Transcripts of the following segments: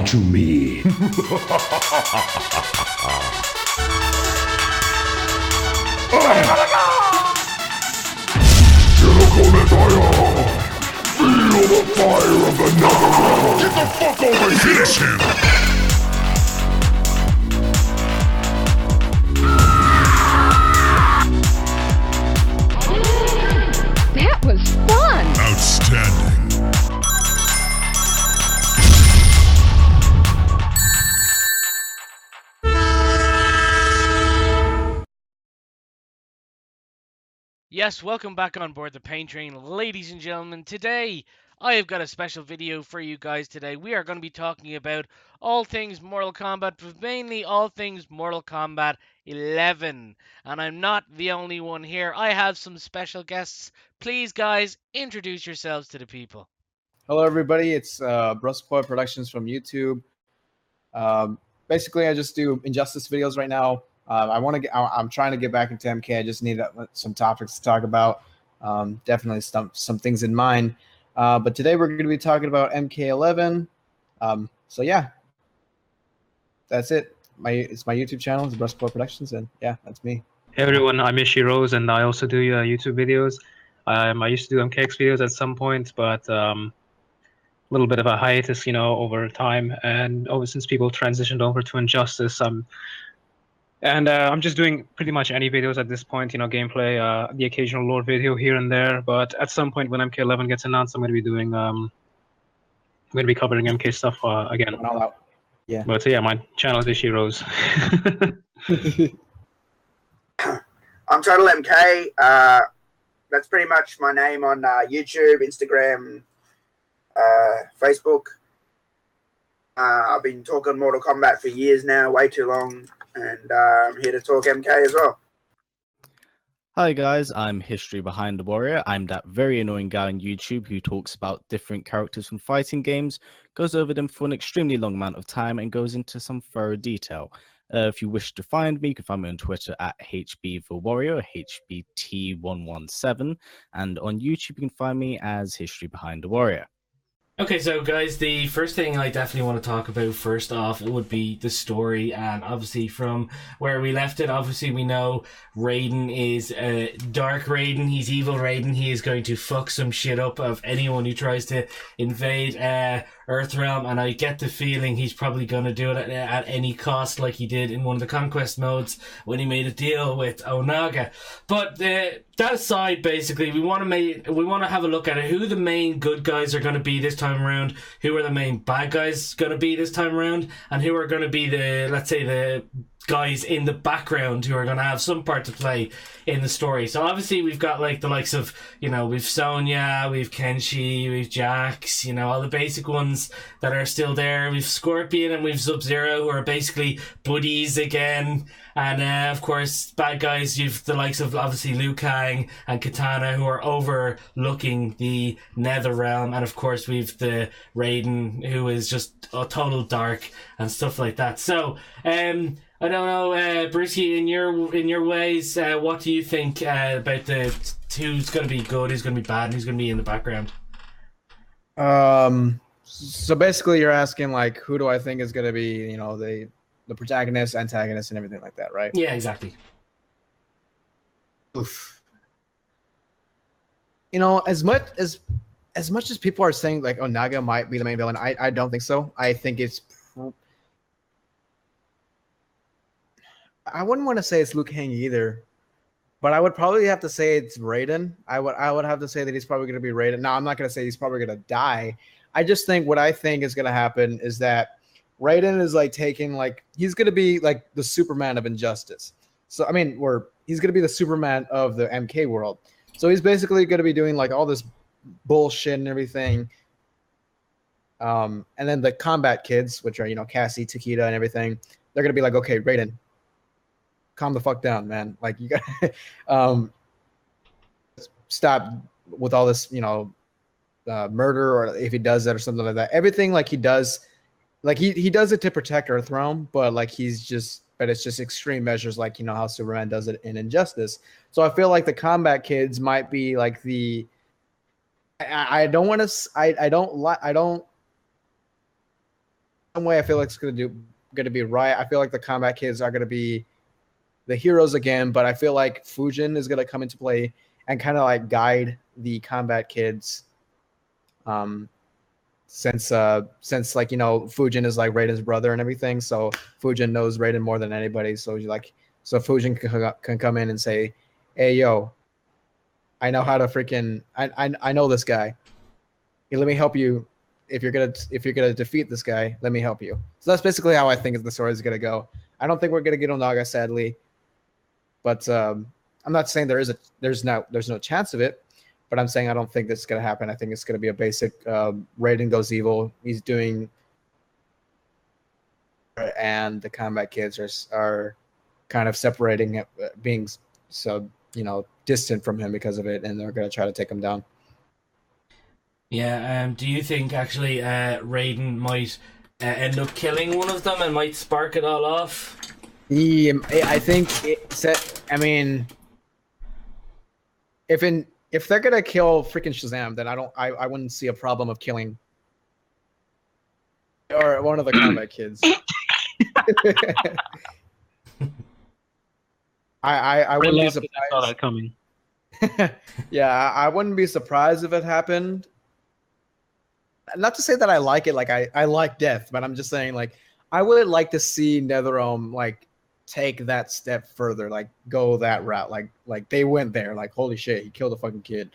to me. Feel the fire of the netherworld! Get the fuck over here! Finish him! That was fun! Outstanding. Yes, welcome back on board the Pain Train, ladies and gentlemen. Today, I have got a special video for you guys today. We are going to be talking about all things Mortal Kombat, but mainly all things Mortal Kombat 11. And I'm not the only one here. I have some special guests. Please, guys, introduce yourselves to the people. Hello, everybody. It's BruskPoet Productions from YouTube. Basically, I just do Injustice videos right now. I'm trying to get back into MK. I just need some topics to talk about. Definitely some things in mind. But today we're going to be talking about MK11. So yeah, that's it. It's my YouTube channel. It's BruskPoet Productions, and yeah, that's me. Hey everyone, I'm IshyRoze, and I also do YouTube videos. I used to do MKX videos at some point, but a little bit of a hiatus, over time. And since people transitioned over to Injustice, I'm just doing pretty much any videos at this point, gameplay, the occasional lore video here and there. But at some point when MK11 gets announced, I'm going to be doing, I'm going to be covering MK stuff again. All out. Yeah. But yeah, my channel is IshyRoze. I'm TotalMK. That's pretty much my name on YouTube, Instagram, Facebook. I've been talking Mortal Kombat for years now, way too long. And I'm here to talk MK as well. Hi guys, I'm History Behind the Warrior. I'm that very annoying guy on YouTube who talks about different characters from fighting games, goes over them for an extremely long amount of time, and goes into some thorough detail. If you wish to find me, you can find me on Twitter at HBTheWarrior, HBT117, and on YouTube you can find me as History Behind the Warrior. Okay, so guys, the first thing I definitely want to talk about first off, it would be the story, and obviously from where we left it, obviously we know Raiden is Dark Raiden, he's evil Raiden, he is going to fuck some shit up of anyone who tries to invade Earthrealm, and I get the feeling he's probably going to do it at any cost, like he did in one of the conquest modes when he made a deal with Onaga. But that aside, basically, we want to have a look at it. Who the main good guys are going to be this time around? Who are the main bad guys going to be this time around? And who are going to be the guys in the background who are going to have some part to play in the story? So obviously we've got like the likes of, we've Sonya, we've Kenshi, we've Jax, all the basic ones that are still there. We've Scorpion and we've Sub-Zero, who are basically buddies again. And of course, bad guys, you've the likes of obviously Liu Kang and Kitana, who are overlooking the Nether Realm. And of course, we've the Raiden, who is just a total dark and stuff like that. So, I don't know, Brusky, in your ways, what do you think about who's going to be good, who's going to be bad, and who's going to be in the background? So basically, you're asking like, who do I think is going to be, the protagonist, antagonist, and everything like that, right? Yeah, exactly. Oof. As much as people are saying like Onaga might be the main villain, I don't think so. I think it's I wouldn't want to say it's Liu Kang either, but I would probably have to say it's Raiden. I would have to say that he's probably going to be Raiden. Now, I'm not going to say he's probably going to die. I just think what I think is going to happen is that Raiden is like he's going to be like the Superman of Injustice. So, I mean, he's going to be the Superman of the MK world. So he's basically going to be doing like all this bullshit and everything. And then the combat kids, which are, Cassie, Takeda, and everything, they're going to be like, okay, Raiden, calm the fuck down, man. Like, you got to stop with all this, murder, or if he does that or something like that. Everything like he does, like he does it to protect Earthrealm, but like it's just extreme measures, like how Superman does it in Injustice. So I feel like the combat kids might be like I don't some way I feel like it's gonna be right. I feel like the combat kids are gonna be the heroes again, but I feel like Fujin is gonna come into play and kind of like guide the combat kids. Since like Fujin is like Raiden's brother and everything, so Fujin knows Raiden more than anybody. So Fujin can come in and say, "Hey, yo, I know how to freaking I know this guy. Hey, let me help you. If you're gonna defeat this guy, let me help you." So that's basically how I think the story is gonna go. I don't think we're gonna get Onaga, sadly, but I'm not saying there's no chance of it. But I'm saying I don't think this is going to happen. I think it's going to be a basic Raiden goes evil. He's doing, and the combat kids are kind of separating, being so distant from him because of it, and they're going to try to take him down. Yeah. Do you think actually Raiden might end up killing one of them and might spark it all off? Yeah, I think I mean, if they're gonna kill freaking Shazam, then I wouldn't see a problem of killing or one of the combat kids. I wouldn't be surprised. I saw that coming. Yeah, I wouldn't be surprised if it happened. Not to say that I like it, like I like death, but I'm just saying like I would like to see NetherRealm like take that step further, like go that route, like they went there, like holy shit, he killed a fucking kid.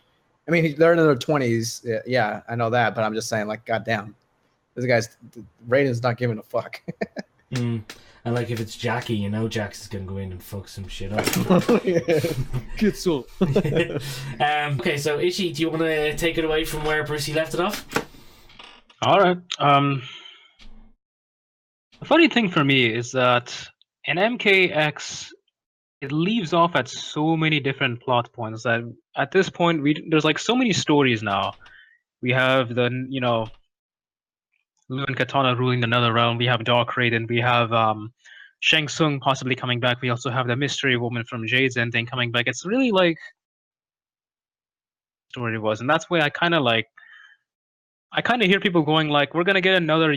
I mean, they're in their 20s, yeah, I know that, but I'm just saying, like, goddamn, this guy's Raiden's not giving a fuck. And like if it's Jackie, Jax is gonna go in and fuck some shit up. Good soul. Okay, so Ishi, do you want to take it away from where Brucey left it off? All right. The funny thing for me is that in MKX, it leaves off at so many different plot points that at this point there's like so many stories now. We have the Lu and Katana ruling the NetherRealm. We have Dark Raiden. We have Shang Tsung possibly coming back. We also have the mystery woman from Jade's Ending coming back. It's really like story was, and that's why I kind of hear people going like, we're gonna get another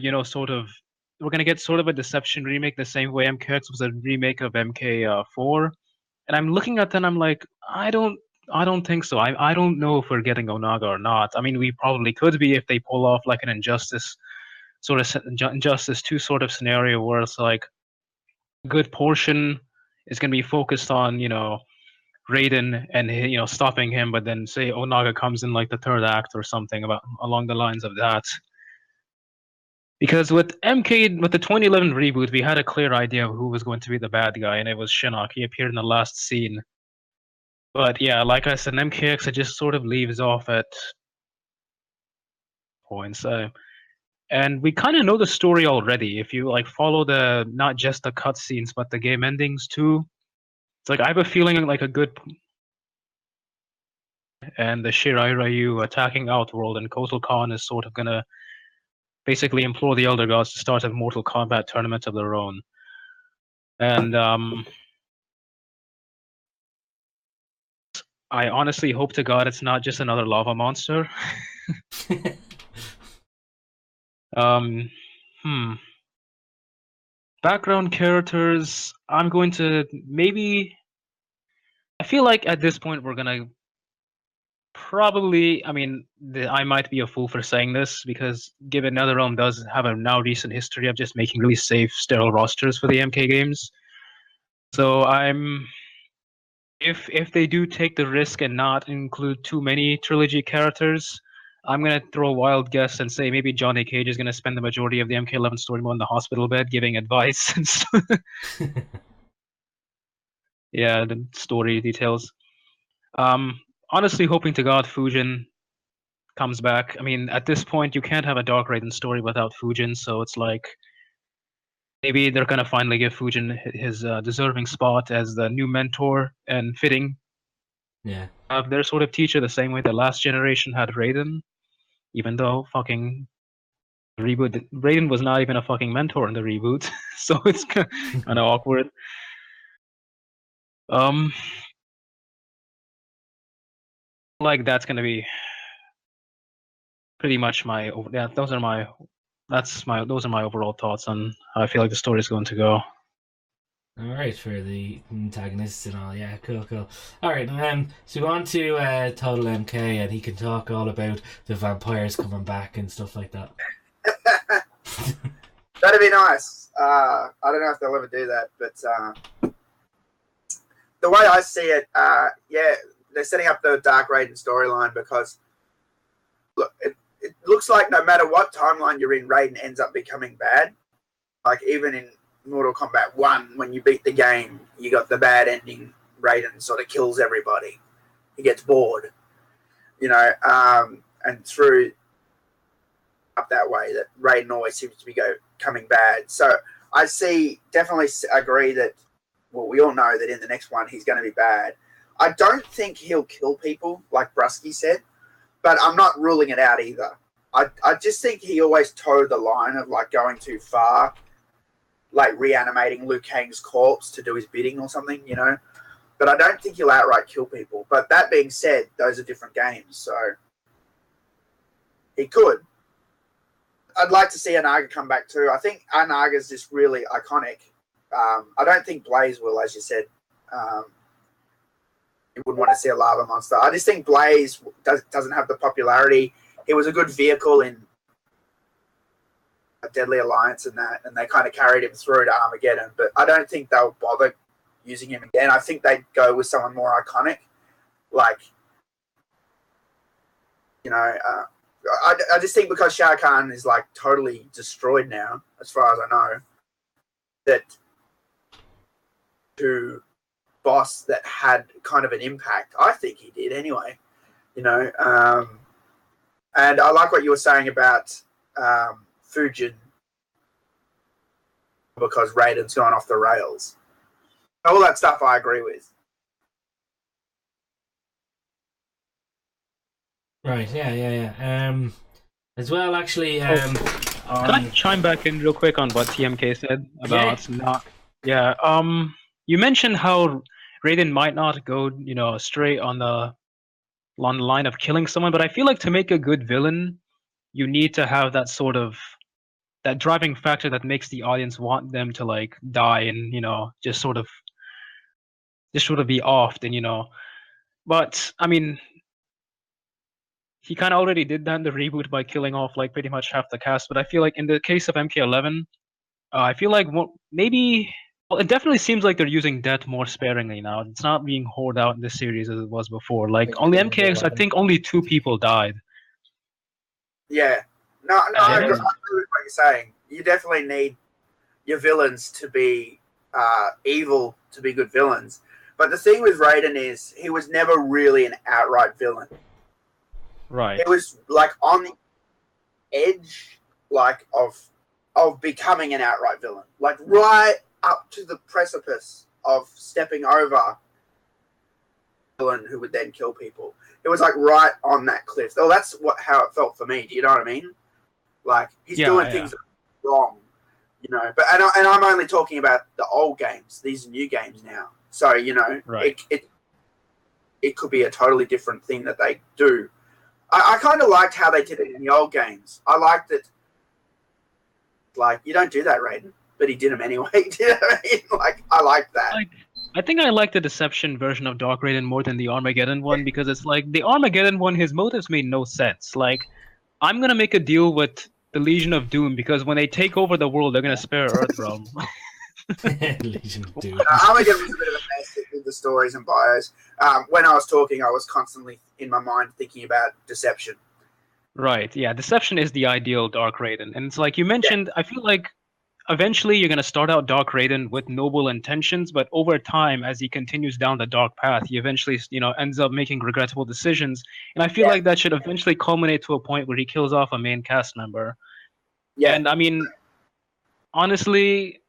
we're gonna get sort of a Deception remake the same way MKX was a remake of MK4. And I'm looking at that and I'm like, I don't think so. I don't know if we're getting Onaga or not. I mean, we probably could be if they pull off like an Injustice 2 sort of scenario where it's like a good portion is going to be focused on, Raiden and stopping him, but then say Onaga comes in like the third act or something along the lines of that. Because with the 2011 reboot, we had a clear idea of who was going to be the bad guy, and it was Shinnok. He appeared in the last scene. But yeah, like I said, MKX, it just sort of leaves off at points. And we kind of know the story already. If you like follow not just the cutscenes, but the game endings too. It's like I have a feeling like a good and the Shirai Ryu attacking Outworld, and Kotal Khan is sort of gonna basically implore the Elder Gods to start a Mortal Kombat tournament of their own. And I honestly hope to God it's not just another lava monster. Background characters, I'm going to maybe. I feel like at this point we're gonna probably. I mean, I might be a fool for saying this because given NetherRealm does have a now recent history of just making really safe, sterile rosters for the MK games, so if they do take the risk and not include too many trilogy characters, I'm gonna throw a wild guess and say maybe Johnny Cage is gonna spend the majority of the MK11 story mode in the hospital bed giving advice and stuff. Yeah, the story details. Honestly, hoping to God Fujin comes back. I mean, at this point, you can't have a Dark Raiden story without Fujin, so it's like maybe they're gonna finally give Fujin his deserving spot as the new mentor and fitting. Yeah. Of their sort of teacher, the same way the last generation had Raiden, even though fucking reboot Raiden was not even a fucking mentor in the reboot, so it's kind of awkward. Like that's gonna be pretty much those are my those are my overall thoughts on how I feel like the story is going to go. All right, for the antagonists and all, yeah, cool. All right, so go on to TotalMK, and he can talk all about the vampires coming back and stuff like that. That'd be nice. I don't know if they'll ever do that, but the way I see it, yeah, they're setting up the Dark Raiden storyline because look, it looks like no matter what timeline you're in, Raiden ends up becoming bad. Like even in Mortal Kombat 1, when you beat the game, you got the bad ending. Raiden sort of kills everybody. He gets bored, you know, and through up that way that Raiden always seems to be coming bad. So I definitely agree that, well, we all know that in the next one he's going to be bad. I don't think he'll kill people like Brusky said, but I'm not ruling it out either. I just think he always towed the line of like going too far, like reanimating Liu Kang's corpse to do his bidding or something, you know. But I don't think he'll outright kill people. But that being said, those are different games, so he could. I'd like to see Anaga come back too. I think Anaga's just really iconic. I don't think Blaze will, as you said. You wouldn't want to see a lava monster. I just think Blaze doesn't have the popularity. He was a good vehicle in a Deadly Alliance and that, and they kind of carried him through to Armageddon. But I don't think they'll bother using him again. I think they'd go with someone more iconic, like, you know. I just think because Shao Kahn is like totally destroyed now, as far as I know, that to boss that had kind of an impact. I think he did anyway, you know. And I like what you were saying about Fujin, because Raiden's gone off the rails. All that stuff I agree with. Right, yeah. As well, actually, Can I chime back in real quick on what TMK said about not? Yeah. You mentioned how Raiden might not go, you know, straight on the line of killing someone, but I feel like to make a good villain, you need to have that sort of that driving factor that makes the audience want them to like die and, you know, just sort of be offed, and, you know. But I mean, he kind of already did that in the reboot by killing off like pretty much half the cast. But I feel like in the case of MK11, I feel like maybe. Well, it definitely seems like they're using death more sparingly now. It's not being hoarded out in this series as it was before. Like only MKX, I think only 2 people died. Yeah. No, I agree with what you're saying. You definitely need your villains to be evil to be good villains. But the thing with Raiden is he was never really an outright villain. Right. It was like on the edge, like of becoming an outright villain, like right up to the precipice of stepping over a villain who would then kill people. It was like right on that cliff. Oh, that's how it felt for me. Do you know what I mean? Like he's doing things wrong, you know. But and I'm only talking about the old games. These are new games now, so you know, right. It could be a totally different thing that they do. I kind of liked how they did it in the old games. I liked it. Like, you don't do that, Raiden, but he did them anyway. Do you know what I mean? Like, I liked that. I think I like the Deception version of Dark Raiden more than the Armageddon one, because it's like the Armageddon one, his motives made no sense. Like, I'm gonna make a deal with the Legion of Doom because when they take over the world, they're gonna spare Earthrealm. Legion of Doom. Armageddon was a bit of a mess with the stories and bios. When I was talking, I was constantly in my mind thinking about Deception. Right, yeah, Deception is the ideal Dark Raiden. And it's like you mentioned, I feel like eventually you're going to start out Dark Raiden with noble intentions, but over time, as he continues down the dark path, he eventually, you know, ends up making regrettable decisions. And I feel like that should eventually culminate to a point where he kills off a main cast member. Yeah. And I mean, honestly,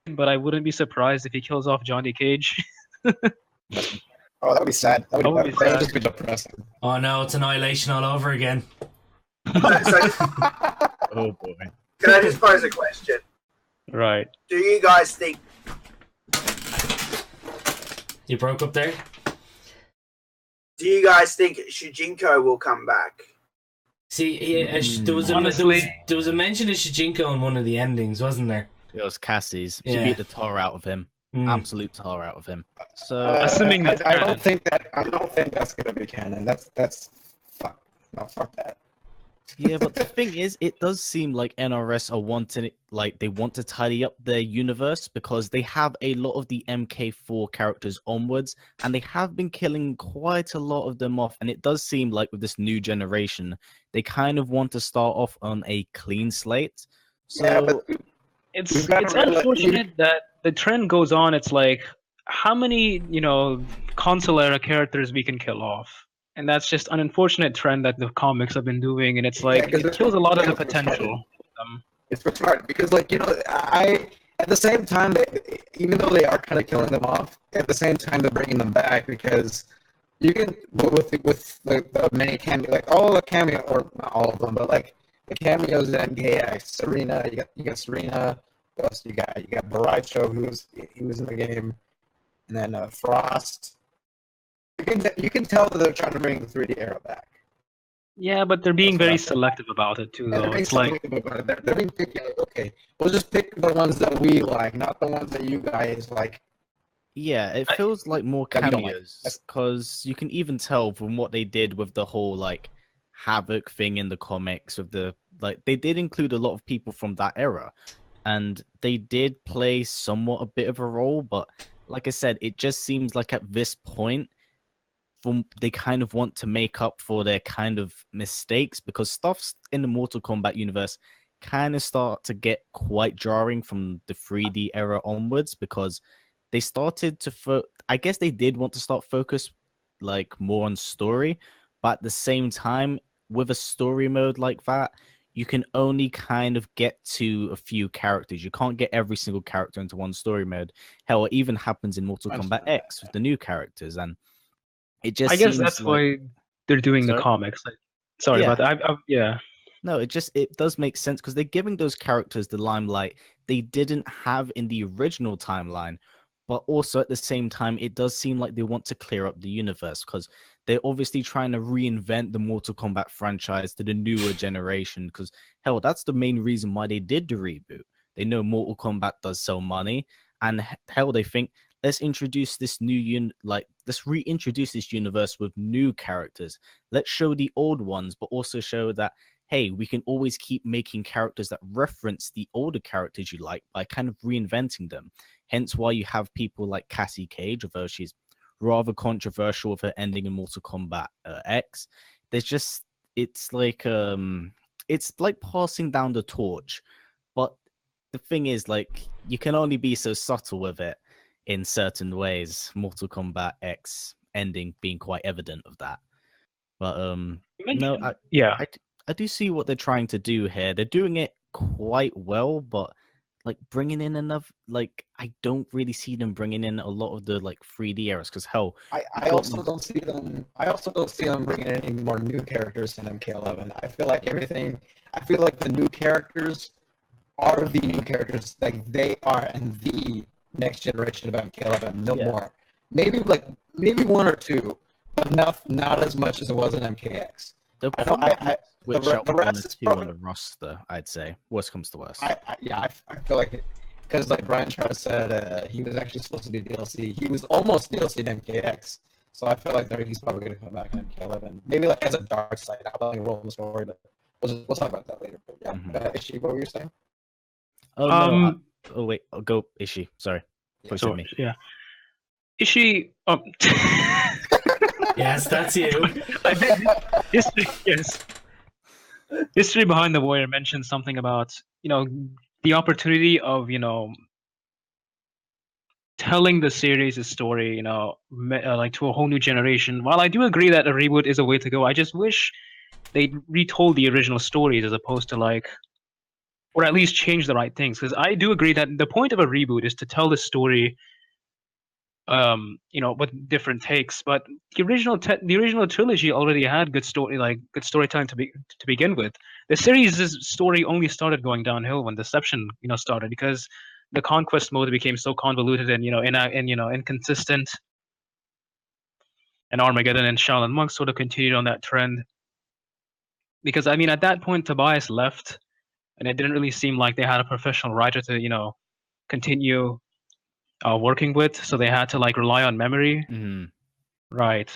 but I wouldn't be surprised if he kills off Johnny Cage. Oh, that would be sad. That would be sad. Just be depressing. Oh no, it's Annihilation all over again. Oh boy. Can I just pose a question? Right. Do you guys think... You broke up there? Do you guys think Shujinko will come back? See, there was Honestly, there was a mention of Shijinko in one of the endings, wasn't there? It was Cassie's. She Yeah. beat the tar out of him. Mm. Absolute tar out of him. So assuming that's I canon. don't think that's gonna be canon. That's fuck. No, fuck that. yeah, but the thing is, it does seem like NRS are wanting it, like they want to tidy up their universe because they have a lot of the MK4 characters onwards, and they have been killing quite a lot of them off. And it does seem like with this new generation, they kind of want to start off on a clean slate. So Yeah, but It's We've gotta realize- unfortunate that the trend goes on. It's like how many console era characters we can kill off, and that's just an unfortunate trend that the comics have been doing, and it's like 'cause it kills a lot of the it's potential. it's retarded because, like, I at the same time, even though they are kind of killing them off, at the same time they're bringing them back because you can with the many cameo, like all the cameo, or not all of them, but like the cameos in MKX, Serena, you got Serena, plus you got Baricho, he was in the game, and then Frost. You can tell that they're trying to bring the 3D era back. Yeah, but they're being very selective about it too, And though. It's like they're being picky. Like, okay, we'll just pick the ones that we like, not the ones that you guys like. yeah, it feels like more that we don't like. cameos because you can even tell from what they did with the whole like Havoc thing in the comics with the like they did include a lot of people from that era, and they did play somewhat a bit of a role, but like I said, it just seems like at this point they kind of want to make up for their kind of mistakes because stuffs in the Mortal Kombat universe kind of start to get quite jarring from the 3D era onwards because they started to I guess they did want to start focus like more on story, but at the same time with a story mode like that, you can only kind of get to a few characters. You can't get every single character into one story mode. Hell, it even happens in Mortal Kombat X with the new characters, and it just I guess seems that's like... why they're doing the Sorry? comics. Sorry Yeah. about that. Yeah. No, it does make sense because they're giving those characters the limelight they didn't have in the original timeline, but also at the same time, it does seem like they want to clear up the universe because they're obviously trying to reinvent the Mortal Kombat franchise to the newer generation. Because hell, that's the main reason why they did the reboot. They know Mortal Kombat does sell money, and hell, they think let's introduce this new let's reintroduce this universe with new characters. Let's show the old ones, but also show that hey, we can always keep making characters that reference the older characters you like by kind of reinventing them. Hence why you have people like Cassie Cage, although she's rather controversial with her ending in Mortal Kombat X. There's just it's like passing down the torch. But the thing is, like, you can only be so subtle with it in certain ways. Mortal Kombat X ending being quite evident of that. But I do see what they're trying to do here. They're doing it quite well, but like bringing in enough, like I don't really see them bringing in a lot of the like 3D eras because hell, I also don't see them. I also don't see them bringing in any more new characters in MK11. I feel like the new characters are the new characters. Like they are in the next generation of MK11. No more. Maybe one or two, but not as much as it was in MKX. Which the one or rest is two on probably, the roster, I'd say. Worst comes to worst. I feel like because like Brian Travis said, he was actually supposed to be DLC. He was almost DLC in MKX, so I feel like he's probably going to come back in MK11. Maybe like as a dark side, not like a roll the story, but we'll talk about that later. But yeah, Ishi, what were you saying? Oh no! Oh wait, I'll go Ishi. Sorry, So, me. yeah. Ishi. Yes, that's you. Yes. History Behind the Warrior mentioned something about the opportunity of telling the series' story like to a whole new generation. While I do agree that a reboot is a way to go, I just wish they retold the original stories as opposed to or at least change the right things. Because I do agree that the point of a reboot is to tell the story with different takes, but the original trilogy already had good storytelling to begin with. The series' story only started going downhill when Deception started because the conquest mode became so convoluted and inconsistent, and Armageddon and Shaolin Monk sort of continued on that trend. because I mean, at that point, Tobias left, and it didn't really seem like they had a professional writer to continue working with, so they had to like rely on memory. Right.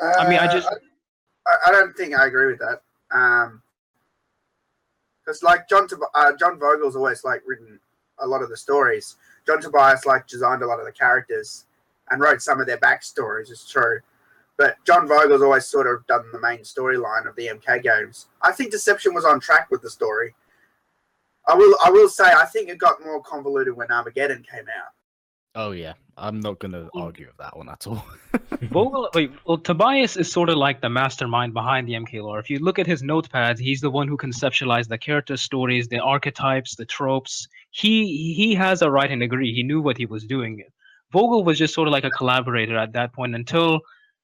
I mean, I don't think I agree with that. Because like John Vogel's always like written a lot of the stories. John Tobias like designed a lot of the characters and wrote some of their backstories. It's true, but John Vogel's always sort of done the main storyline of the MK games. I think Deception was on track with the story. I will say I think it got more convoluted when Armageddon came out. Oh yeah, I'm not gonna argue with that one at all. Well, Tobias is sort of like the mastermind behind the MK lore. If you look at his notepads, he's the one who conceptualized the character stories, the archetypes, the tropes. He has a writing degree. He knew what he was doing. Vogel was just sort of like a collaborator at that point until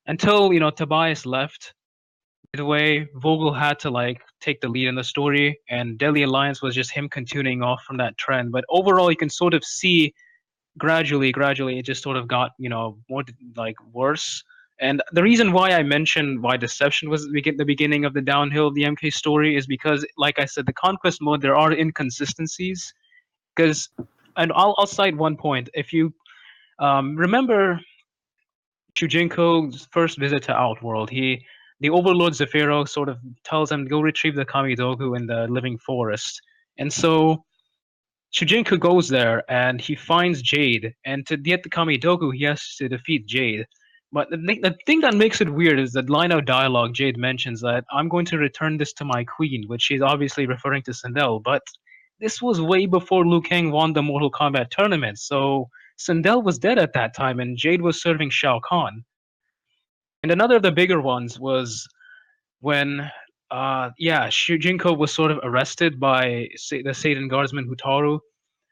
Tobias left. The way Vogel had to like take the lead in the story, and Deadly Alliance was just him continuing off from that trend. But overall, you can sort of see gradually it just sort of got more like worse. And the reason why I mentioned why Deception was the beginning of the downhill of the MK story is because, like I said, the conquest mode, there are inconsistencies. And I'll cite one point. If you remember Shujinko's first visit to Outworld, the Overlord Zephyro sort of tells him to go retrieve the Kamidogu in the living forest. And so Shujinko goes there and he finds Jade, and to get the Kamidogu, he has to defeat Jade. But the thing that makes it weird is that line of dialogue Jade mentions that I'm going to return this to my queen, which she's obviously referring to Sindel. But this was way before Liu Kang won the Mortal Kombat tournament, so Sindel was dead at that time, and Jade was serving Shao Kahn. And another of the bigger ones was when Shujinko was sort of arrested by the Satan Guardsman Hutaru,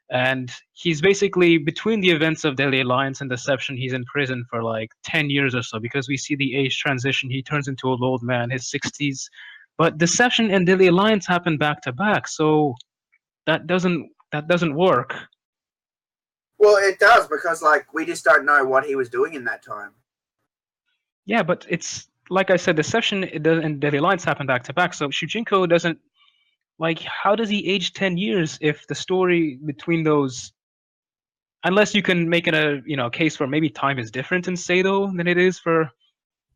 and he's basically, between the events of Deadly Alliance and Deception, he's in prison for like 10 years or so, because we see the age transition. He turns into an old man, his 60s. But Deception and Deadly Alliance happen back to back, so that doesn't work. Well, it does, because like we just don't know what he was doing in that time. Yeah, but it's like I said, Deception and Deadly Alliance happen back to back, so Shujinko doesn't, like, how does he age 10 years if the story between those, unless you can make it a case where maybe time is different in Sado than it is for.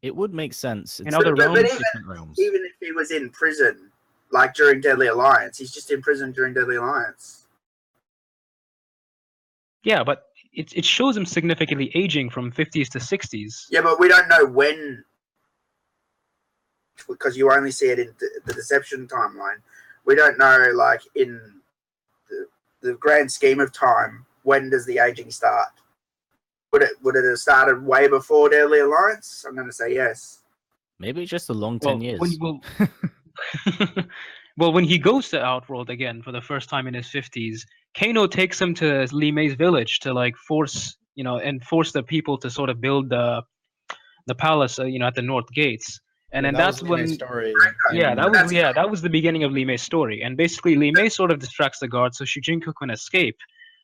It would make sense in other realms. Different realms. Even if he was in prison, like during Deadly Alliance, he's just in prison during Deadly Alliance. Yeah, but it shows him significantly aging from 50s to 60s. Yeah, but we don't know when, because you only see it in the Deception timeline. We don't know, like, in the grand scheme of time, when does the aging start? Would it have started way before Deadly Alliance? I'm going to say yes. Maybe just a long 10 years. Well, when he goes to Outworld again for the first time in his 50s, Kano takes him to Li Mei's village to like force the people to sort of build the palace, at the North Gates. And then that's when story. that was the beginning of Li Mei's story. And basically Li Mei sort of distracts the guards so Shujinko can escape,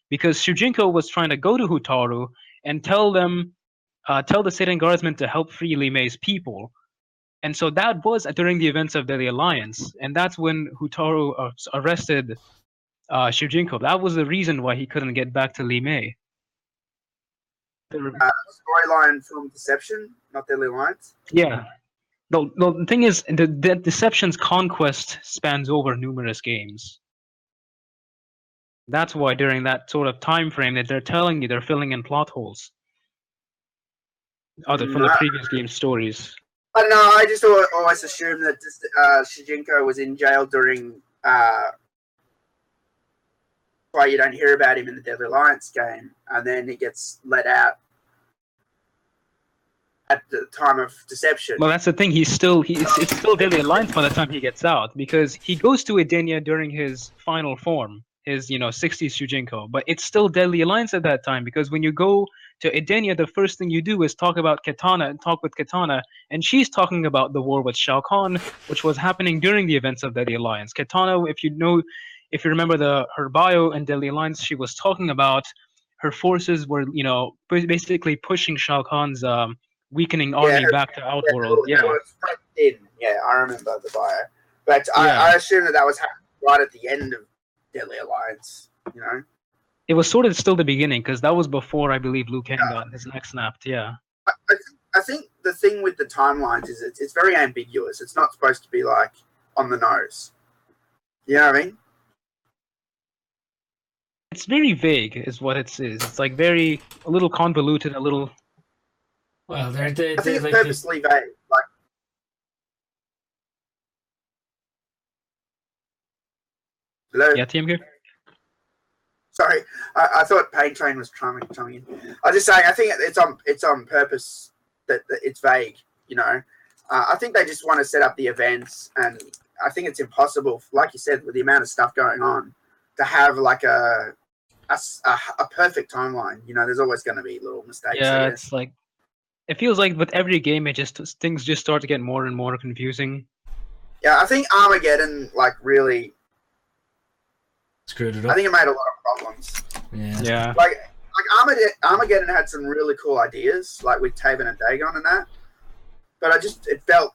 because Shujinko was trying to go to Hutaru and tell the Satan Guardsmen to help free Li Mei's people. And so that was during the events of the Alliance, and that's when Hutaru arrested Shujinko. That was the reason why he couldn't get back to Li Mei. Storyline from Deception, not Deadly Alliance? Yeah. The thing is, the Deception's conquest spans over numerous games. That's why during that sort of time frame that they're telling you, they're filling in plot holes. From the previous game stories. I don't know, I just always assumed that Shujinko was in jail during why you don't hear about him in the Deadly Alliance game, and then he gets let out at the time of Deception. Well, that's the thing. It's still Deadly Alliance by the time he gets out, because he goes to Edenia during his final form, his 60s Shujinko, but it's still Deadly Alliance at that time, because when you go to Edenia, the first thing you do is talk with Kitana, and she's talking about the war with Shao Kahn, which was happening during the events of Deadly Alliance. Kitana, if you remember her bio in Deadly Alliance, she was talking about her forces were, basically pushing Shao Kahn's weakening army back to Outworld. in. Yeah, I remember the bio. But Yeah. I assume that was happening right at the end of Deadly Alliance, you know? It was sort of still the beginning, because that was before, I believe, Liu Kang got his neck snapped, yeah. I think the thing with the timelines is it's very ambiguous. It's not supposed to be, like, on the nose. You know what I mean? It's very vague, is what it is. It's like a little convoluted, a little... Well, I think it's like purposely vague. Like, hello? Yeah, TMK? Sorry, I thought Pain Train was chiming in. I was just saying, I think it's on purpose that it's vague. You know, I think they just want to set up the events, and I think it's impossible, like you said, with the amount of stuff going on, to have like a perfect timeline. You know, there's always going to be little mistakes. Yeah, it's like it feels like with every game, things just start to get more and more confusing. Yeah, I think Armageddon really screwed it up. I think it made a lot of problems. Yeah. Like Armageddon had some really cool ideas, like with Taven and Dagon and that. But it felt...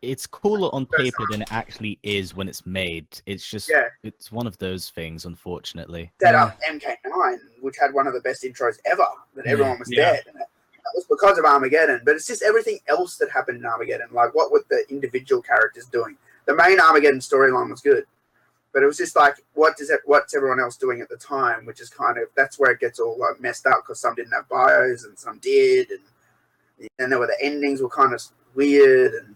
It's cooler on paper than it actually is when it's made. It's just, it's one of those things, unfortunately. Set up MK9, which had one of the best intros ever, that everyone was dead. And that was because of Armageddon. But it's just everything else that happened in Armageddon. Like, what were the individual characters doing? The main Armageddon storyline was good. But it was just like, what's everyone else doing at the time? Which is that's where it gets all like messed up, because some didn't have bios and some did. And there were the endings were kind of weird. And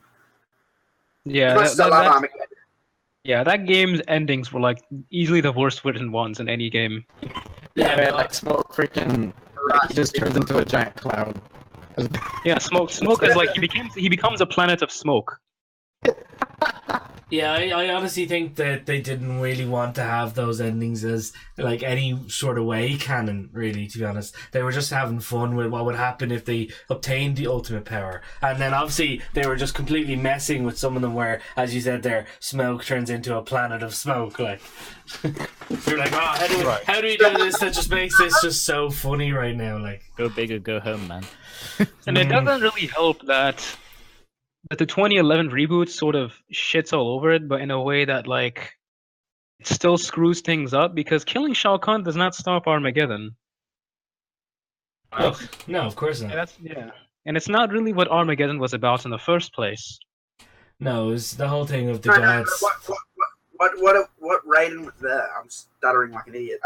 yeah, that game's endings were like easily the worst written ones in any game. Yeah, man, like Smoke freaking he just turns into a giant cloud. Yeah, Smoke is like he becomes a planet of smoke. Yeah, I honestly think that they didn't really want to have those endings as like any sort of way canon, really, to be honest. They were just having fun with what would happen if they obtained the ultimate power. And then obviously they were just completely messing with some of them where, as you said there, Smoke turns into a planet of smoke. Like, you're like, oh, how do we do this? That just makes this just so funny right now. Like, go big or go home, man. And it doesn't really help that the 2011 reboot sort of shits all over it, but in a way that like it still screws things up, because killing Shao Kahn does not stop Armageddon. No, of course not. And it's not really what Armageddon was about in the first place. No, it was the whole thing of the gods. What Raiden was there? I'm stuttering like an idiot.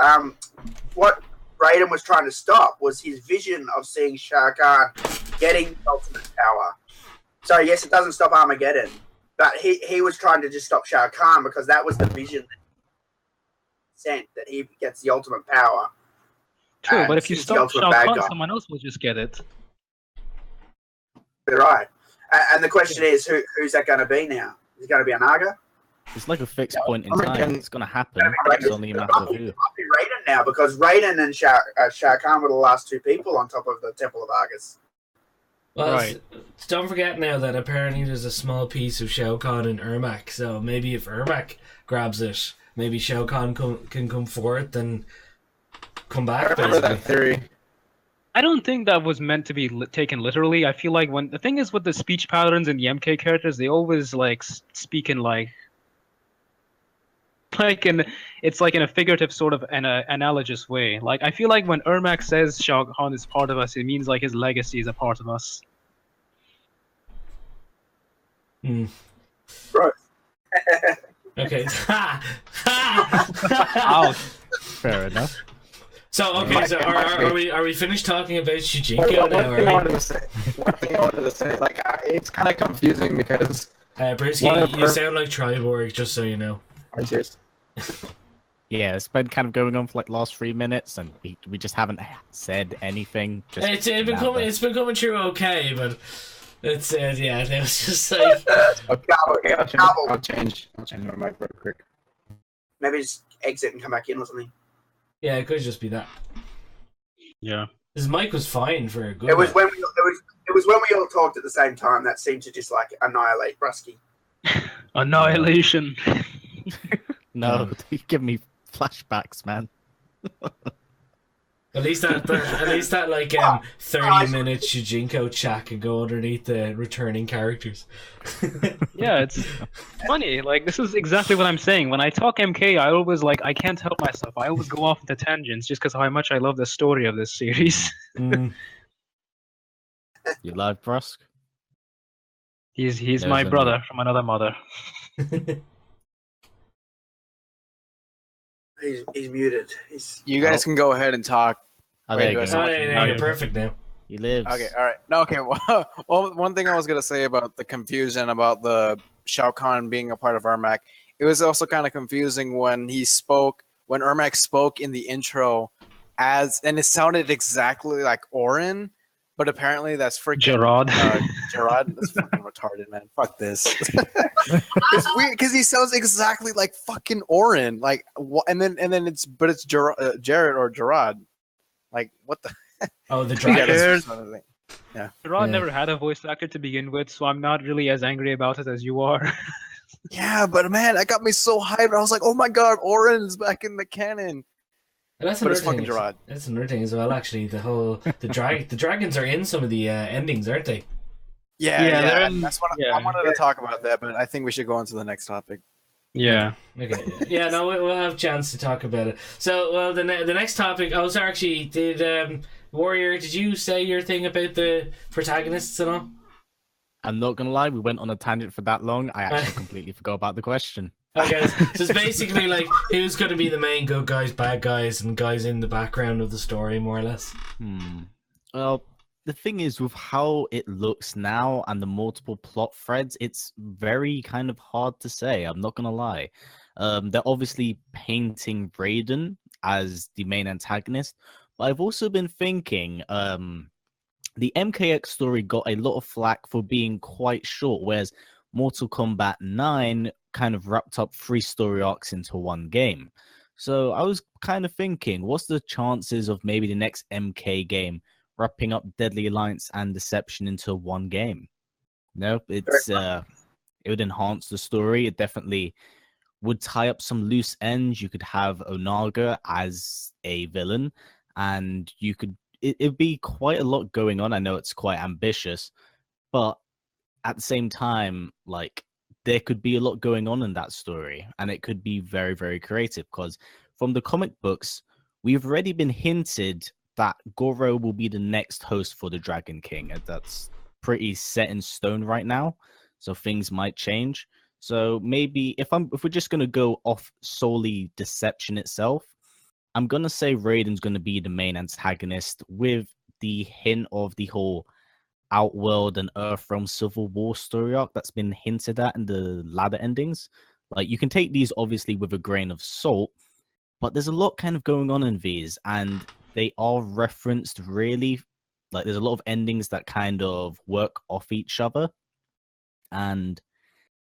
What Raiden was trying to stop was his vision of seeing Shao Kahn getting the ultimate power. So yes, it doesn't stop Armageddon, but he was trying to just stop Shao Kahn, because that was the vision that sent, that he gets the ultimate power. True, but if you stop Shao Kahn, someone else will just get it. Right. And the question is, who's that going to be now? Is it going to be a Naga? It's like a fixed point in time. It's going to happen. It's only a matter of who. It might be Raiden now, because Raiden and Shao Kahn were the last two people on top of the Temple of Argus. Well, right. Don't forget now that apparently there's a small piece of Shao Kahn in Ermac, so maybe if Ermac grabs it, maybe Shao Kahn can come forth and come back. I remember that theory. I don't think that was meant to be taken literally. I feel like the thing is with the speech patterns in the MK characters, they always like speak in it's like in a figurative sort of an analogous way. Like, I feel like when Ermac says Shao Kahn is part of us, it means like his legacy is a part of us. Right. Okay. Ouch. Fair enough. So are we finished talking about Shujinko now? One thing I wanted to say, like, it's kind of confusing because Brusky, you sound like Triborg, just so you know. Cheers. Yeah, it's been kind of going on for like the last 3 minutes, and we just haven't said anything. It's been coming true, okay, but it's it was just like. I'll change my mic real quick. Maybe just exit and come back in or something. Yeah, it could just be that. Yeah. His mic was fine for a good. It was when we all talked at the same time that seemed to just like annihilate Brusky. Annihilation. No, you give me flashbacks, man. At least that like 30-minute Shujinko chat can go underneath the returning characters. Yeah, it's funny. Like, this is exactly what I'm saying. When I talk MK, I always I can't help myself. I always go off into tangents just because how much I love the story of this series. Mm. You live, Brusk? He's There's my only- brother from another mother. He's muted. You guys can go ahead and talk. Oh, Wait, there you do I go. sound Oh, yeah, you're perfect now. He lives. Okay, all right. No, okay. Well, one thing I was gonna say about the confusion about the Shao Kahn being a part of Ermac, it was also kind of confusing when Ermac spoke in the intro, and it sounded exactly like Orin, but apparently that's freaking Gerard. Gerard, that's fucking retarded, man. Fuck this. It's weird because he sounds exactly like fucking Orin, and then it's Jared or Gerard, like what the. Oh, the Yeah, dragon. that's sort of thing. Yeah. Gerard Yeah. never had a voice actor to begin with, so I'm not really as angry about it as you are. Yeah, but man, that got me so hyped. I was like, oh my god, Orin's back in the canon. And that's But it's another fucking thing. Gerard. That's another thing as well. Actually, the dragons are in some of the endings, aren't they? Yeah, they're yeah. in- That's what yeah. I wanted to talk about that, but I think we should go on to the next topic. Yeah. Okay. Yeah, no, we'll have a chance to talk about it. So, well, the next topic. Oh, so actually, Warrior, did you say your thing about the protagonists and all? I'm not gonna lie, we went on a tangent for that long. I actually completely forgot about the question. Okay, so it's basically like who's going to be the main good guys, bad guys, and guys in the background of the story, more or less. Well, the thing is, with how it looks now and the multiple plot threads, it's very kind of hard to say. I'm not gonna lie. They're obviously painting Raiden as the main antagonist, but I've also been thinking, the MKX story got a lot of flack for being quite short, whereas Mortal Kombat 9 kind of wrapped up 3 story arcs into one game. So I was kind of thinking, what's the chances of maybe the next MK game wrapping up Deadly Alliance and Deception into one game? No, it would enhance the story. It definitely would tie up some loose ends. You could have Onaga as a villain, and it'd be quite a lot going on. I know it's quite ambitious, but at the same time, like, there could be a lot going on in that story, and it could be very, very creative, because from the comic books, we've already been hinted that Goro will be the next host for the Dragon King, and that's pretty set in stone right now, so things might change. So maybe if we're just going to go off solely Deception itself, I'm going to say Raiden's going to be the main antagonist, with the hint of the whole Outworld and Earthrealm Civil War story arc that's been hinted at in the ladder endings. Like, you can take these obviously with a grain of salt, but there's a lot kind of going on in these, and they are referenced really. Like, there's a lot of endings that kind of work off each other. And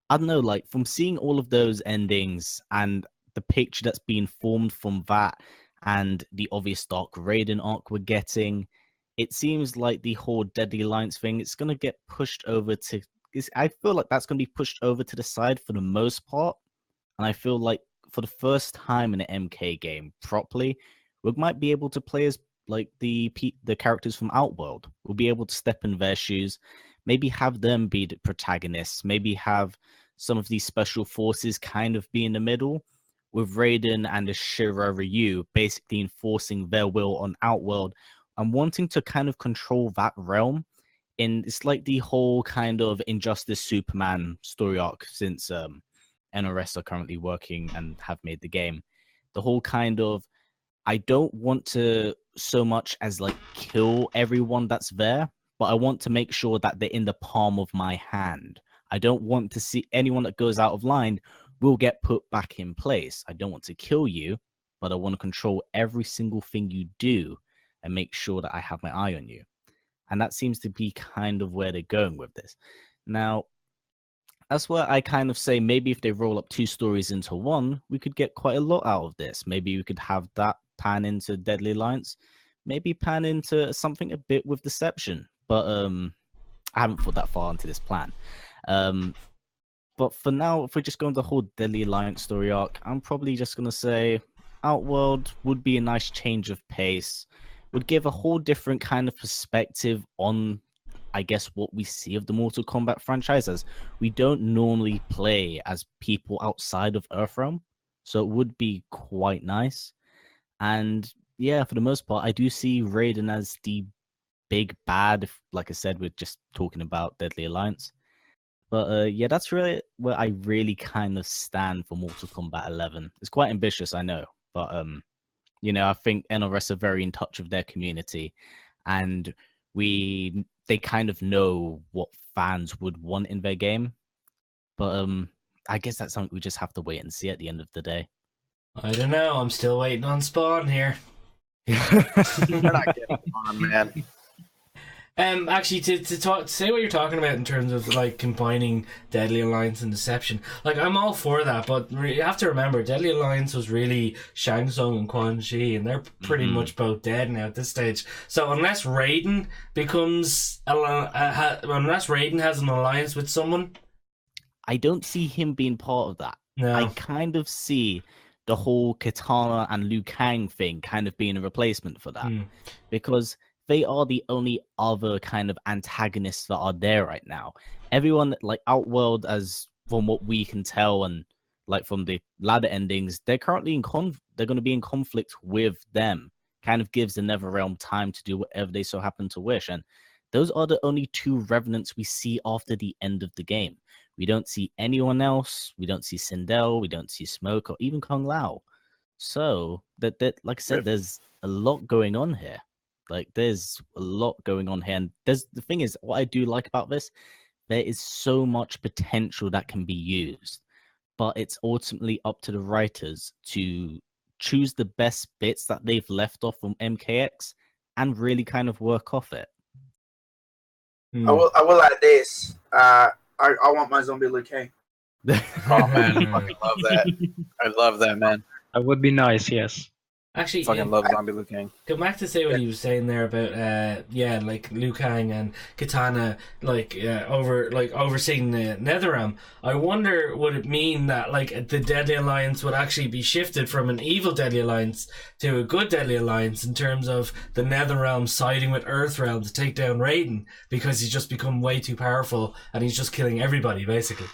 I don't know, like, from seeing all of those endings and the picture that's being formed from that and the obvious Dark Raiden arc we're getting, it seems like the whole Deadly Alliance thing, it's going to get pushed over to... I feel like that's going to be pushed over to the side for the most part. And I feel like for the first time in an MK game properly, we might be able to play as like the characters from Outworld. We'll be able to step in their shoes, maybe have them be the protagonists, maybe have some of these special forces kind of be in the middle, with Raiden and the Shira Ryu basically enforcing their will on Outworld and wanting to kind of control that realm. And it's like the whole kind of Injustice Superman story arc since NRS are currently working and have made the game. The whole kind of, I don't want to so much as like kill everyone that's there, but I want to make sure that they're in the palm of my hand. I don't want to see anyone that goes out of line will get put back in place. I don't want to kill you, but I want to control every single thing you do and make sure that I have my eye on you. And that seems to be kind of where they're going with this. Now, that's where I kind of say maybe if they roll up 2 stories into one, we could get quite a lot out of this. Maybe we could have that pan into Deadly Alliance, maybe pan into something a bit with Deception. But I haven't thought that far into this plan. But for now, if we're just going the whole Deadly Alliance story arc, I'm probably just going to say Outworld would be a nice change of pace. would give a whole different kind of perspective on, I guess, what we see of the Mortal Kombat franchise, as we don't normally play as people outside of Earthrealm. So it would be quite nice. And yeah, for the most part, I do see Raiden as the big bad. Like I said, we're just talking about Deadly Alliance. But yeah, that's really where I really kind of stand for Mortal Kombat 11. It's quite ambitious, I know, but I think NRS are very in touch with their community, and they kind of know what fans would want in their game. But I guess that's something we just have to wait and see at the end of the day. I don't know. I'm still waiting on Spawn here. They're not getting on, man. Actually, to say what you're talking about in terms of like combining Deadly Alliance and Deception, like I'm all for that, but you have to remember Deadly Alliance was really Shang Tsung and Quan Chi, and they're pretty much both dead now at this stage. So unless Raiden unless Raiden has an alliance with someone, I don't see him being part of that. No. I kind of see the whole Katana and Liu Kang thing kind of being a replacement for that, because they are the only other kind of antagonists that are there right now. Everyone, like Outworld, as from what we can tell, and like from the ladder endings, they're currently they're going to be in conflict with them. Kind of gives the NetherRealm time to do whatever they so happen to wish, and those are the only two revenants we see after the end of the game. We don't see anyone else. We don't see Sindel. We don't see Smoke or even Kung Lao. So that like I said, there's a lot going on here. Like, there's a lot going on here. And the thing is, what I do like about this, there is so much potential that can be used. But it's ultimately up to the writers to choose the best bits that they've left off from MKX and really kind of work off it. I will add this. I want my zombie Liu Kang. Oh man, I fucking love that. I love that, man. That would be nice, yes. Actually, Fucking love zombie Liu Kang. go back to say what he was saying there about like Liu Kang and Katana overseeing the NetherRealm. I wonder, would it mean that like the Deadly Alliance would actually be shifted from an evil Deadly Alliance to a good Deadly Alliance in terms of the NetherRealm siding with Earthrealm to take down Raiden because he's just become way too powerful and he's just killing everybody basically.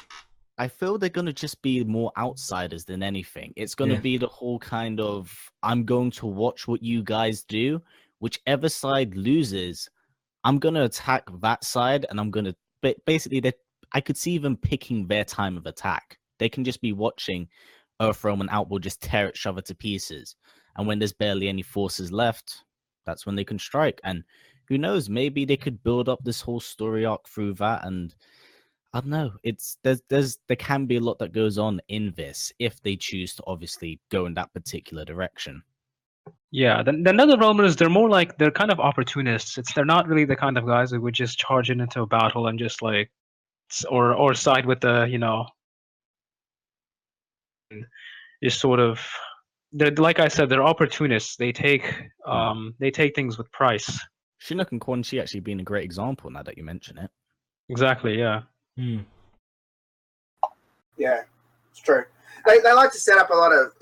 I feel they're going to just be more outsiders than anything. It's going to be the whole kind of, I'm going to watch what you guys do. Whichever side loses, I'm going to attack that side, and I'm going to... Basically, I could see them picking their time of attack. They can just be watching Earthrealm and Outworld just tear each other to pieces. And when there's barely any forces left, that's when they can strike. And who knows, maybe they could build up this whole story arc through that, and... I don't know. There can be a lot that goes on in this if they choose to obviously go in that particular direction. Yeah, the NetherRealmers, they're kind of opportunists. They're not really the kind of guys who would just charge into a battle and just like or side with the, just sort of, they're, like I said, they're opportunists. They take things with price. Shinnok and Quan Chi actually being a great example now that you mention it. Exactly, yeah. Yeah, it's true. They like to set up a lot of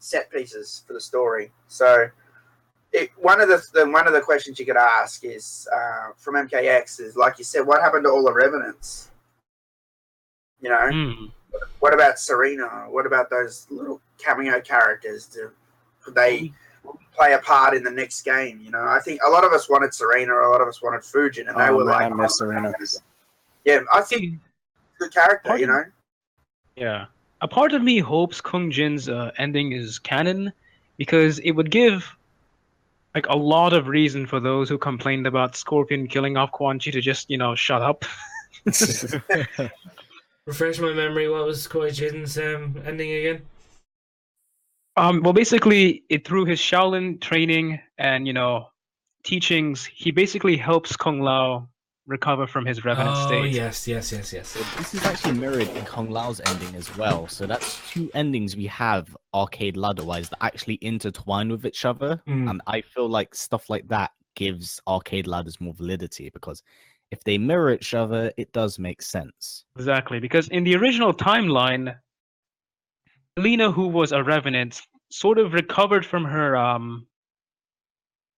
set pieces for the story. So one of the questions you could ask is from MKX is, like you said, what happened to all the revenants? What about Serena? What about those little cameo characters? Could they play a part in the next game? I think a lot of us wanted Serena, a lot of us wanted Fujin, and they were like, I miss Serena. Yeah, I think good character, Yeah. A part of me hopes Kung Jin's ending is canon, because it would give like a lot of reason for those who complained about Scorpion killing off Quan Chi to just, shut up. Refresh my memory, what was Koi Jin's ending again? Well, basically, through his Shaolin training and, teachings, he basically helps Kung Lao recover from his revenant state. Oh, yes. This is actually mirrored in Kung Lao's ending as well. So that's two endings we have arcade ladder-wise that actually intertwine with each other. And I feel like stuff like that gives arcade ladders more validity, because if they mirror each other, it does make sense. Exactly, because in the original timeline, Lena, who was a revenant, sort of recovered from her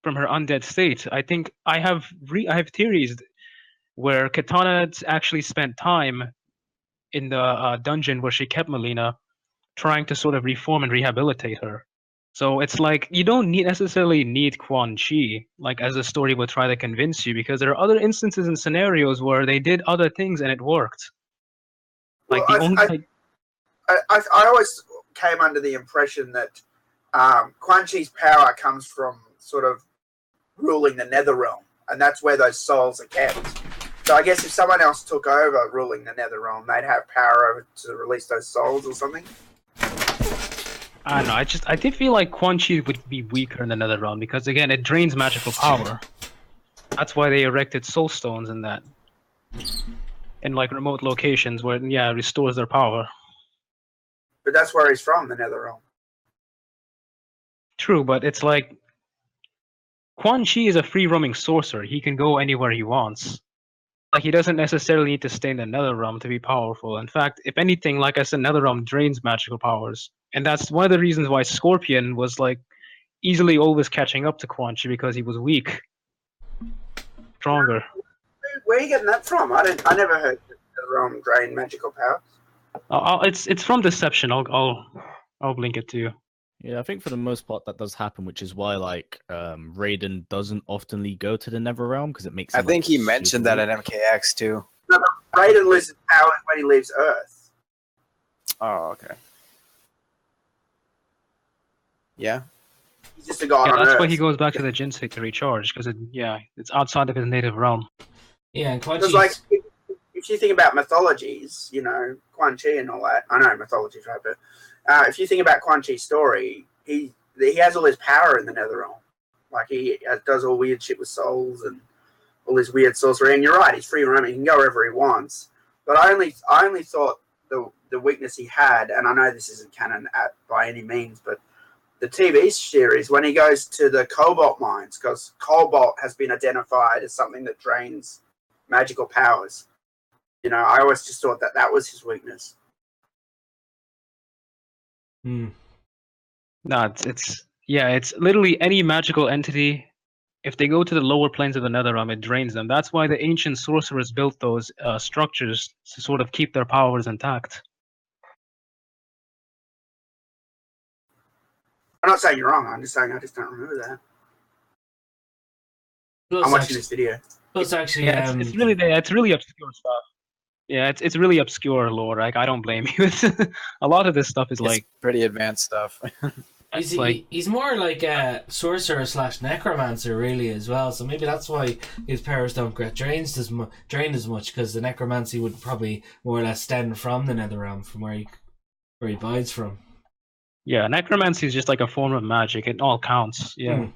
from her undead state. I think I have theories where Katana actually spent time in the dungeon where she kept Melina, trying to sort of reform and rehabilitate her. So it's like you don't necessarily need Quan Chi, like as the story would try to convince you, because there are other instances and scenarios where they did other things and it worked. Like Well, the only I always came under the impression that Quan Chi's power comes from sort of ruling the Nether Realm, and that's where those souls are kept. So I guess if someone else took over ruling the Nether Realm, they'd have power over to release those souls or something. I don't know. I did feel like Quan Chi would be weaker in the Nether Realm because again, it drains magical power. That's why they erected soul stones in that, in like remote locations where it restores their power. But that's where he's from, the Nether Realm. True, but it's like Quan Chi is a free roaming sorcerer. He can go anywhere he wants. Like he doesn't necessarily need to stay in the Nether Realm to be powerful. In fact, if anything, like I said, Nether Realm drains magical powers. And that's one of the reasons why Scorpion was like easily always catching up to Quan Chi, because he was weak. Stronger. Where are you getting that from? I never heard the Nether Realm drain magical powers. It's from Deception. I'll link it to you. Yeah, I think for the most part that does happen, which is why like Raiden doesn't oftenly go to the Nether Realm, because it makes. I him, think like, he mentioned that super at MKX too. No, but Raiden loses powers when he leaves Earth. Oh, okay. Yeah. He's just a god on That's Earth. why he goes back to the Jinsei to recharge, because it's outside of his native realm. Yeah, and Quan Because, Chi's... like, if you think about mythologies, you know, Quan Chi and all that. I know mythologies, right? But if you think about Quan Chi's story, he has all his power in the Nether Realm. Like, he does all weird shit with souls and all this weird sorcery. And you're right, he's free roaming. He can go wherever he wants. But I only thought the weakness he had, and I know this isn't canon by any means, but the TV series, when he goes to the Cobalt mines, because Cobalt has been identified as something that drains magical powers. You know, I always just thought that was his weakness. No, it's literally any magical entity. If they go to the lower planes of the Netherrealm, it drains them. That's why the ancient sorcerers built those structures to sort of keep their powers intact. I'm not saying you're wrong. I'm just saying I just don't remember that. Plus, I'm watching this video. Plus, actually, it's really obscure stuff. Yeah, it's really obscure lore. Like I don't blame you. A lot of this stuff is like pretty advanced stuff. He's more like a sorcerer / necromancer, really, as well. So maybe that's why his powers don't get drained as much, because the necromancy would probably more or less stem from the Netherrealm, from where he bides from. Yeah, necromancy is just like a form of magic. It all counts. Yeah.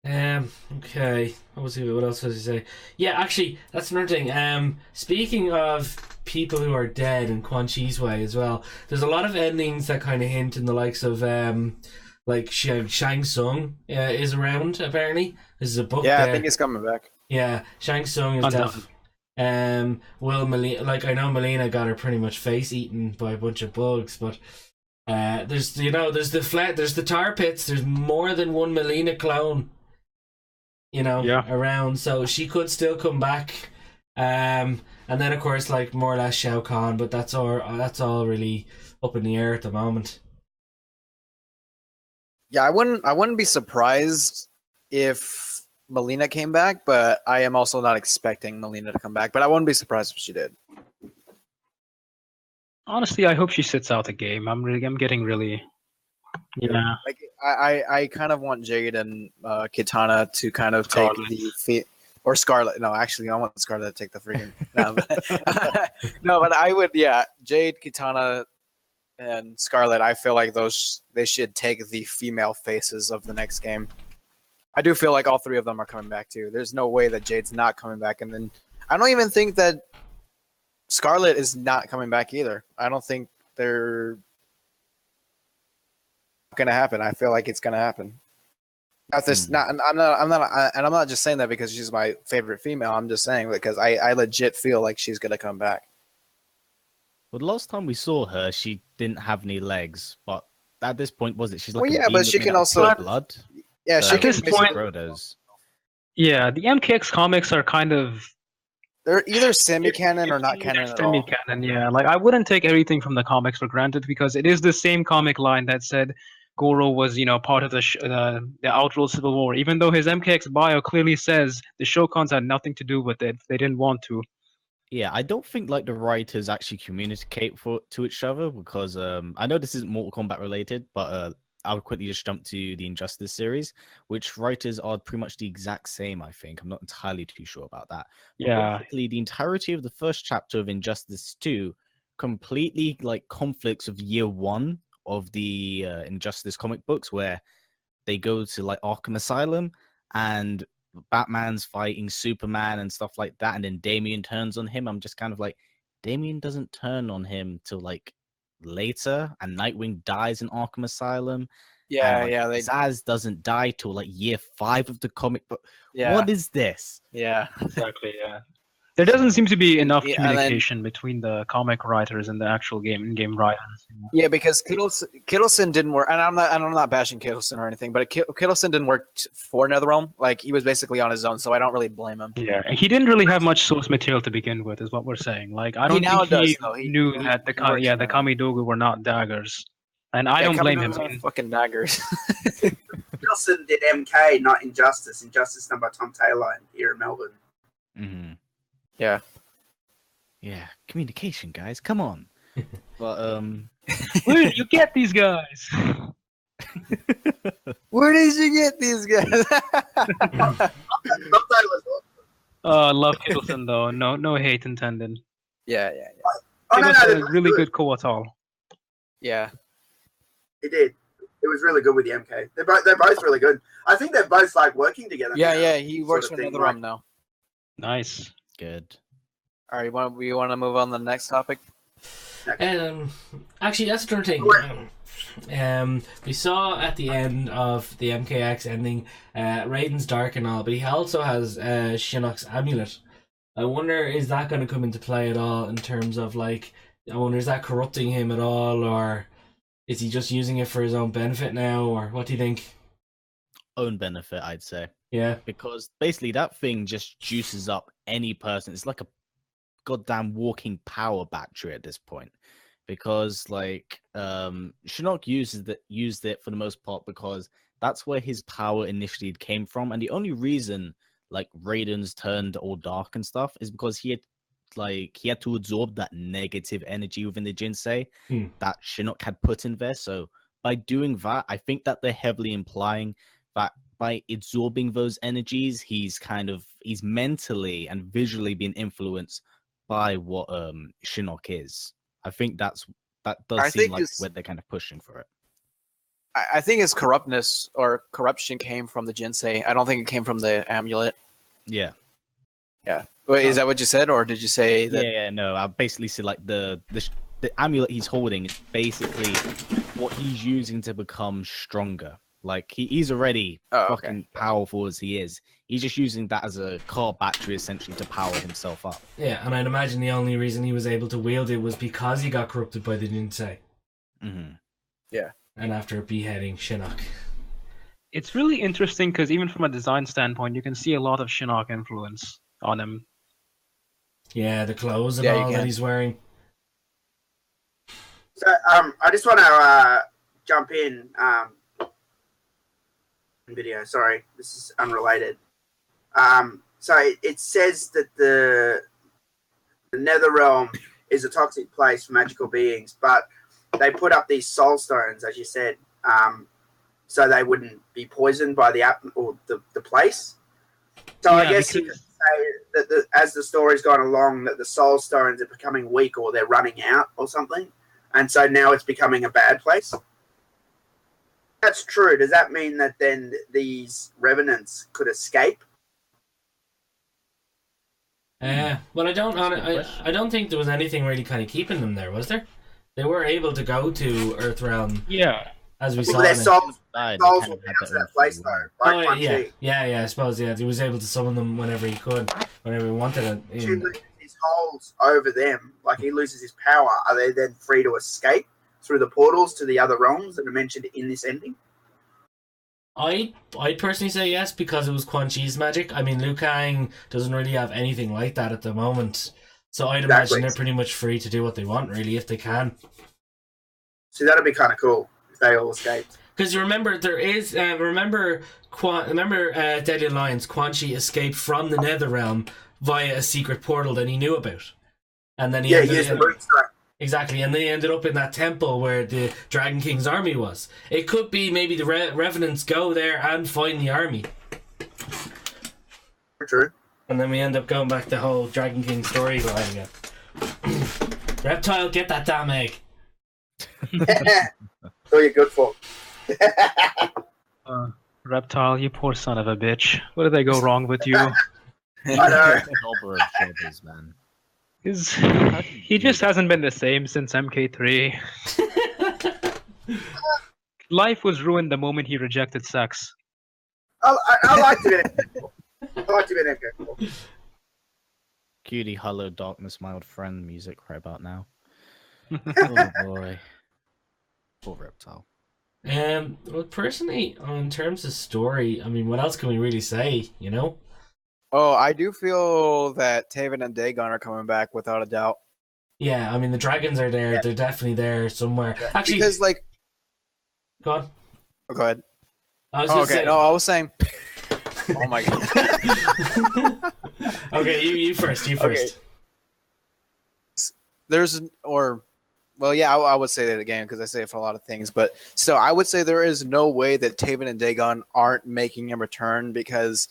Okay. What else was he say? Yeah, actually, that's another thing. Speaking of people who are dead in Quan Chi's way as well, there's a lot of endings that kind of hint in the likes of like Shang Tsung is around, apparently. This is a book. Yeah, I think he's coming back. Yeah, Shang Tsung is definitely. Will Melina, like I know Melina got her pretty much face eaten by a bunch of bugs, but there's the tar pits. There's more than one Melina clone, around, so she could still come back. And then of course, like more or less Shao Kahn, but that's all really up in the air at the moment. Yeah, I wouldn't be surprised if Melina came back, but I am also not expecting Melina to come back. But I wouldn't be surprised if she did. Honestly, I hope she sits out the game. I'm getting really. Yeah. Like I kind of want Jade and Kitana to kind of take the or Scarlet. No, actually, I want Scarlet to take the freaking. No, but I would. Yeah, Jade, Kitana, and Scarlet. I feel like they should take the female faces of the next game. I do feel like all three of them are coming back too. There's no way that Jade's not coming back, and then I don't even think that Scarlet is not coming back either. I don't think they're gonna happen. I feel like it's gonna happen. I'm not just saying that because she's my favorite female. I'm just saying because I legit feel like she's gonna come back. Well, the last time we saw her, she didn't have any legs, but at this point, was it? She's like Well, a yeah, being but she made can out of also- pure blood. Yeah, she At can this basically- point- Brothers. Yeah, the MKX comics are kind of They're either semi-canon or not canon at all. semi-canon. Yeah, like I wouldn't take everything from the comics for granted because it is the same comic line that said Goro was, part of the Outworld Civil War, even though his MKX bio clearly says the Shokons had nothing to do with it. They didn't want to. Yeah, I don't think like the writers actually communicate to each other because I know this isn't Mortal Kombat related, but I'll quickly just jump to the Injustice series, which writers are pretty much the exact same. I think I'm not entirely too sure about that. But Yeah. basically, the entirety of the first chapter of Injustice 2 completely like conflicts with year 1 of the Injustice comic books, where they go to like Arkham Asylum and Batman's fighting Superman and stuff like that, and then Damian turns on him. I'm just kind of like, Damian doesn't turn on him till like later, and Nightwing dies in Arkham Asylum. Yeah, and, like, yeah, Zaz doesn't die till like year 5 of the comic book. yeah, What is this? yeah. Exactly, yeah. There doesn't seem to be enough Yeah, and then- communication between the comic writers and the actual game writers. Yeah, because Kittleson didn't work, and I'm not bashing Kittleson or anything, but Kittleson didn't work for NetherRealm. Like he was basically on his own, so I don't really blame him. Yeah, and he didn't really have much source material to begin with, is what we're saying. Like, I don't now think he does, though. He knew that the works now. Kamidogu were not daggers, and I don't blame him. Fucking daggers. Wilson did MK, not Injustice. Injustice done by Tom Taylor here in Melbourne. Mm-hmm. Yeah. Yeah, communication, guys. Come on. But Where did you get these guys? Where did you get these guys? Tom Taylor's I love Kittleson though. No hate intended. yeah. Oh, It no, was no, a that's really good. good co-atoll. Yeah. It did. It was really good with the MK. They're both really good. I think they're both like working together. Yeah, now, yeah. He works sort for of thing, NetherRealm like- now. Nice. good. All right, we want to move on to the next topic. Actually, that's another thing. We saw at the end of the MKX ending, Raiden's dark and all, but he also has Shinnok's amulet. I wonder, is that going to come into play at all in terms of like, I wonder, is that corrupting him at all, or is he just using it for his own benefit now, or what do you think? Own benefit, I'd say. Yeah. Because basically that thing just juices up any person. It's like a goddamn walking power battery at this point. Because like Shinnok used it for the most part because that's where his power initially came from. And the only reason like Raiden's turned all dark and stuff is because he had to absorb that negative energy within the Jinsei that Shinnok had put in there. So by doing that, I think that they're heavily implying that by absorbing those energies, he's mentally and visually being influenced by what Shinnok is. I think that does seem like where they're kind of pushing for it. I think his corruptness or corruption came from the Jinsei. I don't think it came from the amulet. Yeah. Yeah. Wait, is that what you said, or did you say that? Yeah, no. I basically said like the amulet he's holding is basically what he's using to become stronger. Like he's already fucking powerful as he is. He's just using that as a car battery essentially to power himself up. Yeah, and I'd imagine the only reason he was able to wield it was because he got corrupted by the Jinsei. Mm-hmm. Yeah. And after beheading Shinnok. It's really interesting because even from a design standpoint, you can see a lot of Shinnok influence on him. Yeah, the clothes and Yeah, you all that can. he's wearing. So I just want to jump in. Video. Sorry, this is unrelated. So it says that the Netherrealm is a toxic place for magical beings, but they put up these soul stones, as you said, so they wouldn't be poisoned by the place. So I guess you could say that as the story's gone along, that the soul stones are becoming weak or they're running out or something, and so now it's becoming a bad place. That's true. Does that mean that then these revenants could escape? Well, I don't think there was anything really kind of keeping them there, was there? They were able to go to Earthrealm. Yeah. As we Well, saw. their souls They will kind of be had out to their own that place, free though. will. Like Oh, Punch yeah. E. Yeah, I suppose, yeah. He was able to summon them whenever he could, whenever he wanted it. If he loses his holds over them, like he loses his power, are they then free to escape? through the portals to the other realms that are mentioned in this ending? I'd personally say yes, because it was Quan Chi's magic. I mean, Liu Kang doesn't really have anything like that at the moment. So I'd imagine they're pretty much free to do what they want, really, if they can. So that'd be kind of cool if they all escaped. Because you remember, there is remember Deadly Alliance. Quan Chi escaped from the Netherrealm via a secret portal that he knew about, and then he exactly, and they ended up in that temple where the Dragon King's army was. It could be maybe the Revenants go there and find the army. True. And then we end up going back the whole Dragon King storyline again. Reptile, get that damn egg. So you're good for. Reptile, you poor son of a bitch. What did I go wrong with you? I know. Jobber of jobbers, man. He just hasn't been the same since MK3. Life was ruined the moment he rejected sex. I liked it. I liked it in MK4. Cutie, hello, darkness, my old friend music right about now. Oh boy. Poor Reptile. Well, personally, in terms of story, I mean, what else can we really say, you know? Oh, I do feel that Taven and Dagon are coming back without a doubt. Yeah, I mean, the dragons are there. Yeah. They're definitely there somewhere. Yeah. Actually, because, like... Go on. Oh, go ahead. I was saying... Oh, my God. Okay, you first. Okay. I would say that again because I say it for a lot of things, but still, I would say there is no way that Taven and Dagon aren't making a return because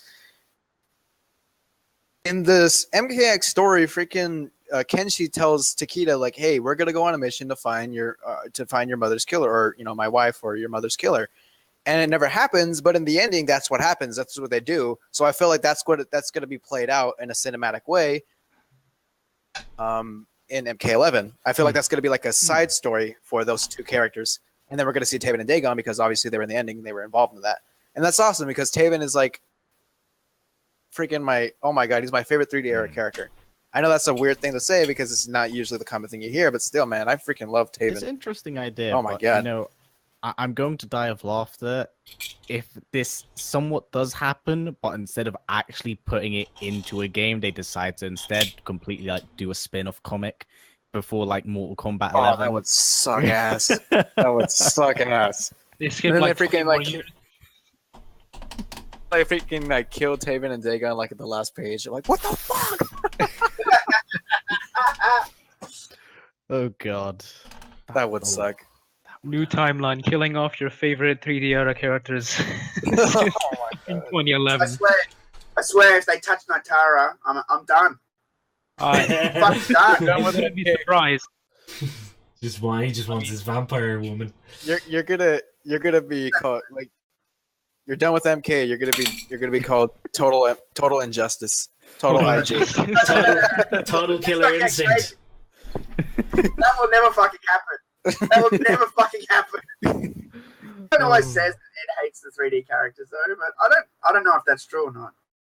in this MKX story, freaking Kenshi tells Takeda like, "Hey, we're gonna go on a mission to find your mother's killer, or my wife or your mother's killer," and it never happens. But in the ending, that's what happens. That's what they do. So I feel like that's gonna be played out in a cinematic way. In MK11, I feel like that's going to be like a side story for those two characters, and then we're going to see Taven and Dagon because obviously they were in the ending and they were involved in that, and that's awesome because Taven is like freaking oh my god, he's my favorite 3D era character. I know that's a weird thing to say because it's not usually the common thing you hear, but still, man, I freaking love Taven. It's an interesting idea. Oh my god, I'm going to die of laughter if this somewhat does happen, but instead of actually putting it into a game, they decide to instead completely do a spin-off comic before Mortal Kombat 11. Oh, that would suck ass. That would suck ass. They skip they freaking kill Taven and Dagon at the last page. You're like, what the fuck? Oh god, that would suck. New timeline, killing off your favorite 3D era characters in 2011. I swear, if they touch Nitara, I'm done. Fucking done. I wouldn't be surprised. He just wants his vampire woman. You're gonna be called you're done with MK. You're gonna be called Total Injustice. Total IG. Total Killer Instinct. That will never fucking happen. That will never fucking happen. Everyone always says that it hates the 3D characters though, but I don't know if that's true or not.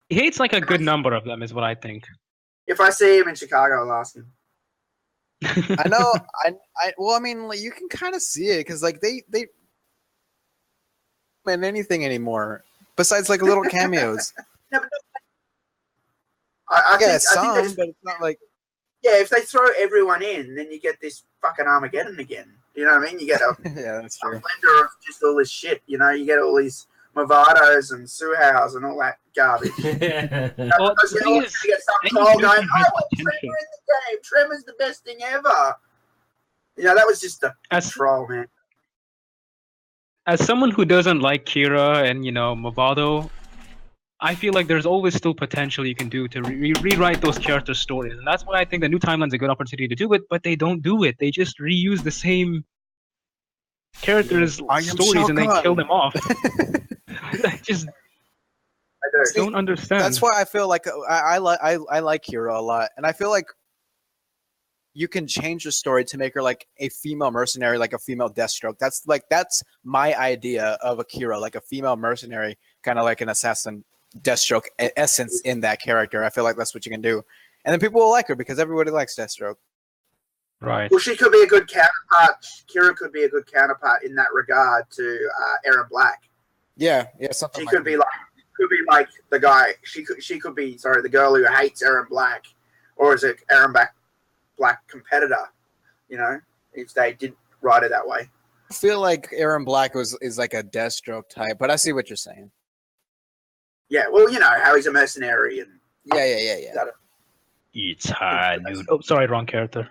He hates a good number of them, is what I think. If I see him in Chicago, I'll ask him. I know. I mean, you can kind of see it because they man anything anymore besides little cameos. No, but I think but it's not yeah, if they throw everyone in, then you get this fucking Armageddon again. You know what I mean? You get a yeah, that's true. A blender of just all this shit. You get all these Movados and Suhaus and all that garbage. Well, you get some troll going, I want Tremor in the game. Tremor's the best thing ever. That was just a troll, man. As someone who doesn't like Kira and Movado, I feel like there's always still potential you can do to rewrite those character stories, and that's why I think the new timeline's a good opportunity to do it. But they don't do it; they just reuse the same characters' stories and they kill them off. I don't understand. That's why I feel like I like Kira a lot, and I feel like you can change the story to make her a female mercenary, a female Deathstroke. That's my idea of a Kira, a female mercenary, kind of like an assassin. Deathstroke essence in that character. I feel like that's what you can do, and then people will like her because everybody likes Deathstroke. Right. Well, she could be a good counterpart. Kira could be a good counterpart in that regard to Aaron Black. Yeah, something. She like could be like the guy. She could be the girl who hates Aaron Black, or is it Aaron Black competitor? You know, if they did write it that way. I feel like Aaron Black is like a Deathstroke type, but I see what you're saying. Yeah, well, you know how he's a mercenary and Yeah. It's hard, dude. Oh, sorry, wrong character.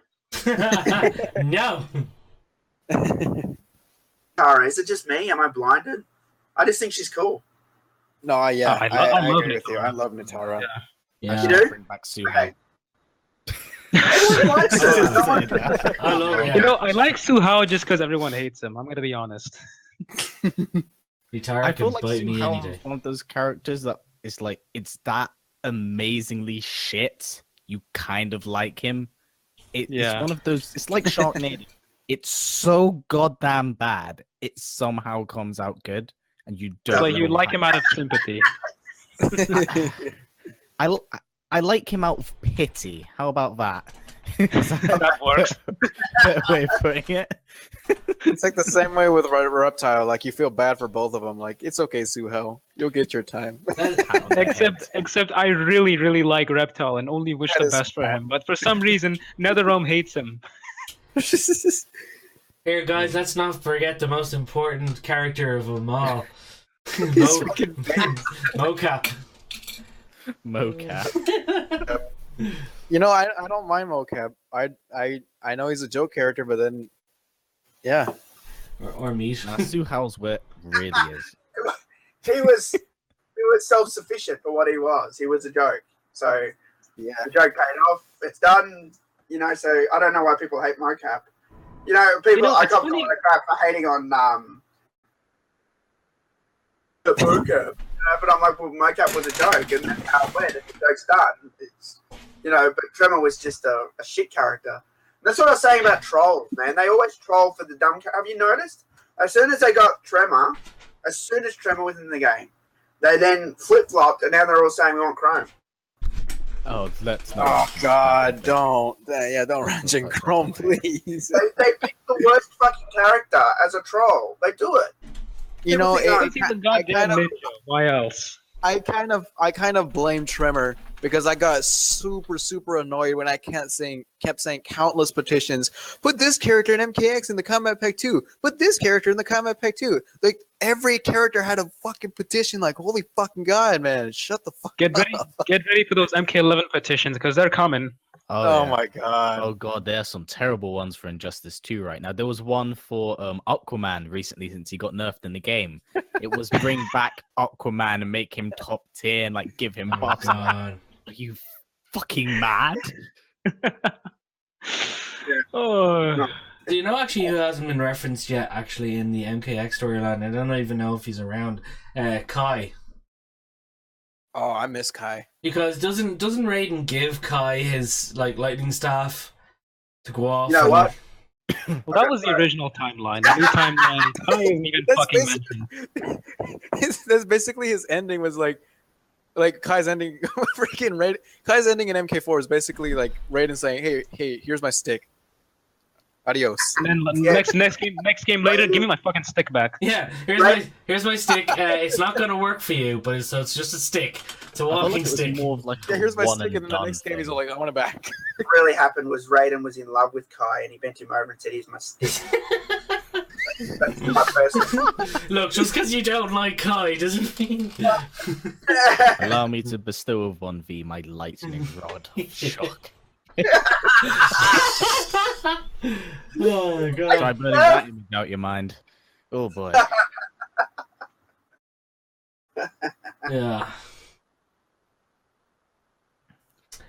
No. Tara, is it just me? Am I blinded? I just think she's cool. No, I love agree with you. Natara. I love Natara. Yeah. You do? Bring back Suhao. Everyone likes her. No one- I love her. You know, I like Suhao just because everyone hates him. I'm gonna be honest. Guitar I can feel like bite me any Suhao day. is one of those characters that is like, it's that amazingly shit. You kind of like him. It's one of those. It's like Sharknado. It's so goddamn bad. It somehow comes out good, and you don't. Like you know like why. him out of sympathy. I like him out of pity. How about that? That works. Better way of putting it. It's like the same way with Reptile. Like you feel bad for both of them. Like it's okay, Suhao. You'll get your time. Except I really, really like Reptile and only wish That the is best for him. But for some reason, NetherRealm hates him. Here, guys, let's not forget the most important character of them all. Mocap. Mocap. You know, I don't mind Mocap. I know he's a joke character, but then, yeah. Or meat. Suhao's wit really is. He was self-sufficient for what he was. He was a joke. So Yeah. the joke paid off. It's done. You know, so I don't know why people hate mocap. You know, people. I it's got funny- a lot of crap for hating on the mocap. But I'm like, well, mocap was a joke, and that's how it went. And the joke's done. It's, you know, but Tremor was just a shit character. And that's what I was saying about trolls, man. They always troll for the dumb. Have you noticed? As soon as they got Tremor, as soon as Tremor was in the game, they then flip-flopped, and now they're all saying we want Chrome. Oh, let's not. Oh God, don't. Yeah, don't mention Chrome, please. They pick the worst fucking character as a troll. They do it. You know, Everything He's a goddamn ninja. Why else? I kind of blame Tremor because I got super annoyed when I kept saying countless petitions. Put this character in MKX in the combat pack 2. Put this character in the combat pack 2. Like every character had a fucking petition. Like holy fucking god, man! Shut the fuck Get ready, up. get ready for those MK11 petitions because they're coming. Oh yeah. my god. Oh god, there are some terrible ones for Injustice 2 right now. There was one for Aquaman recently since he got nerfed in the game. It was bring back Aquaman and make him top tier and like give him buffs. God. Are you fucking mad? Oh, Do you know actually who hasn't been referenced yet actually in the MKX storyline? I don't even know if he's around. Kai. Oh, I miss Kai. Because doesn't Raiden give Kai his like lightning staff to go off? You know and- what? well, that was the original timeline. The new timeline, I isn't even That's fucking basically- mentioned. That's basically his ending was like Kai's ending. Freaking Raiden. Kai's ending in MK4 is basically like Raiden saying, "Hey, here's my stick. Adios." And then next game later, give me my fucking stick back. Yeah, here's my stick. It's not gonna work for you, but it's just a stick. It's a I feel walking like it was stick. more of like Yeah, a here's my one stick, and then the done next game he's thing. like, "I want it back." What really happened was Raiden was in love with Kai, and he bent him over and said, "Here's my stick." That's my person. Look, just because you don't like Kai doesn't mean. Allow me to bestow upon thee my lightning rod of shock. Oh god. Try burning that image out your mind. Oh boy. Yeah.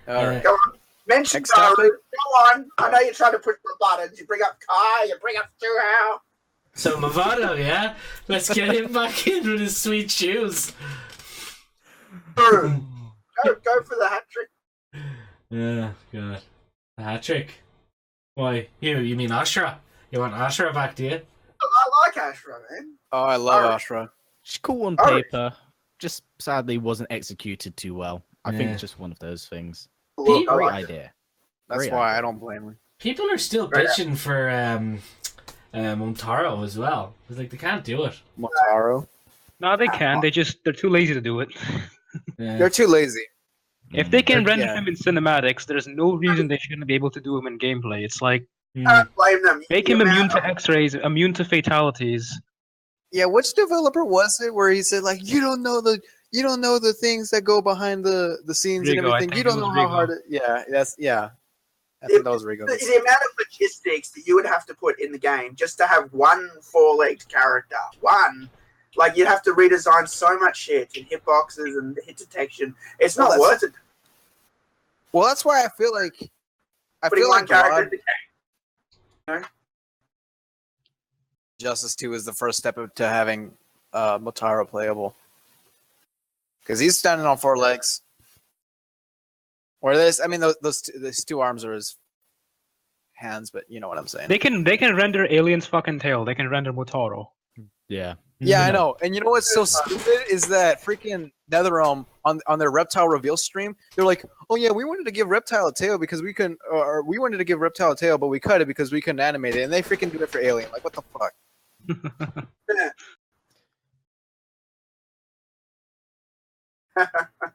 All right. Go on. Mention Next Daru. topic. Go on. I know you're trying to push the buttons. You bring up Kai, you bring up Suhao. So Movado, yeah? Let's get him back in with his sweet shoes. Go for the hat trick. Yeah, God. A hat trick. Why? You mean Ashra? You want Ashra back, do you? I like Ashra, man. Oh, I love Alright. Ashra. She's cool on Alright. paper. Just sadly wasn't executed too well. I think Yeah. it's just one of those things. Look, I Great like it. idea. That's Great why idea. I don't blame her. People are still bitching for Montaro as well. It's like they can't do it. Motaro. No, they can. They're too lazy to do it. Yeah. They're too lazy. If they can render Yeah. him in cinematics, there's no reason they shouldn't be able to do him in gameplay. It's like Mm. I don't blame them. make The him immune amount to of- X-rays, immune to fatalities. Yeah, which developer was it where he said like you don't know the things that go behind the scenes Rigo, and I everything. think You it don't was know how Rigo. hard it. Yeah. I think that was Rigo. The amount of logistics that you would have to put in the game just to have one four-legged character. One. Like, you'd have to redesign so much shit in hitboxes and hit detection. It's Well, not worth it. Well, that's why I feel like Putting one character in the game. Justice 2 is the first step to having Motaro playable. Because he's standing on 4 legs. Or this, I mean, those 2 arms are his hands, but you know what I'm saying. They can render Alien's fucking tail. They can render Motaro. Yeah. Yeah, I know. And you know what's so stupid is that freaking NetherRealm on their Reptile reveal stream, they're like, "Oh yeah, we wanted to give Reptile a tail because we couldn't, or we wanted to give Reptile a tail, but we cut it because we couldn't animate it." And they freaking do it for Alien. Like, what the fuck?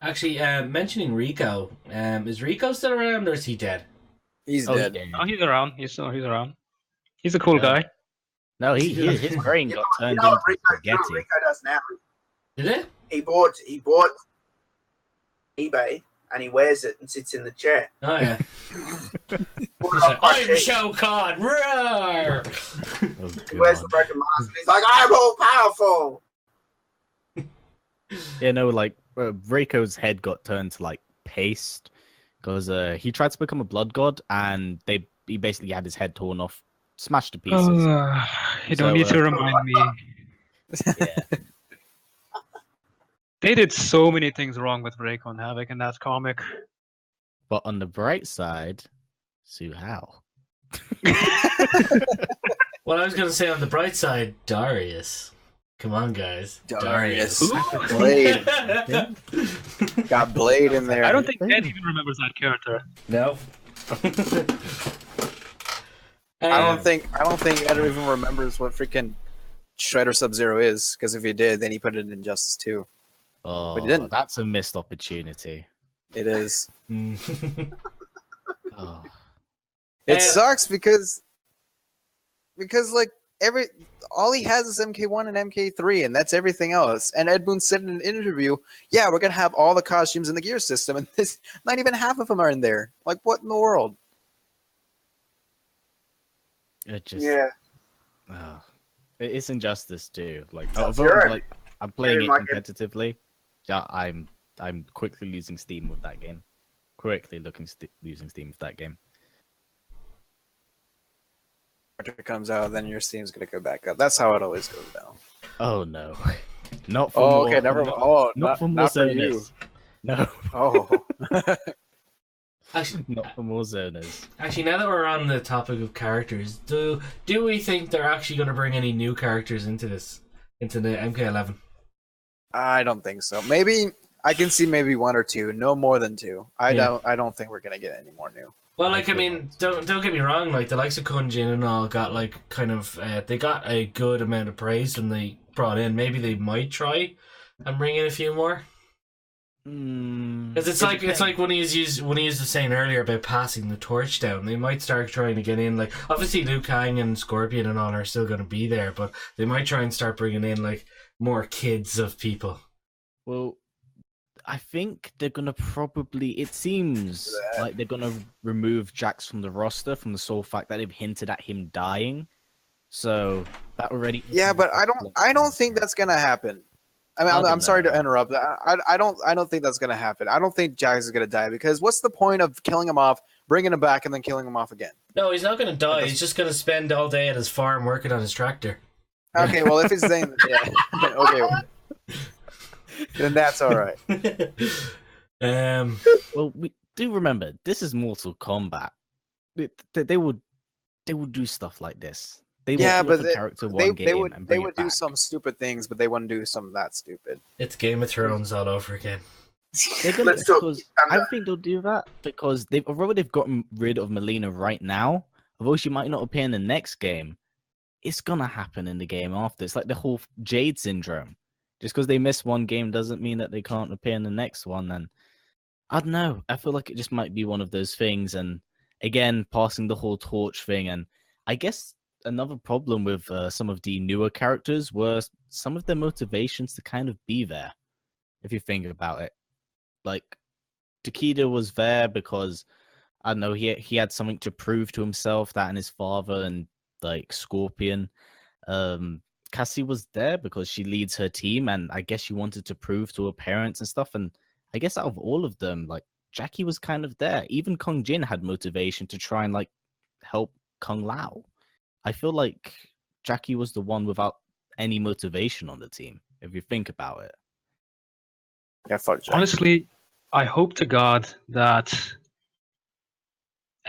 Actually, mentioning Rico, is Rico still around or is he dead? He's Oh, dead. yeah. Oh, he's around. He's around. He's a cool Yeah. guy. No, his brain got You turned know into what Rico spaghetti. does now? Did it? He bought eBay and he wears it and sits in the chair. Oh yeah. Bought it off my I'm sheet. Shao-Kahn. Roar! Oh, He wears the God. broken mask and he's like, I'm all powerful. Yeah, no, like Reiko's head got turned to like paste because he tried to become a blood god and he basically had his head torn off, smashed to pieces. You don't So, need to remind me. Yeah. They did so many things wrong with Raycon Havoc in that comic. But on the bright side, Sue How. Well, I was gonna say on the bright side, Darius. Come on, guys. Darius. Blade. Got Blade in there. I don't think Ed even remembers that character. No. I don't think Ed even remembers what freaking Shredder Sub-Zero is, because if he did, then he put it in Justice 2. Oh, But he didn't. that's a missed opportunity. It is. Oh. It sucks because like all he has is MK1 and MK3, and that's everything else. And Ed Boon said in an interview, "Yeah, we're gonna have all the costumes in the gear system, and this not even half of them are in there. Like, what in the world?" It just Yeah. oh. It's Injustice too. Like, Sub-Zero. like I'm playing it Very much. competitively. Yeah, I'm quickly losing steam with that game. Quickly losing steam with that game. After it comes out, then your Steam's gonna go back up. That's how it always goes down. Oh no, not for Oh, more, okay, never. not, Oh, not for more not for you. zoners. No, Oh, Actually, not for more zoners. actually, now that we're on the topic of characters, do we think they're actually going to bring any new characters into the MK11? I don't think so. Maybe I can see maybe 1 or 2, no more than 2. I don't think we're gonna get any more new. Well, like, I mean, don't get me wrong. Like, the likes of Kunjin and all got like kind of they got a good amount of praise when they brought in. Maybe they might try and bring in a few more. Because it's like when he was saying earlier about passing the torch down. They might start trying to get in. Like, obviously Liu Kang and Scorpion and all are still going to be there, but they might try and start bringing in like more kids of people. Well, I think they're gonna probably. It seems like they're gonna remove Jax from the roster from the sole fact that they've hinted at him dying. So that already. Yeah, but I don't think that's gonna happen. I mean, I'm sorry to interrupt. I don't think that's gonna happen. I don't think Jax is gonna die because what's the point of killing him off, bringing him back, and then killing him off again? No, he's not going to die. He's just going to spend all day at his farm working on his tractor. Okay, well if it's saying yeah, okay, well, then that's all right. Well, we do remember this is Mortal Kombat. They would do stuff like this. They Yeah, would but a character one game and they bring would it do back. some stupid things, but they wouldn't do some that stupid. It's Game of Thrones all over again. They're gonna, Let's talk because Thunder. I think they'll do that because they've gotten rid of Melina right now. although she might not appear in the next game, it's gonna happen in the game after. It's like the whole Jade syndrome. Just because they miss one game doesn't mean that they can't appear in the next one. And I don't know. I feel like it just might be one of those things. And again, passing the whole torch thing. And I guess another problem with some of the newer characters were some of their motivations to kind of be there. If you think about it, like Takeda was there because I don't know, he had something to prove to himself, that and his father, and like Scorpion. Cassie was there because she leads her team, and I guess she wanted to prove to her parents and stuff. And I guess out of all of them, like Jackie was kind of there. Even Kung Jin had motivation to try and like help Kung Lao. I feel like Jackie was the one without any motivation on the team, if you think about it. Yeah, fuck Jackie. Honestly, I hope to God that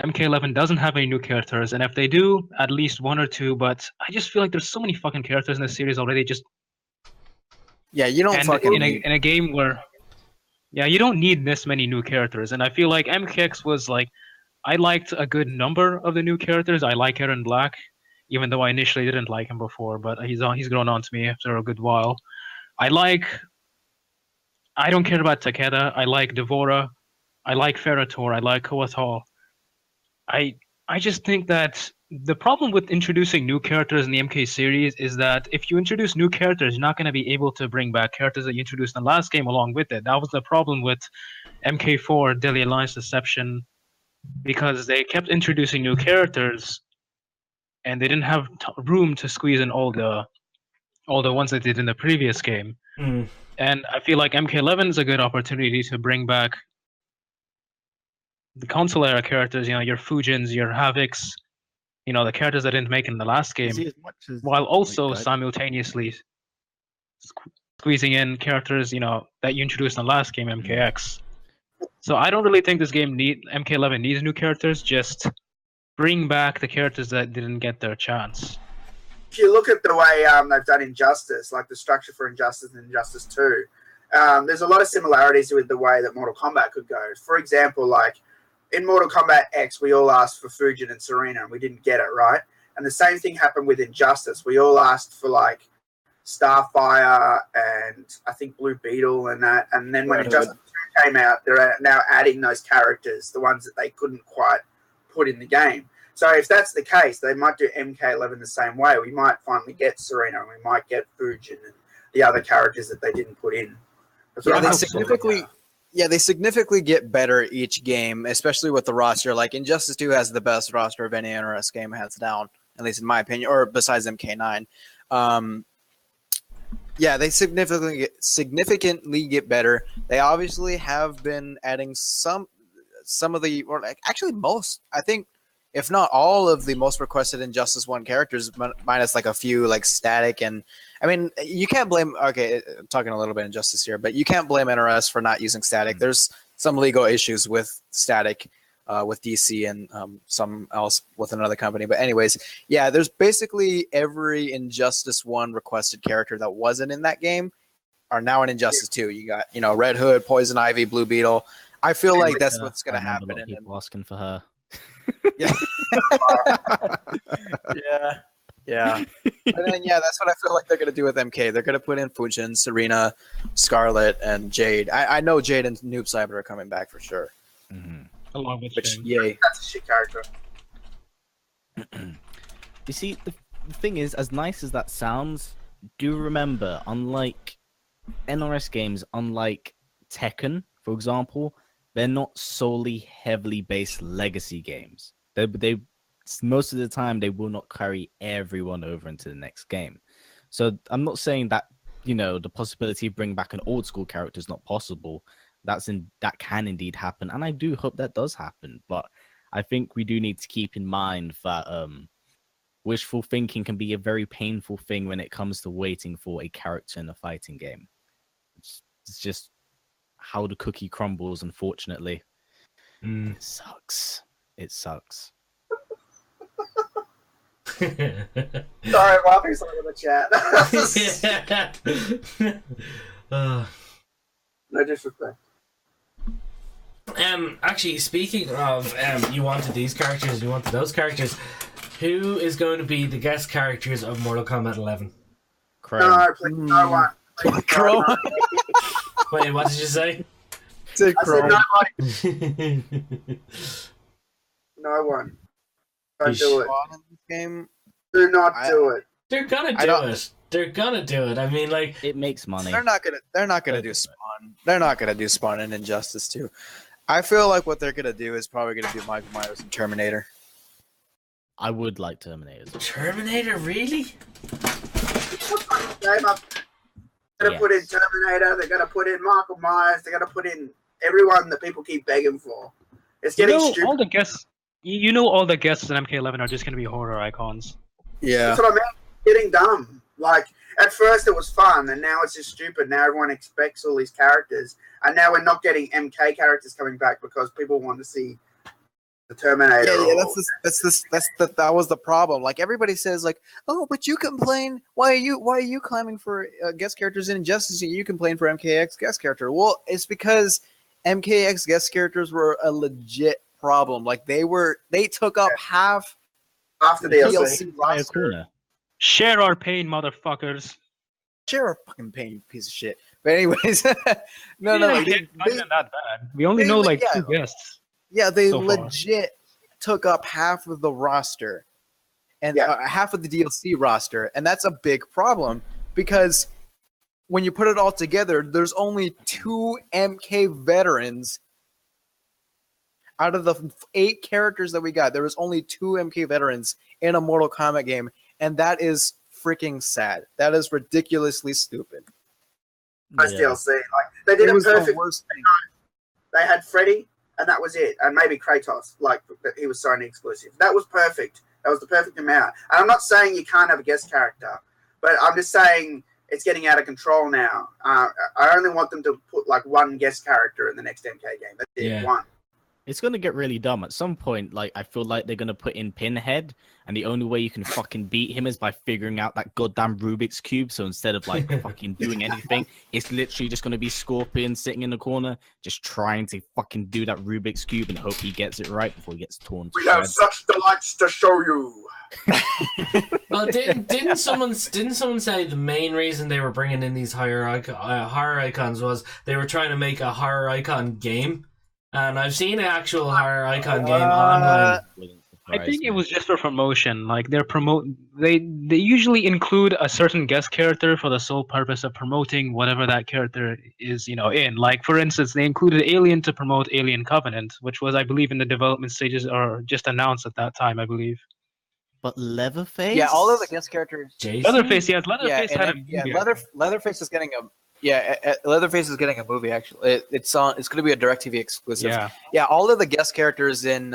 MK11 doesn't have any new characters, and if they do, at least one or two. But I just feel like there's so many fucking characters in this series already. Just Yeah, you don't and fucking in a game where, yeah, you don't need this many new characters. And I feel like MKX was like, I liked a good number of the new characters. I like Aaron Black, even though I initially didn't like him before, but he's grown on to me after a good while. I don't care about Takeda. I like Devora. I like Ferrator. I like Koatal. I just think that the problem with introducing new characters in the MK series is that if you introduce new characters, you're not going to be able to bring back characters that you introduced in the last game along with it. That was the problem with MK4 Deadly Alliance Deception, because they kept introducing new characters and they didn't have room to squeeze in all the ones they did in the previous game. And I feel like MK11 is a good opportunity to bring back the console era characters, your Fujins, your Havocs, the characters that didn't make it in the last game, while also simultaneously squeezing in characters, that you introduced in the last game, MKX. So I don't really think this game MK11 needs new characters, just bring back the characters that didn't get their chance. If you look at the way they've done Injustice, like the structure for Injustice and Injustice 2, there's a lot of similarities with the way that Mortal Kombat could go. For example, like in Mortal Kombat X, we all asked for Fujin and Serena, and we didn't get it, right? And the same thing happened with Injustice. We all asked for like Starfire and I think Blue Beetle and that. And then when Injustice 2 came out, they're now adding those characters, the ones that they couldn't quite put in the game. So if that's the case, they might do MK11 the same way. We might finally get Serena, and we might get Fujin and the other characters that they didn't put in. Yeah, they significantly get better each game, especially with the roster. Like Injustice 2 has the best roster of any NRS game, hands down, at least in my opinion, or besides MK9. Yeah, they significantly get better. They obviously have been adding some of the, or like actually most, I think, if not all of the most requested Injustice 1 characters, minus like a few like Static. And I mean, you can't blame, okay, I'm talking a little bit Injustice here, but you can't blame NRS for not using Static. There's some legal issues with Static with DC and some else with another company. But anyways, yeah, there's basically every Injustice 1 requested character that wasn't in that game are now in Injustice 2. You got, Red Hood, Poison Ivy, Blue Beetle. I feel like that's what's going to happen. A lot of people asking for her. Yeah. Yeah. And then, that's what I feel like they're going to do with MK. They're going to put in Fujin, Serena, Scarlet, and Jade. I know Jade and Noob Cyber are coming back for sure. Mm-hmm. Along with yay. That's a shit character. You see, the thing is, as nice as that sounds, do remember, unlike NRS games, unlike Tekken, for example, they're not solely heavily based legacy games. They most of the time they will not carry everyone over into the next game. So I'm not saying that the possibility of bringing back an old school character is not possible. That can indeed happen, and I do hope that does happen. But I think we do need to keep in mind that wishful thinking can be a very painful thing when it comes to waiting for a character in a fighting game. It's just how the cookie crumbles, unfortunately. It sucks. It sucks. Sorry, Robbie's on in the chat. No disrespect. Actually, speaking of, you wanted these characters, you wanted those characters. Who is going to be the guest characters of Mortal Kombat 11? No, please, no one. Please, Chrome. no one. Wait, what did you say? Say I said Chrome. no one. Don't do it. Spawn in this game. Do not do it. They're gonna I do don't- it. They're gonna do it. I mean, like, It makes money. They're not gonna do Spawn. They're not gonna do Spawn and Injustice 2. I feel like what they're gonna do is probably gonna do Michael Myers and Terminator. I would like Terminators. Terminator, really? Game up. They're gonna put in Terminator. They're gonna put in Michael Myers. They're gonna put in everyone that people keep begging for. It's getting stupid. all the guests. You know, all the guests in MK11 are just going to be horror icons. Yeah. That's what I mean. Getting dumb. Like at first it was fun, and now it's just stupid. Now everyone expects all these characters, and now we're not getting MK characters coming back because people want to see the Terminator. Yeah, that was the problem. Like everybody says, like, oh, but you complain. Why are you claiming for guest characters in Injustice and you complain for MKX guest character? Well, it's because MKX guest characters were a legit problem. Like they took up half after the DLC roster. Corner. Share our pain, motherfuckers. Share a fucking pain, piece of shit. But anyways, no, Not even that bad. We only know like 2 guests. Yeah, they so far. legit took up half of the roster and half of the DLC roster, and that's a big problem because when you put it all together, there's only 2 MK veterans out of the 8 characters that we got. There was only 2 MK veterans in a Mortal Kombat game, and that is freaking sad. That is ridiculously stupid. First DLC, like they did It a was the perfect. worst thing. They had Freddy, and that was it, and maybe Kratos, like he was Sony exclusive. That was perfect. That was the perfect amount. And I'm not saying you can't have a guest character, but I'm just saying it's getting out of control now. I only want them to put like 1 guest character in the next MK game. That's it, 1. It's gonna get really dumb at some point. Like I feel like they're gonna put in Pinhead, and the only way you can fucking beat him is by figuring out that goddamn Rubik's cube. So instead of like fucking doing anything, it's literally just gonna be Scorpion sitting in the corner, just trying to fucking do that Rubik's cube and hope he gets it right before he gets torn to We have shreds. such delights to show you. Well, didn't someone say the main reason they were bringing in these horror icons was they were trying to make a horror icon game? And I've seen an actual horror icon game online. I think it was just for promotion. Like they usually include a certain guest character for the sole purpose of promoting whatever that character is, in. Like for instance, they included Alien to promote Alien Covenant, which was, I believe, in the development stages or just announced at that time, I believe. But Leatherface? Yeah, all of the guest characters. Jason? Leatherface, yes, Leatherface had a movie. Leatherface is getting a Leatherface is getting a movie. Actually, it's going to be a DirecTV exclusive. Yeah, all of the guest characters in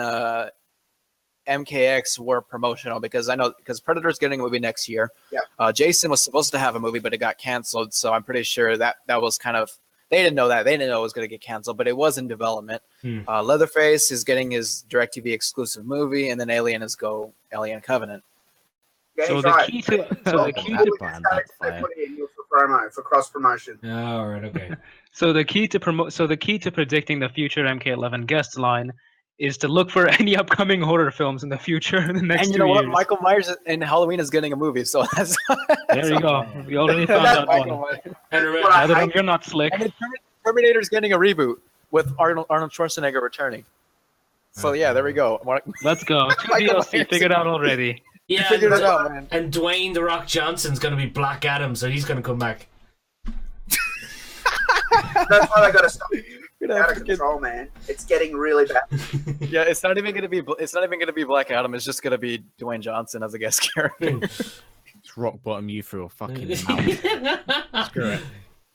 MKX were promotional because Predator's getting a movie next year. Yeah. Jason was supposed to have a movie, but it got canceled. So I'm pretty sure that was kind of they didn't know that. They didn't know it was going to get canceled, but it was in development. Leatherface is getting his DirecTV exclusive movie, and then Alien Covenant. Yeah, So he's the right. key to for cross promotion. Oh, right, okay. So the key to predicting the future MK11 guest line is to look for any upcoming horror films in the future in the next 2 years. And you know what? Michael Myers in Halloween is getting a movie, so that's There you go. We already found out one. And remember, Other than you're not slick. And then Terminator's getting a reboot with Arnold Schwarzenegger returning. So yeah, there we go. Let's go. 2 Michael DLC Myers. figured out already. yeah, Figured it out, man. and Dwayne the Rock Johnson's going to be Black Adam, so he's going to come back. That's why they got to stop. Gonna Out have of to control, man. It's getting really bad. Yeah, it's not even gonna be Black Adam. It's just gonna be Dwayne Johnson as a guest character. It's rock bottom you through a fucking mouth. Screw it.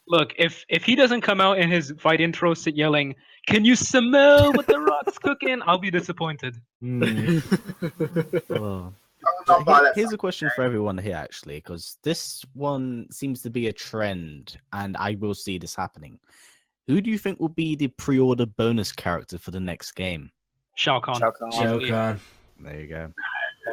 Look, if he doesn't come out in his fight intro yelling, "Can you smell what the Rock's cooking?" I'll be disappointed. Oh. I will not buy that. Here's a question for everyone here, actually, because this one seems to be a trend, and I will see this happening. Who do you think will be the pre-order bonus character for the next game? Shao Kahn. Shao Kahn. Shao Kahn. There you go.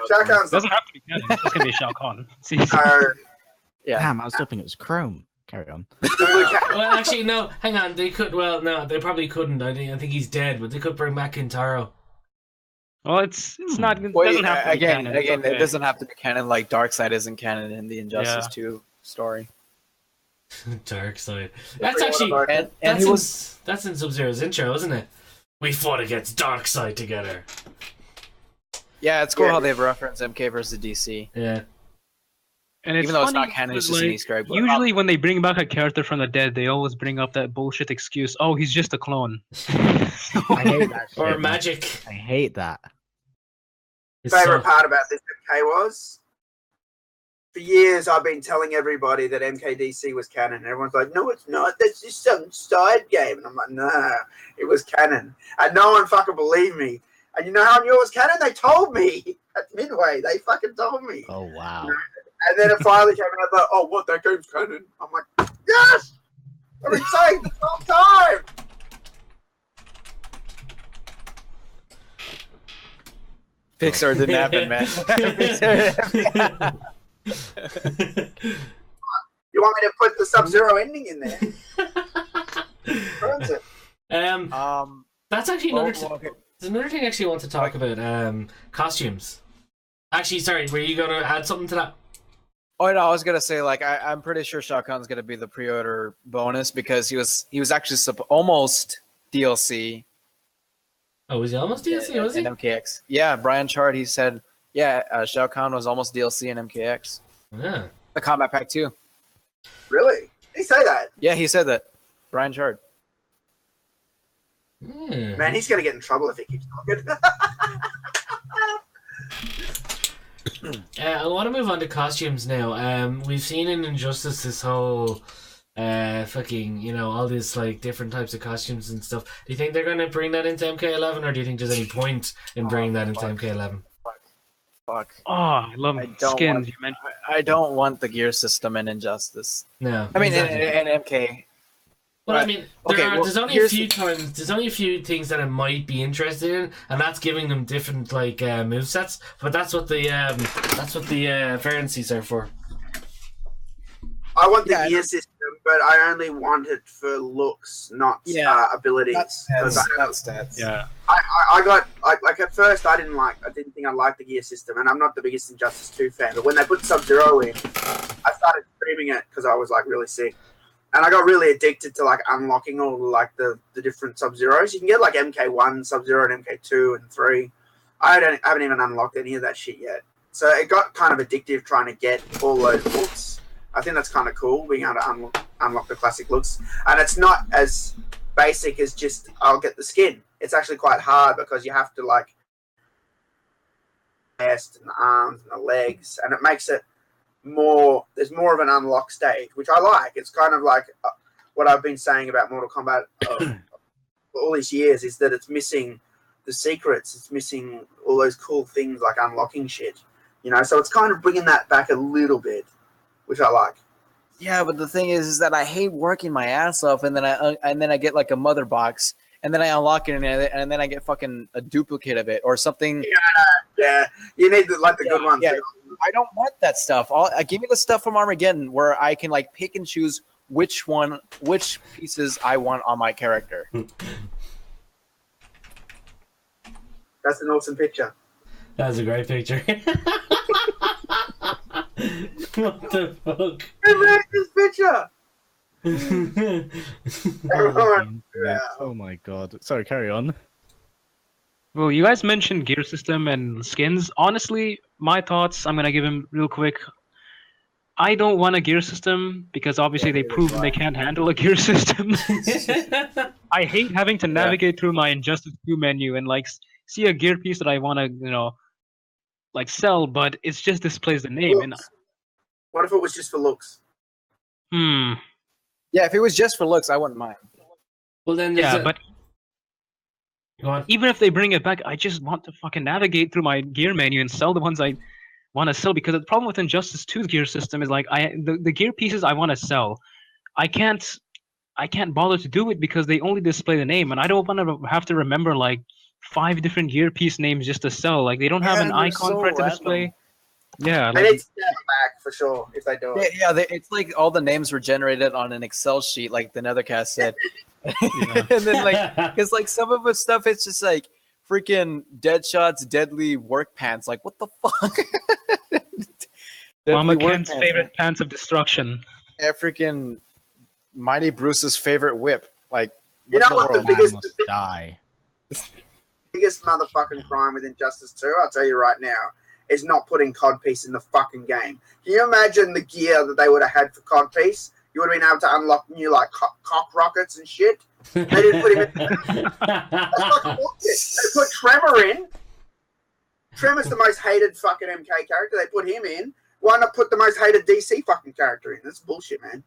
Shao Kahn's Doesn't have to be canon. It's just gonna be Shao Kahn. See, Yeah. Damn, I was hoping it was Chrome. Carry on. Well, actually, no. Hang on. They could. Well, no, they probably couldn't. I think he's dead, but they could bring back Kintaro. Well, it's not. It Wait, doesn't have to be again, canon. It's again, okay. it doesn't have to be canon. Like Darkseid isn't canon in the Injustice 2 story. Darkseid. That's actually that's in Sub-Zero's intro, isn't it? We fought against Darkseid together. Yeah, it's cool how they've referenced MK versus DC. Yeah. And it's Even though it's funny, not canon, it's but, just an like, Easter egg. usually when they bring back a character from the dead, they always bring up that bullshit excuse. Oh, he's just a clone. I hate that shit. Or man. magic. I hate that. It's Favorite so- part about this MK was, for years I've been telling everybody that MKDC was canon. And everyone's like, no, it's not. That's just some side game. And I'm like, nah, it was canon. And no one fucking believed me. And you know how I knew it was canon? They told me at Midway. They fucking told me. Oh wow. And then it finally came out like, oh, what? That game's canon. I'm like, yes! I've been saying this whole time. Pixar didn't happen, man. You want me to put the Sub-Zero ending in there? Burns it. That's actually another. okay. There's another thing I actually want to talk about. Costumes. Actually, sorry. Were you gonna add something to that? Oh no, I was gonna say like I'm pretty sure Shao Kahn's gonna be the pre-order bonus because he was actually almost DLC. Oh, was he almost DLC? Was he? in MKX? Yeah, Brian Chard. He said, yeah, Shao Kahn was almost DLC in MKX. Yeah. The Combat Pack 2. Really? Did he say that? Yeah, he said that. Brian Chard. Hmm. Man, he's gonna get in trouble if he keeps talking. I want to move on to costumes now. We've seen in Injustice this whole fucking, all these like different types of costumes and stuff. Do you think they're gonna bring that into MK11, or do you think there's any point in bringing that into MK11? Fuck. Oh, I love skins. You mentioned. I don't want the gear system in Injustice. No. I mean, exactly. in MK. Well, Right. I mean, Okay, there's only a few times. There's only a few things that I might be interested in, and that's giving them different like movesets. But that's what the variances are for. I want the gear system, but I only want it for looks, not abilities. Not stats. Yeah. I got like at first I didn't think I liked the gear system, and I'm not the biggest Injustice 2 fan. But when they put Sub-Zero in, I started streaming it because I was like really sick, and I got really addicted to like unlocking all like the different Sub-Zeros. You can get like MK1 Sub-Zero and MK2 and 3. I haven't even unlocked any of that shit yet. So it got kind of addictive trying to get all those looks. I think that's kind of cool, being able to unlock the classic looks. And it's not as basic as just, I'll get the skin. It's actually quite hard because you have to, like, chest and the arms and the legs. And it makes it there's more of an unlock stage, which I like. It's kind of like what I've been saying about Mortal Kombat for all these years, is that it's missing the secrets. It's missing all those cool things like unlocking shit. So it's kind of bringing that back a little bit, which I like. Yeah, but the thing is that I hate working my ass off, and then I get like a mother box, and then I unlock it, and then I get fucking a duplicate of it or something. Yeah. You need the good ones. Yeah. I don't want that stuff. Give me the stuff from Armageddon where I can like pick and choose which pieces I want on my character. That's an awesome picture. That's a great picture. What the fuck? Who made this picture? Everyone. Yeah. Oh my god. Sorry, carry on. Well, you guys mentioned gear system and skins. Honestly, my thoughts, I'm going to give them real quick. I don't want a gear system because obviously they've proven they can't handle a gear system. I hate having to navigate through my Injustice 2 menu and like see a gear piece that I want to, like sell, but it's just displays the name. And what if it was just for looks? Yeah, if it was just for looks, I wouldn't mind. Well, then but even if they bring it back, I just want to fucking navigate through my gear menu and sell the ones I want to sell, because the problem with Injustice 2's gear system is like the gear pieces I want to sell, I can't bother to do it because they only display the name, and I don't want to have to remember like 5 different gear piece names just to sell. Like they don't have an icon for it to display. Yeah, They like, need to get it back for sure if they do it. It's like all the names were generated on an Excel sheet, like the Nethercast said. yeah. And then because some of the stuff, it's just like freaking Deadshot's deadly work pants. Like, what the fuck? Mama Deadly work Ken's pants, favorite man. pants of destruction. Yeah, freaking Mighty Bruce's favorite whip. Like, You know what the Man biggest must die. motherfucking crime with Injustice 2, I'll tell you right now, is not putting Codpiece in the fucking game. Can you imagine the gear that they would have had for Codpiece? You would have been able to unlock new like cock rockets and shit. They didn't put him in. That's fucking bullshit. They put Tremor in. Tremor's the most hated fucking MK character. They put him in. Why not put the most hated DC fucking character in? That's bullshit, man.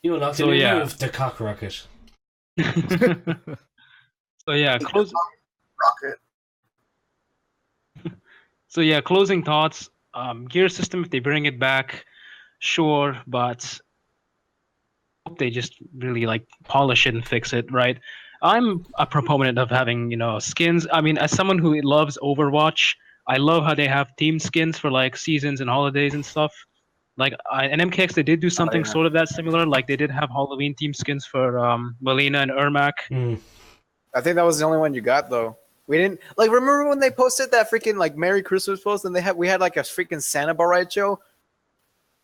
You unlocked a new move, the cock rocket. So yeah, Rocket. So yeah, closing thoughts. Gear system, if they bring it back, sure, but hope they just really like polish it and fix it, right? I'm a proponent of having, skins. I mean, as someone who loves Overwatch, I love how they have team skins for like seasons and holidays and stuff. Like in MKX, they did do something sort of that similar. Like they did have Halloween team skins for Melina and Ermac. I think that was the only one you got though. We didn't remember when they posted that freaking like Merry Christmas post and we had like a freaking Santa Barrage. Yeah,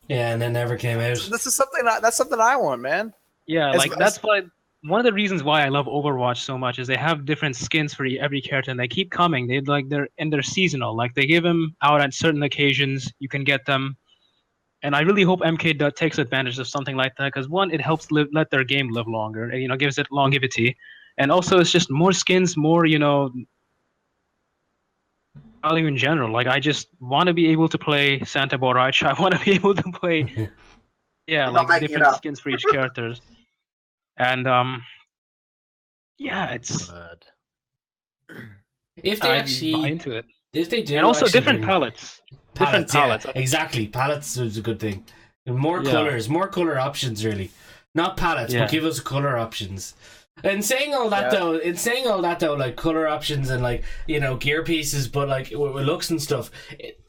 and it never came out. That's something I want, man. Yeah, that's why one of the reasons why I love Overwatch so much is they have different skins for every character and they keep coming. They're seasonal. Like they give them out at certain occasions. You can get them. And I really hope MK takes advantage of something like that because one, it helps let their game live longer. And, gives it longevity, and also it's just more skins, more value in general. Like I just want to be able to play Santa Borracha. I want to be able to play, different skins for each character. And it's if they actually buy into it. If they do, and also different palettes. Different palettes. Yeah, exactly. Palettes is a good thing. More colors, more color options, really. Not palettes, but give us color options. And saying all that though, like color options and like gear pieces, but like with looks and stuff.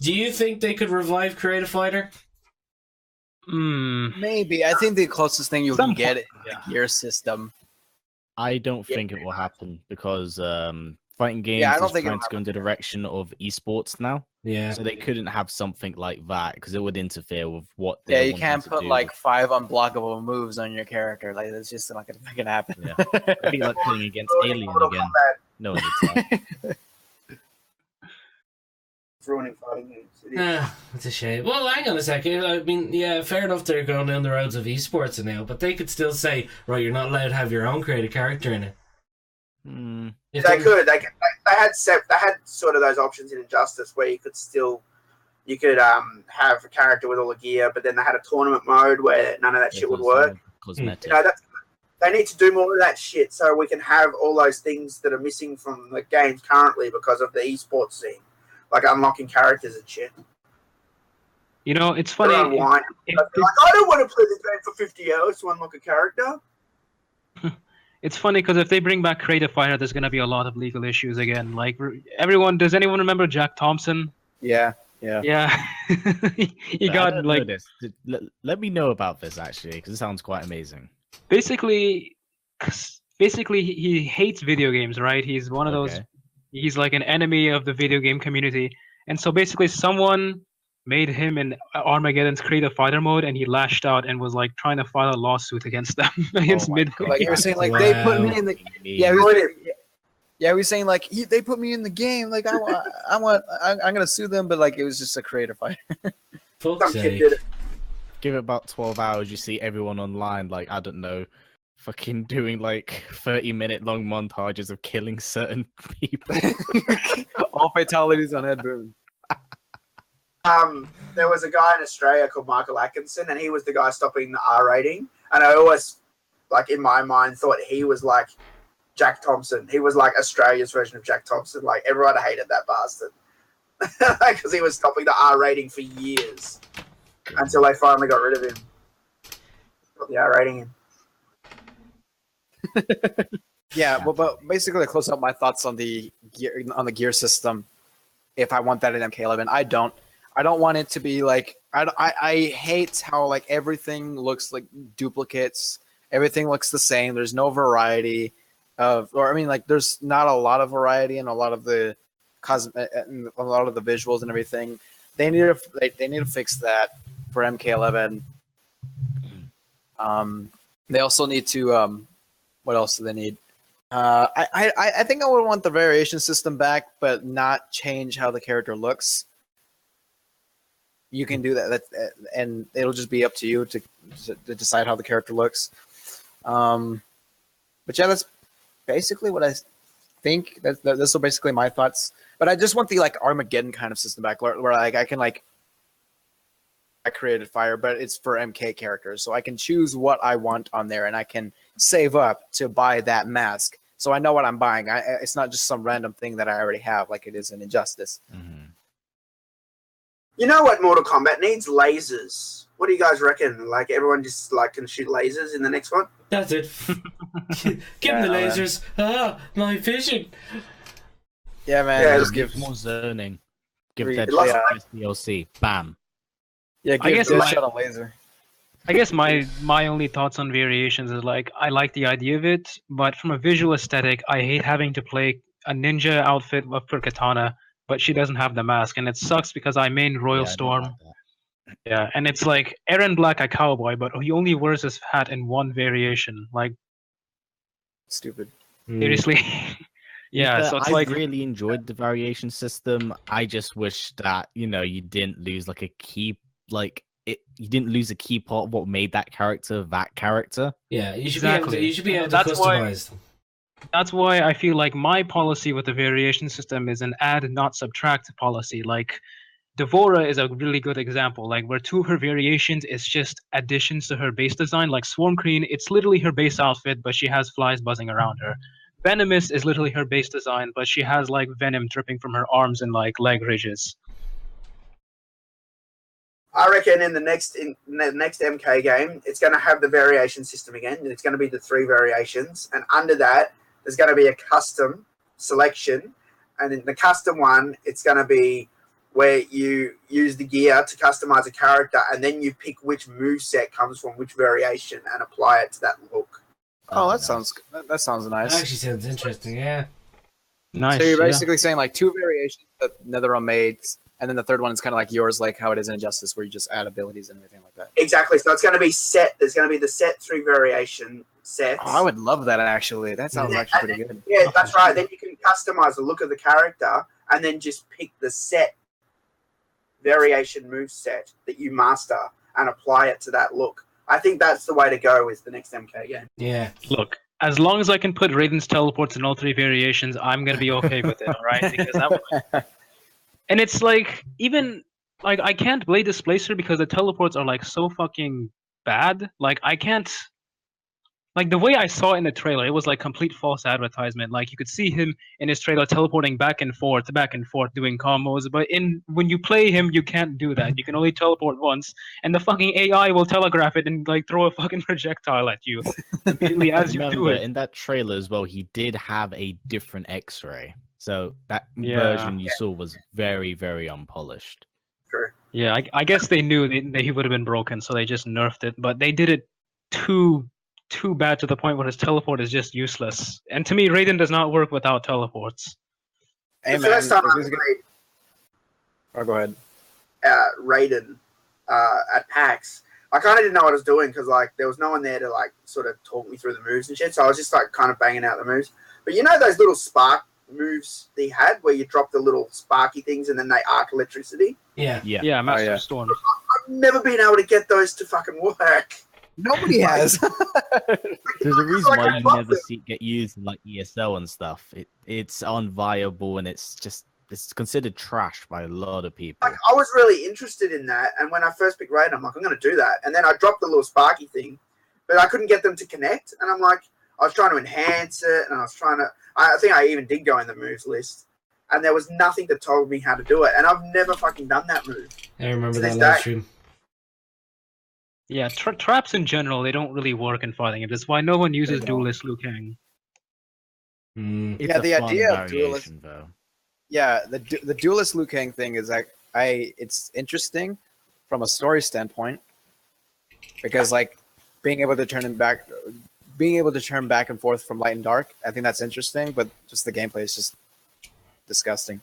Do you think they could revive Creative Fighter? Maybe. I think the closest thing you can get is the gear system. I don't think it will happen because fighting games is trying to go in the direction of esports now. Yeah. So they couldn't have something like that because it would interfere with what they Yeah, you can't put like 5 unblockable moves on your character. Like that's just not gonna happen. Yeah. It'd be like playing against Alien again. No one needs that. It's ruining fighting games. It's a shame. Well, hang on a second. I mean, yeah, fair enough they're going down the roads of esports now, but they could still say, right, you're not allowed to have your own creative character in it. If they could. They had sort of those options in Injustice where you could have a character with all the gear, but then they had a tournament mode where none of that shit would work. Cosmetic. They need to do more of that shit so we can have all those things that are missing from the games currently because of the esports scene, like unlocking characters and shit. It's funny. I don't want to play this game for 50 hours to unlock a character. It's funny because if they bring back Creative Fighter, there's going to be a lot of legal issues again. Like does anyone remember Jack Thompson? Yeah. he got like this. Let me know about this actually, because it sounds quite amazing. Basically, he hates video games, right? He's one of those. He's like an enemy of the video game community, and so basically, someone made him in Armageddon's Creative Fighter mode, and he lashed out and was like trying to file a lawsuit against them against Midway. Like you were saying, like they put me in the we were saying like they put me in the game. Like I'm gonna sue them, but like it was just a Creative Fighter. Give it about 12 hours, you see everyone online, like I don't know, fucking doing like 30-minute long montages of killing certain people. All fatalities on Ed Boon. There was a guy in Australia called Michael Atkinson, and he was the guy stopping the R rating. And I always, like in my mind, thought he was like Jack Thompson. He was like Australia's version of Jack Thompson. Like everyone hated that bastard because he was stopping the R rating for years until they finally got rid of him. Got the R rating in. Yeah, but basically, to close up my thoughts on the gear system. if I want that in MK11. I don't want it to be like I hate how like everything looks like duplicates. Everything looks the same. There's no variety like there's not a lot of variety in a lot of the a lot of the visuals and everything. They need to fix that for MK11. They also need to what else do they need? I think I would want the variation system back, but not change how the character looks. You can do that, and it'll just be up to you to decide how the character looks. But yeah, that's basically what I think. That's basically my thoughts. But I just want the like Armageddon kind of system back, where like I can like I created fire, but it's for MK characters, so I can choose what I want on there, and I can save up to buy that mask, so I know what I'm buying. It's not just some random thing that I already have, like it is in Injustice. Mm-hmm. You know what Mortal Kombat needs? Lasers. What do you guys reckon? Like everyone just like can shoot lasers in the next one? That's it. Give him the lasers. Ah, my vision. Yeah, man. Yeah, just give more zoning. Give Three- that yeah. DLC. Bam. Yeah, I guess Deadshot a laser. I guess my only thoughts on variations is like I like the idea of it, but from a visual aesthetic, I hate having to play a ninja outfit for Katana, but she doesn't have the mask, and it sucks because I main Royal Yeah, I don't Storm. like that. Yeah, and it's like Eren Black a cowboy, but he only wears his hat in one variation. Like Stupid. seriously. Yeah, so it's I like really enjoyed the variation system. I just wish that you didn't lose like a key, like you didn't lose a key part of what made that character that character. Yeah, you should Exactly. be able to That's why- customize them. that's why I feel like my policy with the variation system is an add not subtract policy. Like Devora is a really good example. Like where two of her variations is just additions to her base design. Like Swarm Queen, it's literally her base outfit, but she has flies buzzing around her. Venomous is literally her base design, but she has like venom dripping from her arms and like leg ridges. I reckon in the next MK game, it's going to have the variation system again. It's going to be the 3 variations, and under that, there's going to be a custom selection, and in the custom one, it's going to be where you use the gear to customize a character, and then you pick which moveset comes from which variation and apply it to that look. Oh, nice. that sounds That nice. actually sounds interesting. Yeah. Nice. So you're yeah. basically saying like 2 variations that NetherRealm made, and then the third one is kind of like yours, like how it is in Injustice, where you just add abilities and everything like that. Exactly. So it's going to be set. There's going to be the set 3 variation sets. Oh, I would love that actually. That sounds actually pretty good. Yeah, that's right. Then you can customize the look of the character and then just pick the set variation move set that you master and apply it to that look. I think that's the way to go with the next MK game. Yeah. Look, as long as I can put Raiden's teleports in all 3 variations, I'm gonna be okay with it, alright? Because that and it's like even like I can't Blade Displacer because the teleports are like so fucking bad. Like I can't like the way I saw it in the trailer, it was like complete false advertisement. Like you could see him in his trailer teleporting back and forth, doing combos. But when you play him, you can't do that. You can only teleport once, and the fucking AI will telegraph it and like throw a fucking projectile at you immediately as you do Remember, it. in that trailer as well, he did have a different X-ray. So that Yeah. version you saw was very, very unpolished. True. Yeah, I guess they knew that he would have been broken, so they just nerfed it. But they did it too bad to the point where his teleport is just useless. And to me, Raiden does not work without teleports. Hey, The man, first time I this is good- played Oh, go ahead. Raiden at PAX, I kind of didn't know what I was doing because like there was no one there to like sort of talk me through the moves and shit. So I was just like kind of banging out the moves. But you know those little spark moves they had where you drop the little sparky things and then they arc electricity? Yeah. Yeah. Master yeah. Storm. I've never been able to get those to fucking work. Nobody has. There's a reason like why a you muffin. never see it get used in like ESL and stuff. It's unviable and it's considered trash by a lot of people. Like I was really interested in that, and when I first picked Raiden, I'm like, I'm going to do that. And then I dropped the little sparky thing, but I couldn't get them to connect. And I'm like, I was trying to enhance it, and I was trying to. I think I even did go in the moves list, and there was nothing that told me how to do it. And I've never fucking done that move. I remember To that this live day. stream. Yeah, traps in general, they don't really work in fighting. That's why no one uses They don't. Duelist Liu Kang. Mm. It's Yeah, a the fun idea of variation, though. the duelist Liu Kang thing is like it's interesting from a story standpoint because like being able to turn back and forth from light and dark, I think that's interesting. But just the gameplay is just disgusting.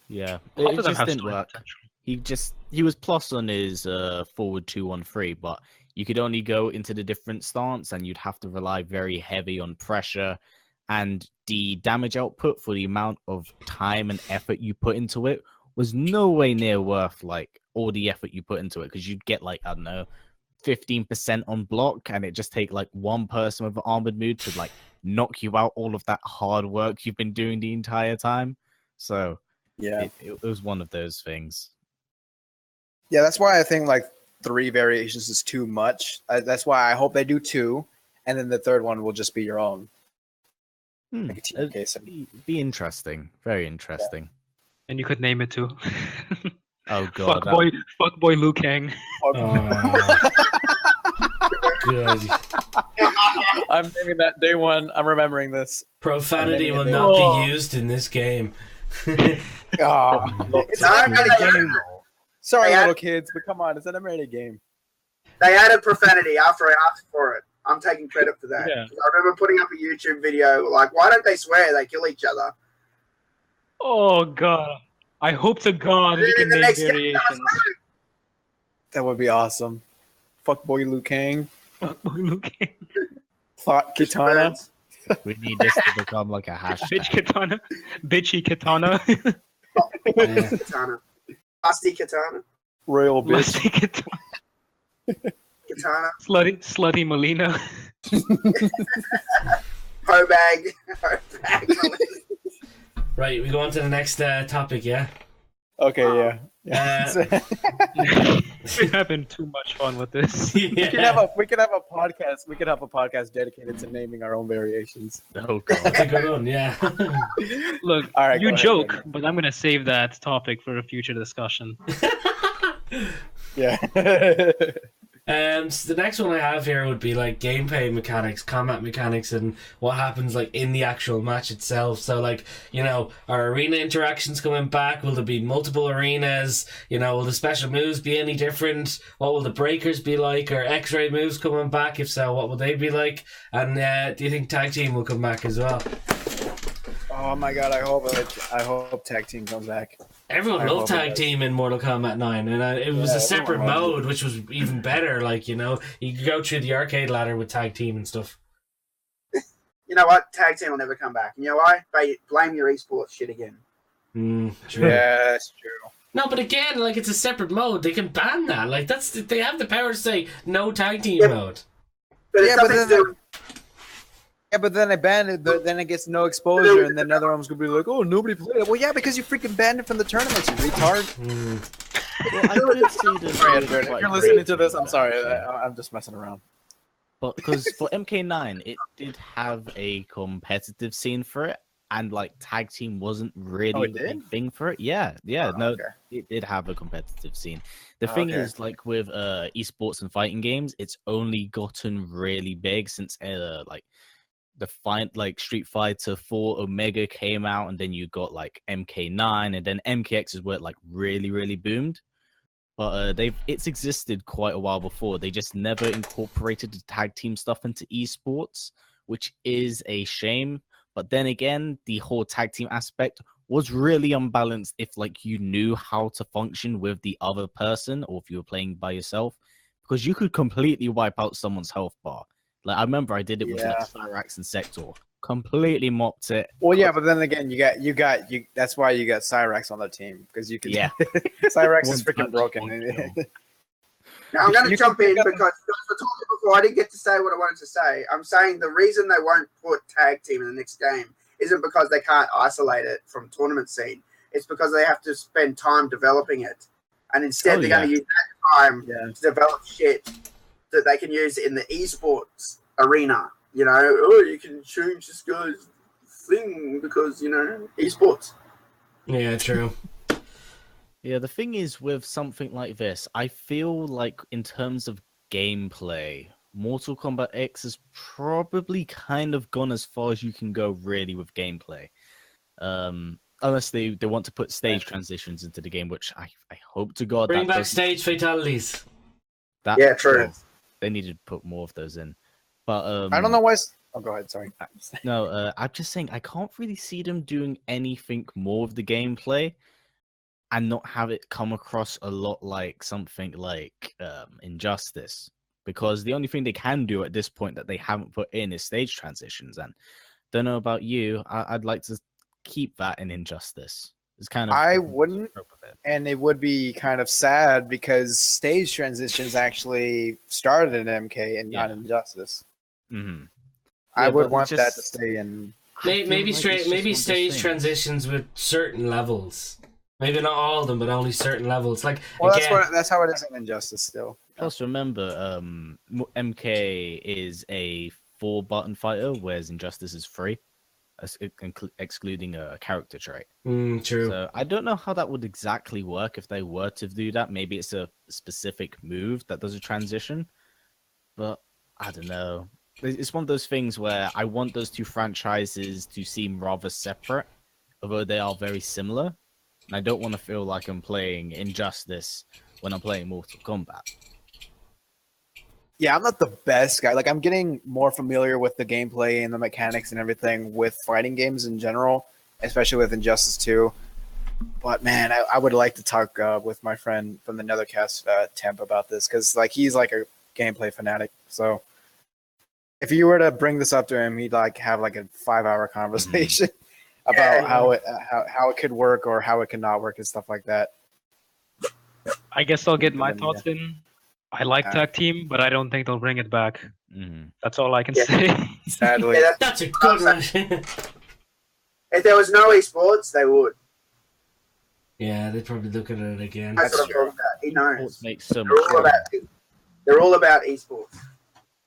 Yeah, Half it of them just have didn't story work. potential. He was plus on his forward 2-1-3, but you could only go into the different stance, and you'd have to rely very heavy on pressure, and the damage output for the amount of time and effort you put into it was no way near worth like all the effort you put into it, because you'd get like, I don't know, 15% on block, and it just take like one person with an armored mood to like knock you out all of that hard work you've been doing the entire time. So Yeah, it was one of those things. yeah, that's why I think like 3 variations is too much. That's why I hope they do 2, and then the third one will just be your own. Like a team case. Be interesting, very interesting. And you could name it too. Oh god, Fuckboy Liu Kang. Oh, good. I'm naming that day 1. I'm remembering this. Profanity will not be used in this game. It's not really game. Sorry, They little had- kids, but come on, it's an animated game. They added profanity after I asked for it. I'm taking credit for that. Yeah. I remember putting up a YouTube video like, why don't they swear? They kill each other. Oh god. I hope to God we can The name next game, variations. That would be awesome. Fuckboy Liu Kang. Fuckboy Liu Kang. Thought Kitana. we need this to become like a Bitch hashtag. Katana. Bitchy Katana. Katana. Lusty Katana. Royal bitch. Lusty Katana. Katana. Slutty Molina. Hobag. Right, we go on to the next topic, yeah? Okay, yeah. We're having too much fun with this. We could have a podcast. We could have a podcast dedicated to naming our own variations. Oh god. That's a good one, yeah. Look, All right, you go ahead, joke, go ahead. but I'm gonna save that topic for a future discussion. Yeah. So the next one I have here would be like gameplay mechanics, combat mechanics, and what happens like in the actual match itself. So like, you know, are arena interactions coming back? Will there be multiple arenas? You know, will the special moves be any different? What will the breakers be like? Are X-ray moves coming back? If so, what will they be like? And do you think tag team will come back as well? Oh my god! I hope tag team comes back. Everyone I loved hope it tag does. team in Mortal Kombat 9, and it was Yeah, a separate everyone loved mode, which was even better. Like, you know, you could go through the arcade ladder with tag team and stuff. You know what? Tag team will never come back. You know why? Blame your esports shit again. True. Yeah, that's true. No, but again, like, it's a separate mode. They can ban that. Like, they have the power to say no tag team mode. But it's Yeah, but nothing to then- do. Yeah, but then they ban it. Then it gets no exposure, and then another one's gonna be like, "Oh, nobody played it." Well, yeah, because you freaking banned it from the tournaments, you retard. Well, I could see this. Sorry, being Edward, if quite you're great. listening to this, I'm sorry. I'm just messing around. But because for MK9, it did have a competitive scene for it, and like tag team wasn't really it a did? thing for it. Yeah, Oh, no, okay. it did have a competitive scene. The thing Okay. is, like with esports and fighting games, it's only gotten really big since like the fight, like Street Fighter 4 Omega came out, and then you got like MK9, and then MKX is where it like really boomed. But it's existed quite a while before. They just never incorporated the tag team stuff into esports, which is a shame. But then again, the whole tag team aspect was really unbalanced if like you knew how to function with the other person, or if you were playing by yourself, because you could completely wipe out someone's health bar. Like I remember I did it with like Cyrax and Sector. Completely mopped it. Well, yeah, but then again, you got. That's why you got Cyrax on the team, because you can. Yeah. Cyrax is One freaking touch, broken. one kill. Now, I'm going to You jump can in pick because up- I told you before I didn't get to say what I wanted to say. I'm saying the reason they won't put tag team in the next game isn't because they can't isolate it from tournament scene. It's because they have to spend time developing it, and instead they're going to use that time to develop shit that they can use in the esports arena. You know, oh, you can change this guy's thing because esports. Yeah, true. Yeah, the thing is with something like this, I feel like in terms of gameplay, Mortal Kombat X has probably kind of gone as far as you can go really with gameplay. unless they want to put stage transitions into the game, which I hope to God Bring that back doesn't- stage fatalities. That, Yeah, true. well, they needed to put more of those in. But I don't know why. Oh, go ahead. Sorry. No, I'm just saying I can't really see them doing anything more of the gameplay and not have it come across a lot like something like Injustice. Because the only thing they can do at this point that they haven't put in is stage transitions. And don't know about you, I'd like to keep that in Injustice. It's kind of I wouldn't, and it would be kind of sad because stage transitions actually started in MK and not in Injustice. Mm-hmm. I Yeah, would but want it that just- to stay in. Maybe like it's just one of those stage things. transitions with certain levels. Maybe not all of them, but only certain levels. Like Well, again, that's how it is in Injustice still. Plus, remember, MK is a 4-button fighter, whereas Injustice is 3, excluding a character trait. true. So I don't know how that would exactly work if they were to do that. Maybe it's a specific move that does a transition, but I don't know. It's one of those things where I want those two franchises to seem rather separate, although they are very similar. And I don't want to feel like I'm playing Injustice when I'm playing Mortal Kombat. Yeah, I'm not the best guy. Like, I'm getting more familiar with the gameplay and the mechanics and everything with fighting games in general, especially with Injustice 2. But man, I would like to talk with my friend from the Nethercast, Temp, about this because like he's like a gameplay fanatic. So if you were to bring this up to him, he'd like have like a 5-hour conversation about how it could work or how it could not work and stuff like that. I guess I'll get my thoughts in. I like Yeah. tag team, but I don't think they'll bring it back. Mm-hmm. That's all I can Yeah. say. Sadly, Yeah, That's a good one. if there was no esports, they would. Yeah, they'd probably look at it again. That's what I'm talking about. He knows. Sports makes so They're much all about sense. they're all about esports.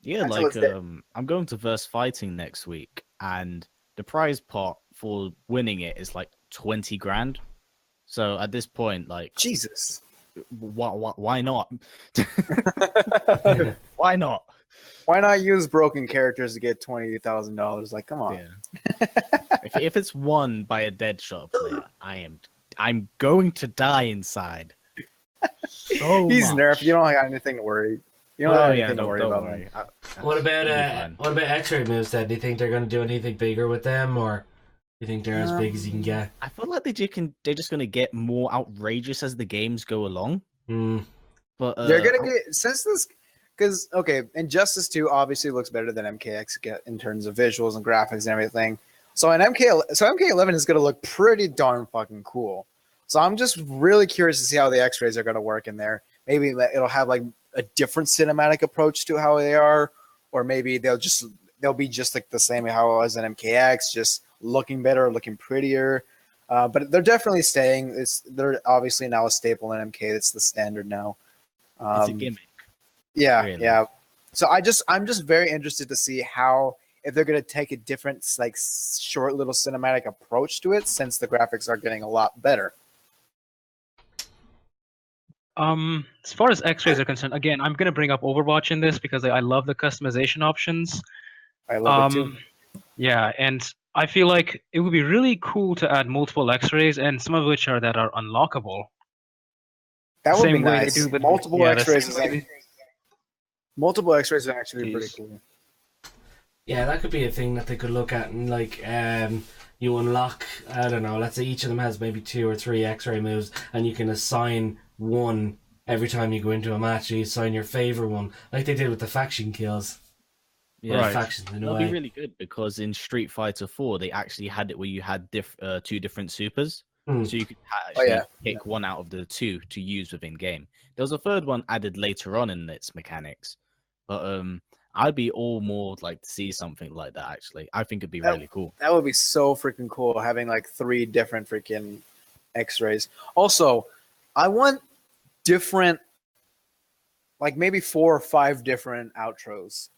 Yeah, That's like what's there. I'm going to Verse Fighting next week, and the prize pot for winning it is like 20 grand. So at this point, like, Jesus. why not? Why not? Why not use broken characters to get $20,000? Like, come on. Yeah. if it's won by a Deadshot player, I'm going to die inside. So He's much. nerfed. You don't have anything to worry. You don't have anything to worry about. Man. What about It'll be fine. what about X-ray moves then? Do you think they're going to do anything bigger with them, or do you think they're as big as you can get? I feel like they're just going to get more outrageous as the games go along. But They're gonna get since this because okay, Injustice 2 obviously looks better than MKX in terms of visuals and graphics and everything. So MK11 is gonna look pretty darn fucking cool. So I'm just really curious to see how the X-rays are gonna work in there. Maybe it'll have like a different cinematic approach to how they are, or maybe they'll be just like the same how it was in MKX, just looking better, looking prettier. But they're definitely staying. They're obviously now a staple in MK. It's the standard now. it's a gimmick. Yeah, really. yeah. So I'm just very interested to see if they're gonna take a different like short little cinematic approach to it since the graphics are getting a lot better. As far as X-rays are concerned, again, I'm gonna bring up Overwatch in this because I love the customization options. I love it too. Yeah, and I feel like it would be really cool to add multiple X-rays, and some of which are unlockable. That would be same way they nice. do with- Multiple yeah, the X-rays same is way like, multiple X-rays are actually pretty Jeez. cool. Yeah, that could be a thing that they could look at, and like you unlock, I don't know, let's say each of them has maybe 2 or 3 X-ray moves, and you can assign one every time you go into a match. You assign your favorite one, like they did with the faction kills. Yeah, Or factions in a that'll way. be really good because in Street Fighter 4 they actually had it where you had 2 different supers, Hmm. so you could actually yeah. pick one out of the 2 to use within game. There was a third one added later on in its mechanics, but I'd be all more like to see something like that. Actually, I think it'd be really cool. That would be so freaking cool having like 3 different freaking X-rays. Also, I want different, like maybe 4 or 5 different outros.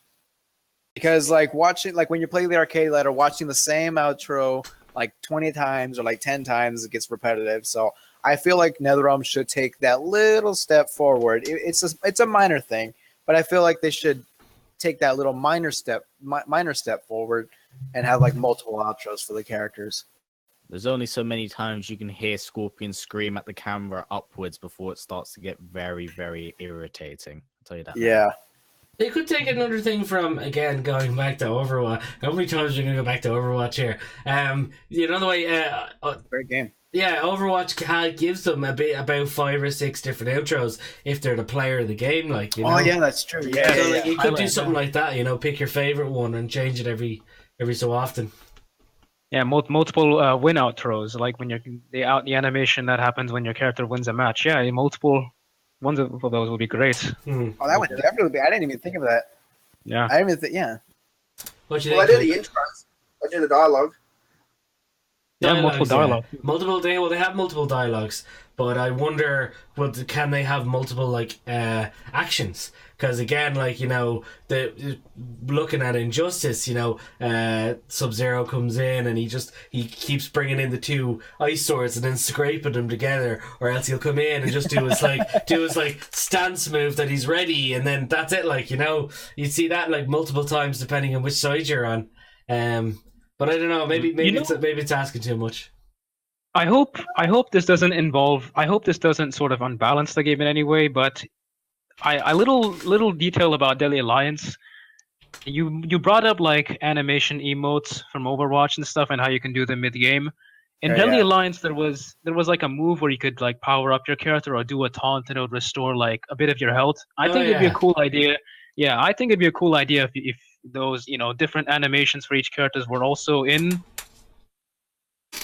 Because like when you play the arcade ladder, watching the same outro like 20 times or like 10 times, it gets repetitive. So I feel like NetherRealm should take that little step forward. It's a minor thing, but I feel like they should take that little minor step forward and have like multiple outros for the characters. There's only so many times you can hear Scorpion scream at the camera upwards before it starts to get very, very irritating. I'll tell you that. Yeah. They could take another thing from, again, going back to Overwatch. How many times are you going to go back to Overwatch here? You know the way... Great game. Yeah, Overwatch gives them about 5 or 6 different outros if they're the player of the game, like, you know. Oh yeah, that's true. Yeah, So, yeah, like, yeah. you could do something like that, you know, pick your favorite one and change it every so often. Yeah, multiple win outros, like when the animation that happens when your character wins a match. Yeah, multiple ones of those would be great. Oh, that would definitely be. I didn't even think of that. Yeah. I didn't even think. Yeah. What do you Well, I think? do the intros. I do the dialogue. Yeah, multiple dialogue. Well, they have multiple dialogues, but I wonder, can they have multiple like actions? Because again, like, you know, looking at Injustice, you know, Sub-Zero comes in and he keeps bringing in the 2 ice swords and then scraping them together, or else he'll come in and just do his stance move that he's ready, and then that's it. Like, you know, you see that like multiple times depending on which side you're on. But I don't know. Maybe it's asking too much. I hope this doesn't involve. I hope this doesn't sort of unbalance the game in any way. But a little detail about Deadly Alliance. You brought up like animation emotes from Overwatch and stuff, and how you can do them mid game. In Deadly Alliance, there was like a move where you could like power up your character or do a taunt and it would restore like a bit of your health. I think it'd be a cool idea. Yeah, I think it'd be a cool idea if those, you know, different animations for each characters were also in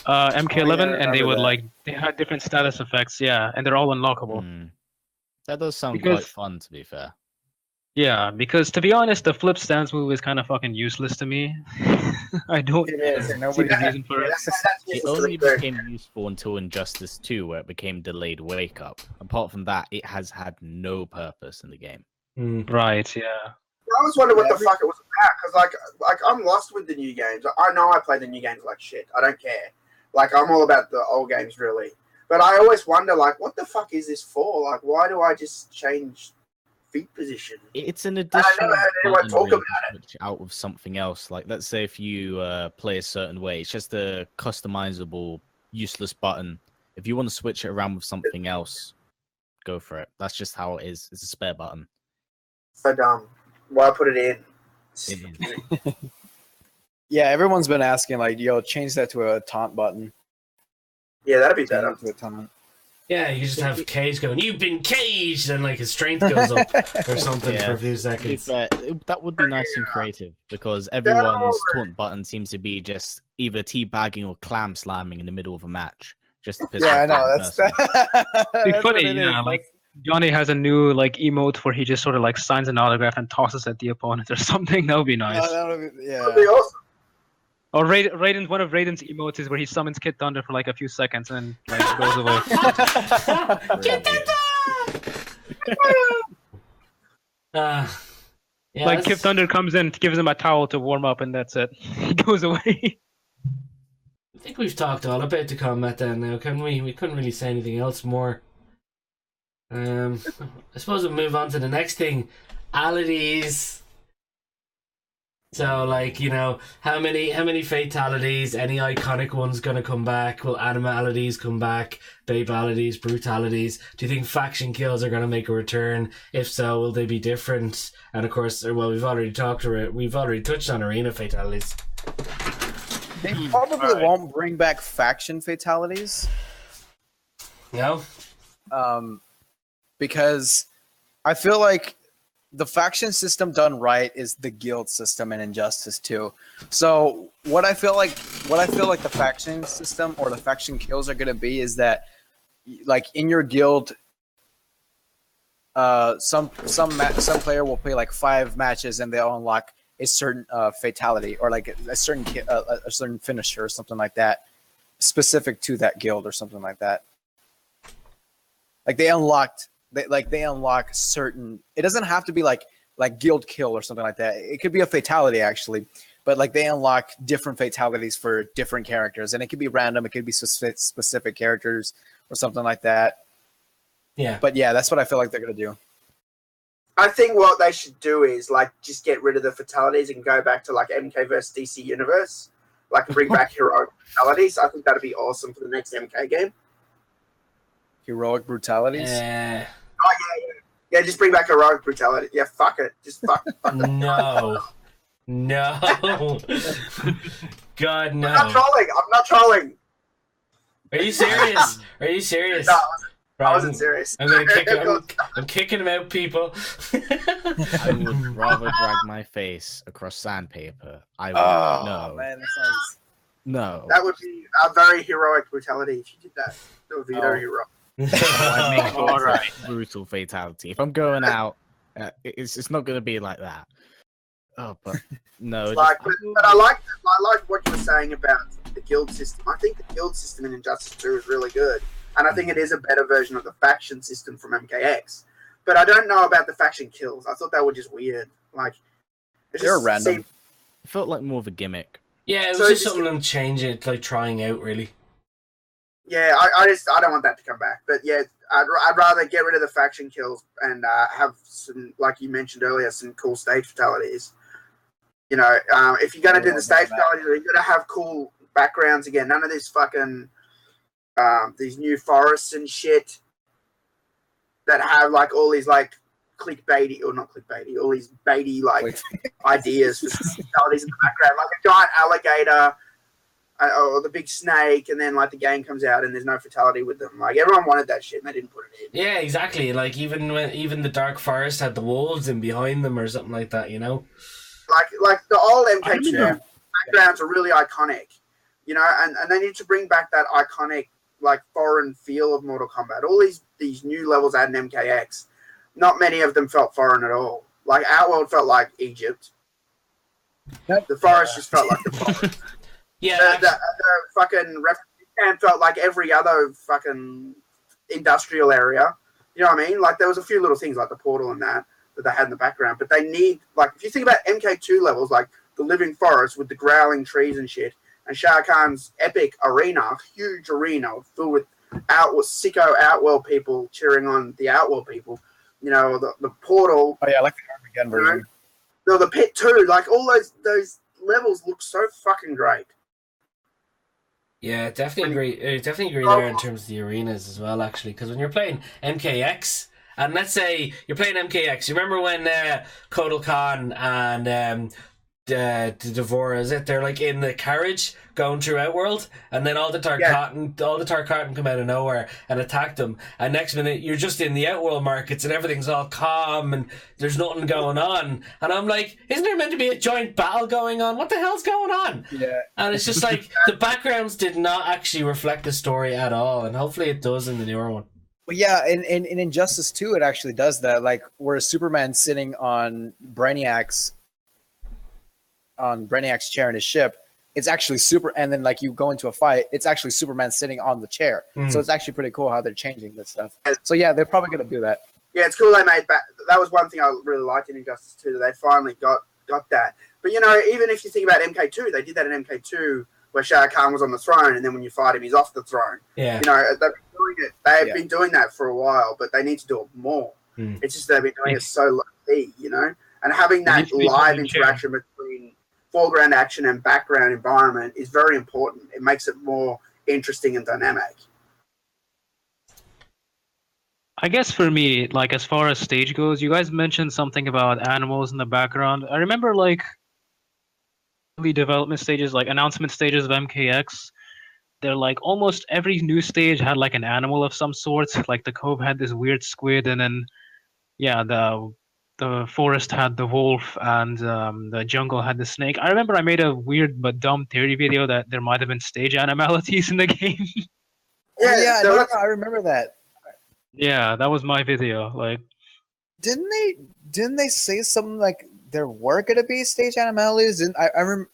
MK11, and they would they had different status effects. Yeah, and they're all unlockable. That does sound quite fun, to be fair. Yeah, because to be honest, the flip stance move is kind of fucking useless to me. I don't see the reason for it. It only became useful until Injustice 2, where it became delayed wake up. Apart from that, it has had no purpose in the game. Right, yeah. I was wondering what the fuck it was about, because like I'm lost with the new games. I know I play the new games like shit. I don't care. Like, I'm all about the old games, really. But I always wonder, like, what the fuck is this for? Like, why do I just change feet position? It's an additional I never heard anyone talk about it. Out of something else. Like, let's say if you play a certain way, it's just a customizable, useless button. If you want to switch it around with something else, go for it. That's just how it is. It's a spare button. So dumb. Why put it in? It is. Yeah, everyone's been asking, like, yo, change that to a taunt button. Yeah, that'd be better. To a taunt. Yeah, you just have Cage going, "You've been caged," and like his strength goes up or something for a few seconds. That would be nice and creative, because everyone's taunt button seems to be just either teabagging or clam slamming in the middle of a match. Just to piss off I know. That's funny. Yeah, like Johnny has a new like emote where he just sort of like signs an autograph and tosses at the opponent or something. That would be nice. That'd be awesome. Or Raiden's one of Raiden's emotes is where he summons Kid Thunder for like a few seconds and then like goes away. Kid Thunder! Like Kid Thunder comes in, gives him a towel to warm up, and that's it. He goes away. I think we've talked all about the combat then now, can we? We couldn't really say anything else more. I suppose we'll move on to the next thing. Alities. So, like, you know, how many fatalities, any iconic ones gonna come back? Will animalities come back? Babalities, brutalities? Do you think faction kills are gonna make a return? If so, will they be different? And of course, well, we've already touched on arena fatalities. They probably won't bring back faction fatalities. No? Because I feel like the faction system done right is the guild system in Injustice 2. So what I feel like the faction system or the faction kills are gonna be is that, like, in your guild, some player will play like 5 matches and they'll unlock a certain fatality or like a certain finisher or something like that, specific to that guild or something like that. Like they unlock certain. It doesn't have to be like guild kill or something like that. It could be a fatality actually, but like they unlock different fatalities for different characters, and it could be random. It could be specific characters or something like that. Yeah. But yeah, that's what I feel like they're gonna do. I think what they should do is like just get rid of the fatalities and go back to like MK versus DC Universe, like bring back heroic brutalities. I think that'd be awesome for the next MK game. Heroic brutalities. Oh yeah, just bring back heroic brutality. Yeah, fuck it, just fuck. No. God, no. I'm not trolling. Are you serious? Are you serious? No, Right, I wasn't serious. I'm gonna kick him. I'm kicking him out, people. I would rather drag my face across sandpaper. I would no. Man, that sounds... No. That would be a very heroic brutality if you did that. That would be very heroic. All right. Brutal fatality. If I'm going out, it's not going to be like that. Oh, but no. But I like what you were saying about the guild system. I think the guild system in Injustice 2 is really good, and I think it is a better version of the faction system from MKX. But I don't know about the faction kills. I thought they were just weird. Like they're random. It felt like more of a gimmick. Yeah, it was just something them changing, like trying out, really. Yeah, I don't want that to come back. But yeah, I'd rather get rid of the faction kills and have some, like you mentioned earlier, some cool stage fatalities. You know, if you're gonna do the stage fatalities, you're gonna have cool backgrounds again. None of this fucking these new forests and shit that have like all these like clickbaity or not clickbaity, all these baity like ideas for fatalities in the background, like a giant alligator. Or the big snake, and then like the game comes out and there's no fatality with them. Like everyone wanted that shit, and they didn't put it in. Yeah, exactly. Like even the Dark Forest had the wolves in behind them or something like that, you know. Like the old MK2 backgrounds are really iconic, you know, and they need to bring back that iconic like foreign feel of Mortal Kombat. All these new levels add an MKX. Not many of them felt foreign at all. Like Outworld felt like Egypt. The forest just felt like the forest. Yeah, the fucking refugee camp felt like every other fucking industrial area. You know what I mean? Like there was a few little things like the portal and that they had in the background, but they need, like, if you think about MK2 levels, like the living forest with the growling trees and shit, and Shah Khan's epic arena, huge arena filled with sicko Outworld people cheering on the Outworld people. You know, the portal. Oh yeah, I like the Armageddon version. You know, the pit too. Like all those levels look so fucking great. Yeah, definitely agree. Definitely agree there in terms of the arenas as well, actually. Because when you're playing MKX, and let's say you're playing MKX, you remember when Kotal Khan and the Devora, is it? They're like in the carriage going through Outworld, and then all the Tarkatan come out of nowhere and attack them. And next minute, you're just in the Outworld markets, and everything's all calm, and there's nothing going on. And I'm like, isn't there meant to be a joint battle going on? What the hell's going on? Yeah. And it's just like the backgrounds did not actually reflect the story at all, and hopefully it does in the newer one. Well, yeah, in Injustice 2, it actually does that. Like where Superman's sitting on Brainiac's chair in his ship, it's actually and then like you go into a fight, it's actually Superman sitting on the chair. So it's actually pretty cool how they're changing this stuff. So yeah, they're probably gonna do that. Yeah, it's cool they made that. That was one thing I really liked in Injustice 2, that they finally got that. But you know, even if you think about MK2, they did that in MK2 where Shah Khan was on the throne, and then when you fight him, he's off the throne. Yeah. You know, they've been doing it. They've been doing that for a while, but they need to do it more. It's just they've been doing it so low key, you know? And having that live interaction between foreground action and background environment is very important. It makes it more interesting and dynamic. I guess for me, like as far as stage goes, you guys mentioned something about animals in the background. I remember like early development stages, like announcement stages of MKX. They're like almost every new stage had like an animal of some sort. Like the Cove had this weird squid, and then the forest had the wolf, and the jungle had the snake. I remember I made a weird but dumb theory video that there might have been stage animalities in the game. I remember that. Yeah, that was my video. Like, didn't they say something like there were gonna be stage animalities? And I remember,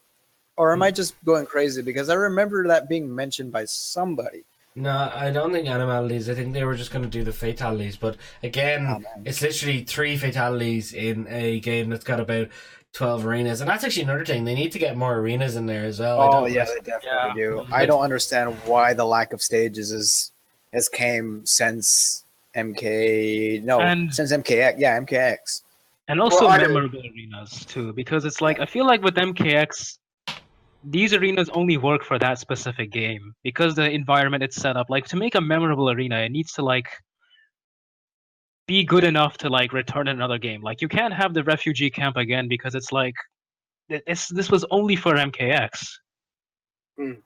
or am I just going crazy? Because I remember that being mentioned by somebody. No, I don't think animalities. I think they were just going to do the fatalities. But again, it's literally 3 fatalities in a game that's got about 12 arenas. And that's actually another thing. They need to get more arenas in there as well. Oh, yeah, they definitely do. I don't understand why the lack of stages has came since since MKX. Yeah, MKX. And also memorable arenas, too. Because it's like, I feel like with MKX, these arenas only work for that specific game because the environment it's set up. Like to make a memorable arena, it needs to like be good enough to like return in another game. Like you can't have the refugee camp again because it's like this was only for MKX. Mm.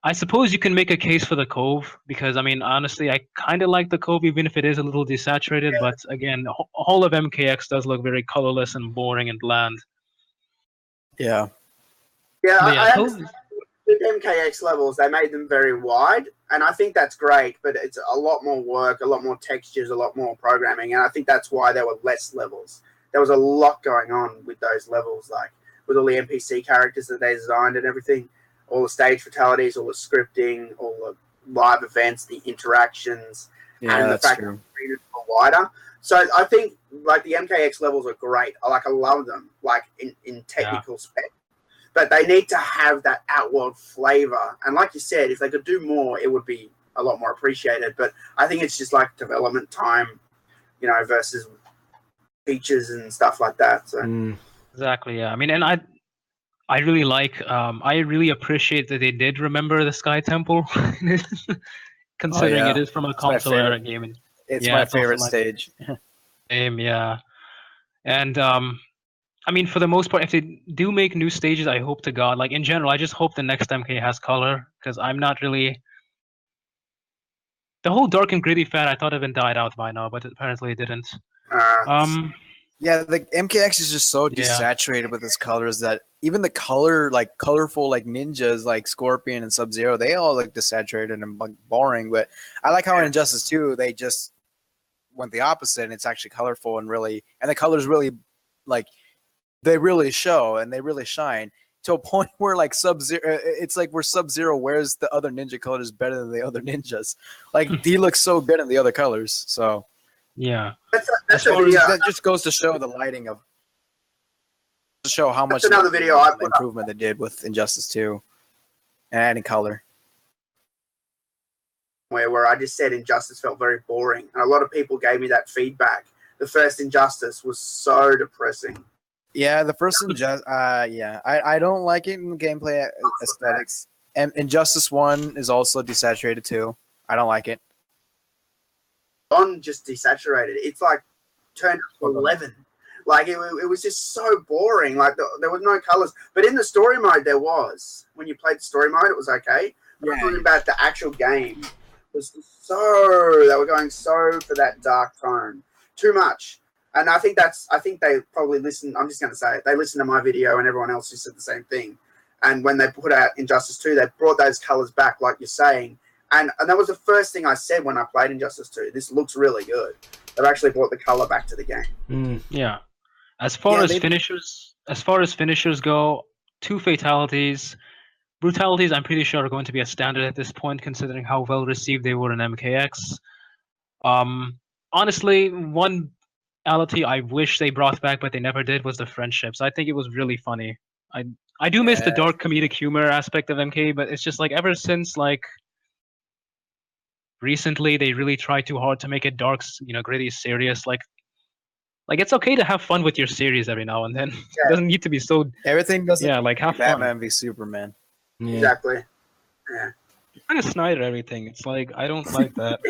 I suppose you can make a case for the Cove because I mean honestly I kind of like the Cove even if it is a little desaturated. But again, all of MKX does look very colorless and boring and bland. Yeah. Yeah, But yeah, I Cove. understand. With MKX levels, they made them very wide, and I think that's great, but it's a lot more work, a lot more textures, a lot more programming, and I think that's why there were less levels. There was a lot going on with those levels, like with all the NPC characters that they designed and everything, all the stage fatalities, all the scripting, all the live events, the interactions, and the fact that the arenas were wider. So I think like the MKX levels are great. I love them, like in technical spec. But they need to have that outworld flavor. And like you said, if they could do more, it would be a lot more appreciated. But I think it's just like development time, you know, versus features and stuff like that. So Exactly, yeah. I mean, and I really like, I really appreciate that they did remember the Sky Temple, considering it is from a console era game. And It's yeah, my it's also favorite stage. game, yeah. And I mean, for the most part, if they do make new stages, I hope to God, like in general, I just hope the next MK has color because I'm not really. The whole dark and gritty fad I thought even died out by now, but apparently it didn't. Yeah, the MKX is just so desaturated with its colors that even the colorful like ninjas like Scorpion and Sub-Zero, they all look desaturated and like boring. But I like how in Injustice 2 they just went the opposite and it's actually colorful and the colors really like they really show and they really shine to a point where like Sub-Zero, it's like where Sub-Zero wears the other ninja colors better than the other ninjas. Like he looks so good in the other colors. So yeah, that just goes to show the lighting of to show how much another video improvement they did with Injustice 2 and adding color. Where I just said Injustice felt very boring, and a lot of people gave me that feedback. The first Injustice was so depressing. Yeah, the first Injustice, I don't like it in gameplay aesthetics. And Injustice 1 is also desaturated too. I don't like it. On just desaturated. It's like turned to 11. Like it was just so boring. Like there was no colors, but in the story mode there was. When you played the story mode, it was okay. But I'm talking about the actual game. It was they were going so for that dark tone, too much. And I think they probably listened. I'm just going to say it. They listened to my video, and everyone else who said the same thing. And when they put out Injustice 2, they brought those colors back, like you're saying. And that was the first thing I said when I played Injustice 2. This looks really good. They've actually brought the color back to the game. Yeah. As far as finishers go, 2 fatalities. Brutalities, I'm pretty sure, are going to be a standard at this point, considering how well received they were in MKX. Honestly, one reality I wish they brought back, but they never did, was the friendships. I think it was really funny. I do miss the dark comedic humor aspect of MK, but it's just like ever since like recently they really try too hard to make it dark, gritty, serious. Like it's okay to have fun with your series every now and then. It doesn't need to be so. Everything doesn't. Yeah, like have Batman fun. v Superman. Yeah. Exactly. Yeah. Kind of Snyder everything. It's like I don't like that.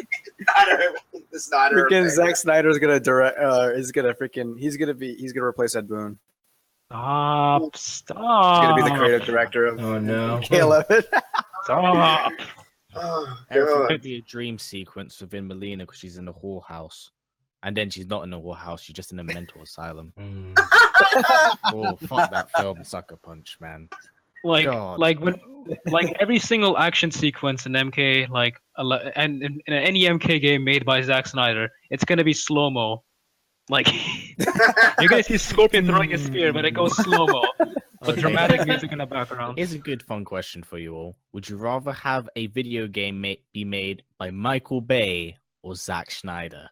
The Snyder. Freaking Zack Snyder is gonna direct. He's gonna replace Ed Boon. Stop! He's gonna be the creative director of. Oh no. K11. Stop! Oh, Everything God. could be a dream sequence within Melina because she's in the whorehouse. And then she's not in a whorehouse, she's just in a mental asylum. Oh, fuck that film, Sucker Punch, man. Like every single action sequence in MK, and in any MK game made by Zack Snyder, it's gonna be slow mo. Like you're gonna see Scorpion throwing a spear, but it goes slow mo. With dramatic music in the background. Here's a good fun question for you all. Would you rather have a video game be made by Michael Bay or Zack Snyder?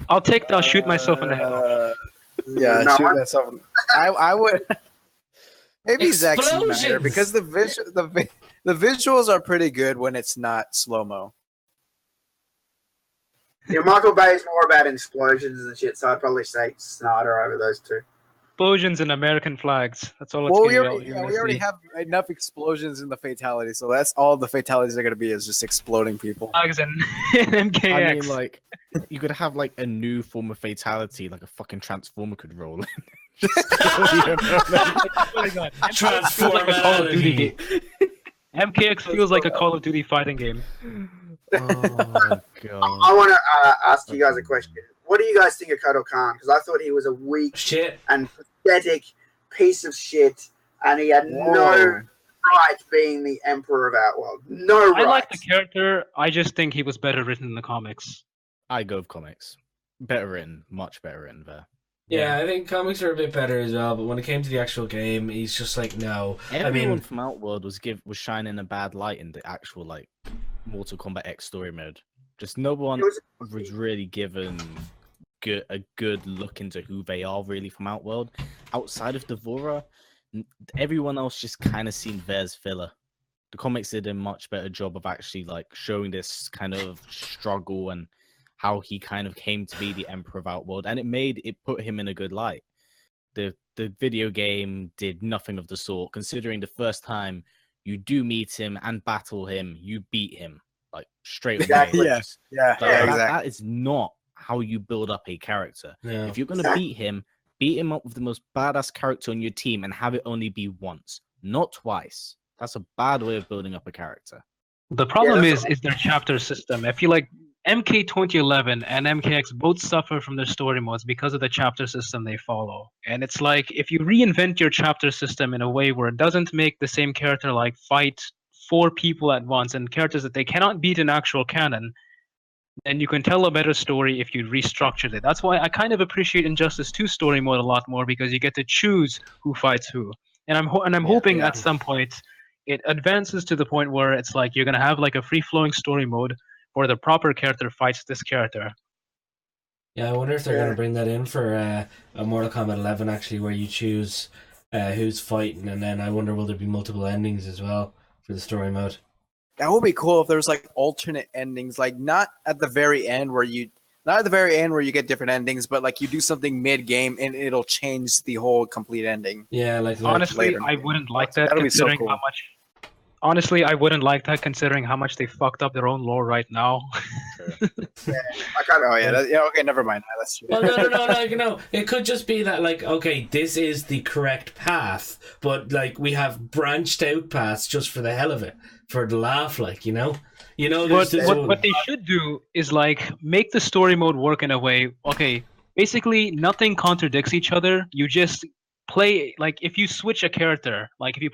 I'll take that. Shoot myself in the head. Yeah, shoot myself. I would. Maybe Zack Snyder because the visuals are pretty good when it's not slow mo. Yeah, Michael Bay is more about explosions and shit, so I'd probably say Snyder over those two. explosions and American flags. That's all it's Well, gonna we already have enough explosions in the fatality, so that's all the fatalities are going to be is just exploding people. flags and MKX. I mean, like, you could have like a new form of fatality, like a fucking transformer could roll in. Transform like a Call of Duty melody. game. MKX feels like a Call of Duty fighting game. Oh god. I want to ask you guys a question. What do you guys think of Kotal Khan? Because I thought he was a weak Shit. and pathetic piece of shit, and he had no right being the Emperor of Outworld. No right. I like the character. I just think he was better written in the comics. I go with comics. Better written, much better written there. Yeah, I think comics are a bit better as well, but when it came to the actual game, he's just like, no. Everyone from Outworld was shining a bad light in the actual like Mortal Kombat X story mode. Just no one was really given a good look into who they are really from Outworld. Outside of Devora, everyone else just kind of seemed there as filler. The comics did a much better job of actually like showing this kind of struggle and how he kind of came to be the Emperor of Outworld, and it put him in a good light. The video game did nothing of the sort, considering the first time you do meet him and battle him, you beat him like straight away. Exactly. That is not how you build up a character. Yeah. If you're gonna beat him up with the most badass character on your team and have it only be once, not twice. That's a bad way of building up a character. The problem is their chapter system. I feel like MK 2011 and MKX both suffer from their story modes because of the chapter system they follow. And it's like, if you reinvent your chapter system in a way where it doesn't make the same character like fight 4 people at once and characters that they cannot beat in actual canon, then you can tell a better story if you restructured it. That's why I kind of appreciate Injustice 2 story mode a lot more, because you get to choose who fights who. And I'm hoping at some point it advances to the point where it's like you're gonna have like a free-flowing story mode where the proper character fights this character. Yeah, I wonder if they're going to bring that in for a Mortal Kombat 11, actually, where you choose who's fighting, and then I wonder will there be multiple endings as well for the story mode. That would be cool if there was like alternate endings, like not at the very end where you get different endings, but like you do something mid-game and it'll change the whole complete ending. Yeah, like honestly, later. I wouldn't like that. That'd be so considering cool. how much. Honestly, I wouldn't like that considering how much they fucked up their own lore right now. Okay, never mind. That's true. Well, no. It could just be that, like, okay, this is the correct path, but like we have branched out paths just for the hell of it, for the laugh, like What they should do is like make the story mode work in a way. Okay, basically nothing contradicts each other. You just play, like, if you switch a character, like if you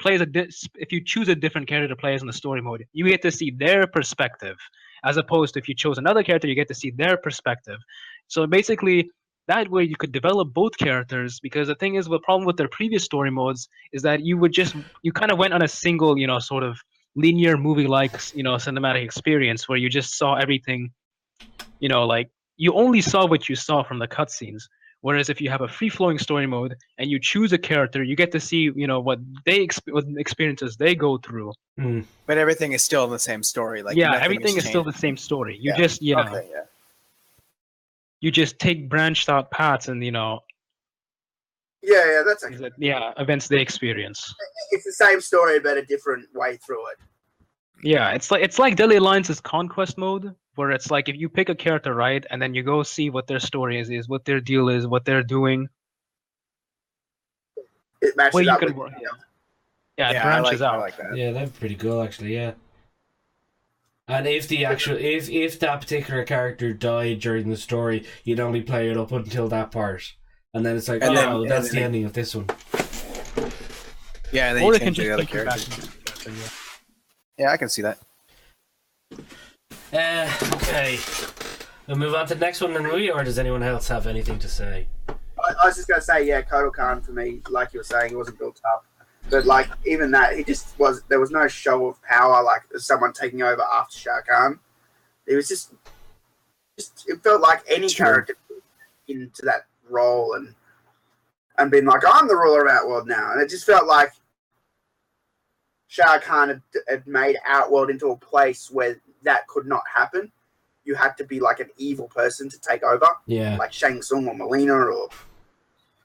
choose a different character to play as in the story mode, you get to see their perspective, as opposed to if you chose another character, you get to see their perspective. So basically, that way you could develop both characters, because the thing is, the problem with their previous story modes is that you kind of went on a single, sort of linear movie-like, cinematic experience where you just saw everything, like you only saw what you saw from the cutscenes. Whereas if you have a free-flowing story mode and you choose a character, you get to see, what what experiences they go through. But everything is still in the same story. Like everything is still the same story. You just, you just take branched out paths and, that's actually events they experience. It's the same story, but a different way through it. Yeah, it's like Deadly Alliance's Conquest mode, where it's like if you pick a character, right, and then you go see what their story is what their deal is, what they're doing. It matches up with, it branches out. I like that. Yeah, that'd be pretty cool, actually. Yeah. And if if that particular character died during the story, you'd only play it up until that part, and then it's like, that's the ending of this one. Yeah, and then or you it can change the other just take you back characters. to the character, Yeah, I can see that. Okay. We'll move on to the next one, then, or does anyone else have anything to say? I was just going to say, Kotal Khan, for me, like you were saying, he wasn't built up. But, like, even that, there was no show of power, like someone taking over after Shah Khan. It was just it felt like any character into that role and being like, I'm the ruler of Outworld now. And it just felt like Shah Khan had made Outworld into a place where that could not happen. You had to be like an evil person to take over. Yeah. Like Shang Tsung or Melina or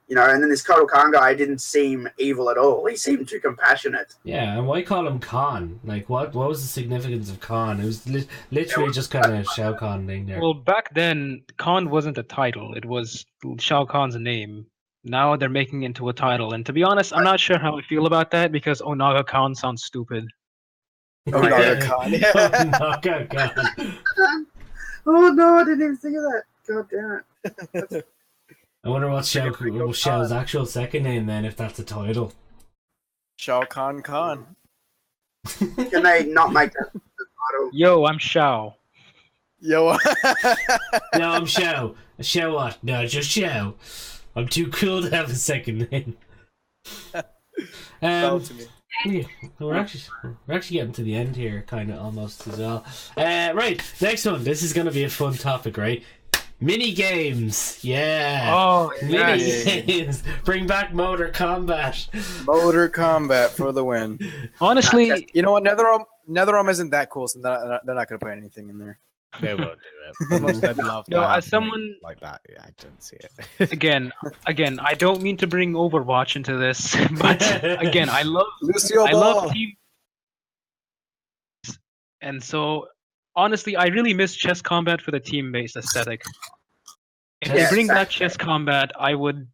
You know, and then this Kotal Khan guy didn't seem evil at all. He seemed too compassionate. Yeah, and why call him Khan? Like, what was the significance of Khan? It was literally just kind of Shao Kahn thing there. Well, back then, Khan wasn't a title. It was Shao Kahn's name. Now they're making it into a title. And to be honest, I'm not sure how I feel about that because Onaga Khan sounds stupid. Onaga Khan. Onaga Khan. Oh no, I didn't even think of that. God damn it. I wonder what's Shao's actual second name then, if that's a title. Shao Kahn Khan. Can they not make that the title? Yo, I'm Shao. Yo. No, I'm Shao. Shao what? No, just Shao. I'm too cool to have a second name. Fell to me. Yeah, we're actually getting to the end here, kind of almost as well. Right, next one. This is going to be a fun topic, right? Mini games, yeah. Oh, mini games. Bring back Mortal Kombat. Mortal Kombat for the win. Honestly, you know what? NetherRealm isn't that cool, so they're not going to put anything in there. They won't do it. No, as someone like that, yeah, I don't see it. again, I don't mean to bring Overwatch into this, but again, I love team, and so honestly, I really miss chess combat for the team-based aesthetic. If they bring back chess combat, I would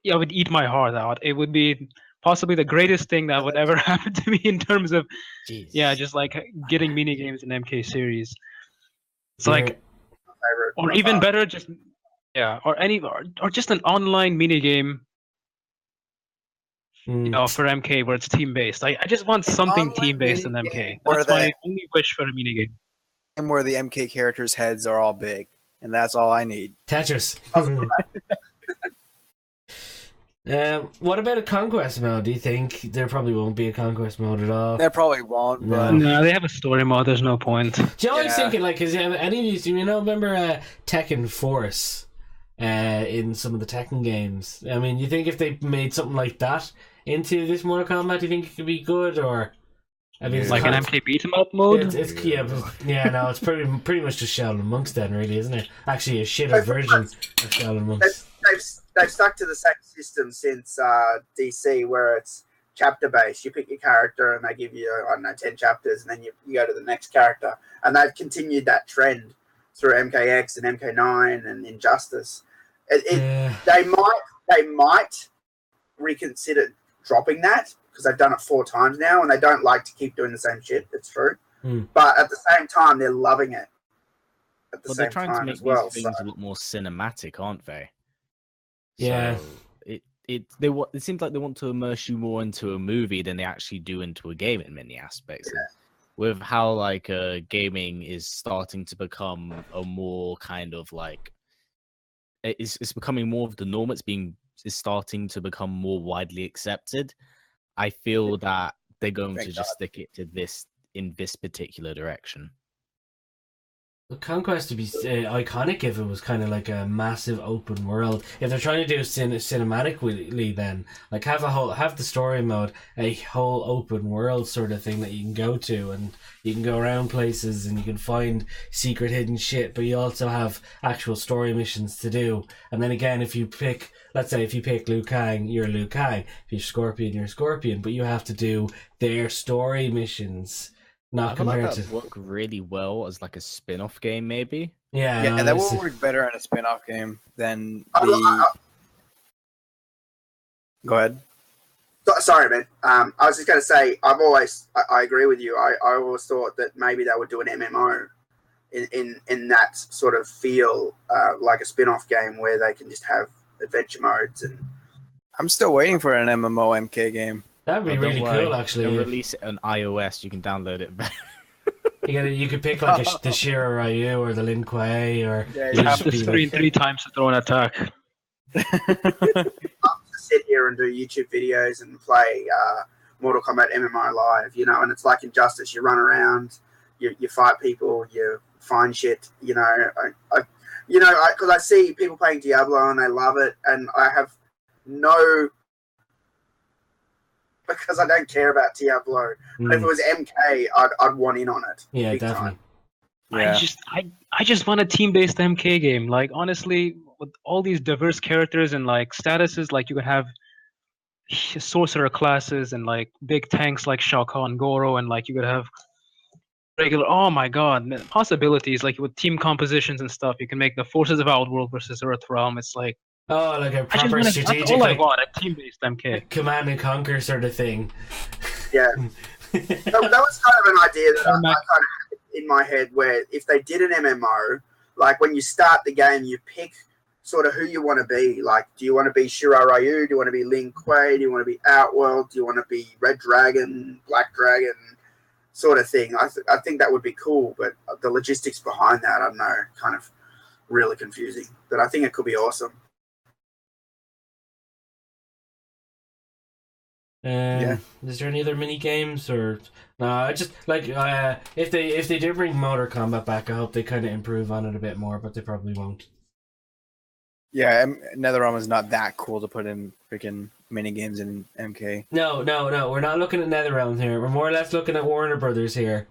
eat my heart out. It would be possibly the greatest thing that would ever happen to me in terms of, just like getting mini games in MK series. It's like, or even better, or just an online mini game. You know, for MK where it's team based. I just want something team based in MK. That's my only wish for a mini game. And where the MK characters' heads are all big, and that's all I need. Tetris. What about a conquest mode? Do you think there probably won't be a conquest mode at all? There probably won't. But... No, they have a story mode. There's no point. Do you know what I was thinking? Like, is any of these? You know, remember Tekken Force in some of the Tekken games? I mean, you think if they made something like that into this Mortal Kombat, do you think it could be good, or? I mean, it's like an MK beat 'em up mode. It's pretty much just Shaolin Monks then, really, isn't it? Actually, a shitter version of Shaolin Monks. They've stuck to the same system since DC, where it's chapter based. You pick your character, and they give you 10 chapters, and then you go to the next character. And they've continued that trend through MKX and MK9 and Injustice. They might reconsider dropping that because they've done it 4 times now, and they don't like to keep doing the same shit. It's true, but at the same time, they're loving it. They're trying to make these things a lot more cinematic, aren't they? Yeah. So it seems like they want to immerse you more into a movie than they actually do into a game in many aspects. Yeah. With how like gaming is starting to become a more kind of like it's becoming more of the norm. It's starting to become more widely accepted. I feel that they're going to just stick it to this in this particular direction. Conquest would be iconic if it was kind of like a massive open world. If they're trying to do it cinematically, then like have the story mode, a whole open world sort of thing that you can go to, and you can go around places and you can find secret hidden shit. But you also have actual story missions to do. And then again, if you pick, let's say, if you pick Liu Kang, you're Liu Kang. If you're Scorpion, you're Scorpion. But you have to do their story missions. Not compared to work really well as like a spin-off game, maybe. Yeah, that will work better in a spin-off game than the. Go ahead. Sorry, man. I was just going to say, I agree with you. I always thought that maybe they would do an MMO in that sort of feel, like a spin-off game where they can just have adventure modes. And I'm still waiting for an MMO MK game. That'd be really cool, actually. They'll release it on iOS. You can download it. You could pick like the Shiro Ryu or the Lin Kuei, or you have to screen 3 times to throw an attack. To sit here and do YouTube videos and play Mortal Kombat MMO live, you know, and it's like Injustice. You run around, you fight people, you find shit, you know. Because I see people playing Diablo and they love it, and I have no. Because I don't care about Diablo. But if it was MK, I'd want in on it. Yeah, definitely. Yeah. I just want a team-based MK game. Like honestly, with all these diverse characters and like statuses, like you could have sorcerer classes and like big tanks like Shao Kahn, Goro, and like you could have regular. Oh my god, man, possibilities like with team compositions and stuff. You can make the forces of Outworld versus Earthrealm. It's like Oh, like a I just proper want strategic, that's all I like want, a team-based MK. command and conquer sort of thing. Yeah. That was kind of an idea that I kind of had in my head, where if they did an MMO, like when you start the game, you pick sort of who you want to be. Like, do you want to be Shiro Ryu? Do you want to be Lin Kuei? Do you want to be Outworld? Do you want to be Red Dragon, Black Dragon, sort of thing? I think that would be cool, but the logistics behind that, I don't know, kind of really confusing. But I think it could be awesome. Is there any other mini games or no? I just like if they do bring Mortal Kombat back, I hope they kind of improve on it a bit more, but they probably won't. Yeah, NetherRealm is not that cool to put in freaking mini games in MK. No, we're not looking at NetherRealm here. We're more or less looking at Warner Brothers here.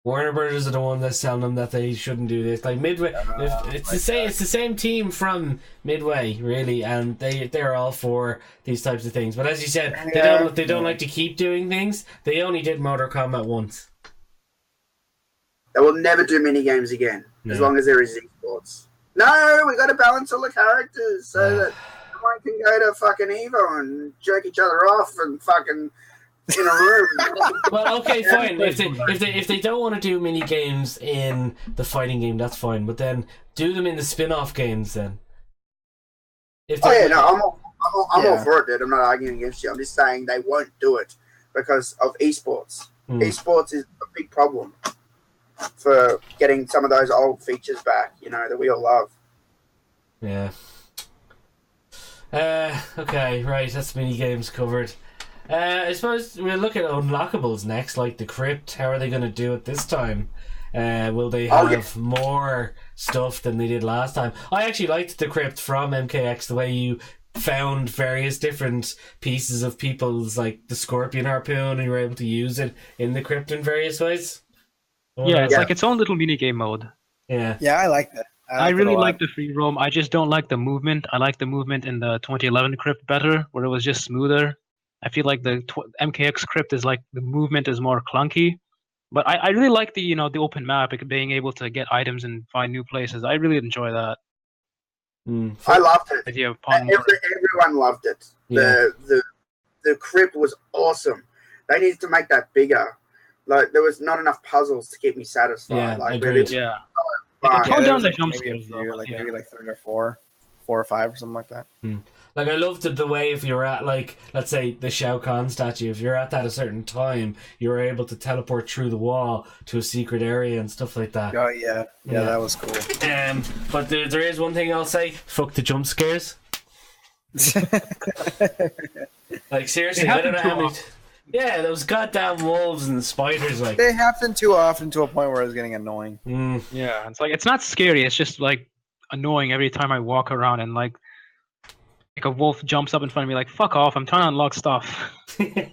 Warner Brothers are the ones that's telling them that they shouldn't do this. Like Midway, it's the same team from Midway, really, and they're all for these types of things. But as you said, they don't like to keep doing things. They only did Mortal Kombat once. They will never do mini games again, as long as there is esports. No, we got to balance all the characters so that everyone can go to fucking Evo and jerk each other off and fucking in a room. Well, okay, fine. If they don't want to do mini games in the fighting game, that's fine. But then do them in the spin-off games then. I'm all for it, dude. I'm not arguing against you. I'm just saying they won't do it because of esports. Esports is a big problem for getting some of those old features back, that we all love. Yeah. Okay, right. That's mini games covered. I suppose we'll look at unlockables next, like the crypt. How are they going to do it this time? Will they have more stuff than they did last time? I actually liked the crypt from MKX, the way you found various different pieces of people's, like the scorpion harpoon, and you were able to use it in the crypt in various ways. Yeah, it's like its own little mini game mode. Yeah, I like that. I really like the free roam. I just don't like the movement. I like the movement in the 2011 crypt better, where it was just smoother. I feel like the MKX crypt is like the movement is more clunky, but I really like the the open map, being able to get items and find new places. I really enjoy that. I loved it. Everyone loved it. Yeah. The crypt was awesome. They needed to make that bigger. Like there was not enough puzzles to keep me satisfied. Yeah, like agreed. Yeah. Calm down the jump scares, though. Maybe like 3 or 4 or 5 or something like that. Like I loved the way if you're at, like, let's say the Shao Kahn statue, if you're at that a certain time, you were able to teleport through the wall to a secret area and stuff like that. Oh yeah, that was cool. But there is one thing I'll say: fuck the jump scares. Like seriously, I don't know how many. Yeah, those goddamn wolves and spiders, like they happen too often to a point where it's getting annoying. Yeah, it's like it's not scary. It's just like annoying every time I walk around and like a wolf jumps up in front of me. Like fuck off! I'm trying to unlock stuff. Maybe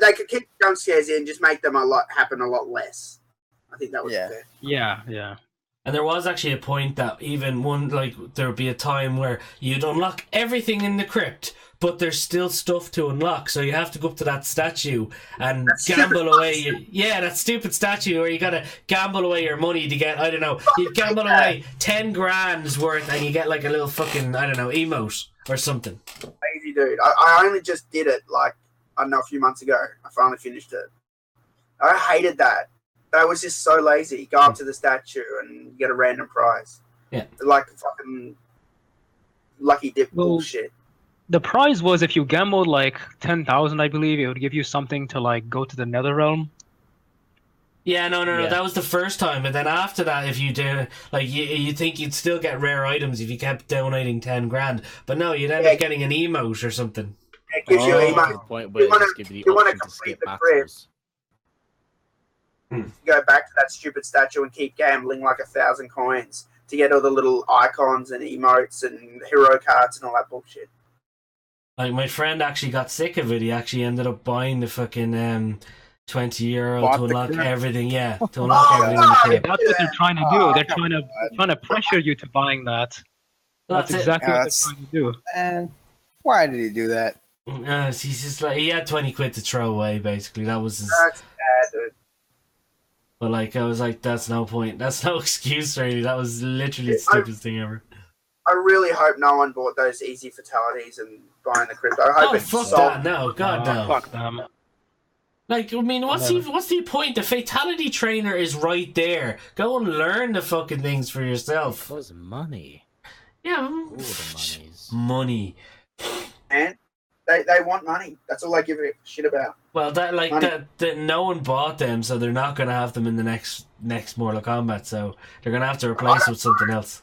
they could keep jump scares in, just make them happen a lot less. I think that would be fair. Yeah. And there was actually a point that even there would be a time where you'd unlock everything in the crypt, but there's still stuff to unlock, so you have to go up to that statue and gamble away. That stupid statue where you gotta gamble away your money to get, I don't know, you gamble away 10 grand's worth and you get like a little fucking, I don't know, emote or something. Crazy, dude. I only just did it, like, I don't know, a few months ago. I finally finished it. I hated that. That was just so lazy. Go up to the statue and get a random prize. Yeah. Like fucking lucky dip bullshit. The prize was if you gambled like 10,000, I believe, it would give you something to like go to the NetherRealm. Yeah, no. That was the first time, and then after that, if you did, like, you think you'd still get rare items if you kept donating 10 grand, but no, you'd end up getting an emote or something. It gives you an emote. Point where you want to complete the crypt. Go back to that stupid statue and keep gambling like 1,000 coins to get all the little icons and emotes and hero cards and all that bullshit. Like, my friend actually got sick of it. He actually ended up buying the fucking €20 to unlock everything. Yeah, to unlock everything. That's what they're trying to do. They're trying to pressure you to buying that. That's That's exactly Yeah, what that's- they're trying to do. And why did he do that? it. He's just like, he had 20 quid to throw away, basically. That was his. That's bad, dude. But like, I was like, that's no point. That's no excuse, really. That was literally the stupidest thing ever. I really hope no one bought those easy fatalities and buying the crypto. I hope Oh, it's fuck sold. that. No, God, no. Fuck them. Like, I mean, what's the point? The fatality trainer is right there. Go and learn the fucking things for yourself. What was money? Yeah, All the monies. money. And they want money. That's all they give a shit about. Well, that like Money. that no one bought them, so they're not gonna have them in the next Mortal Kombat. So they're gonna have to replace them with something else.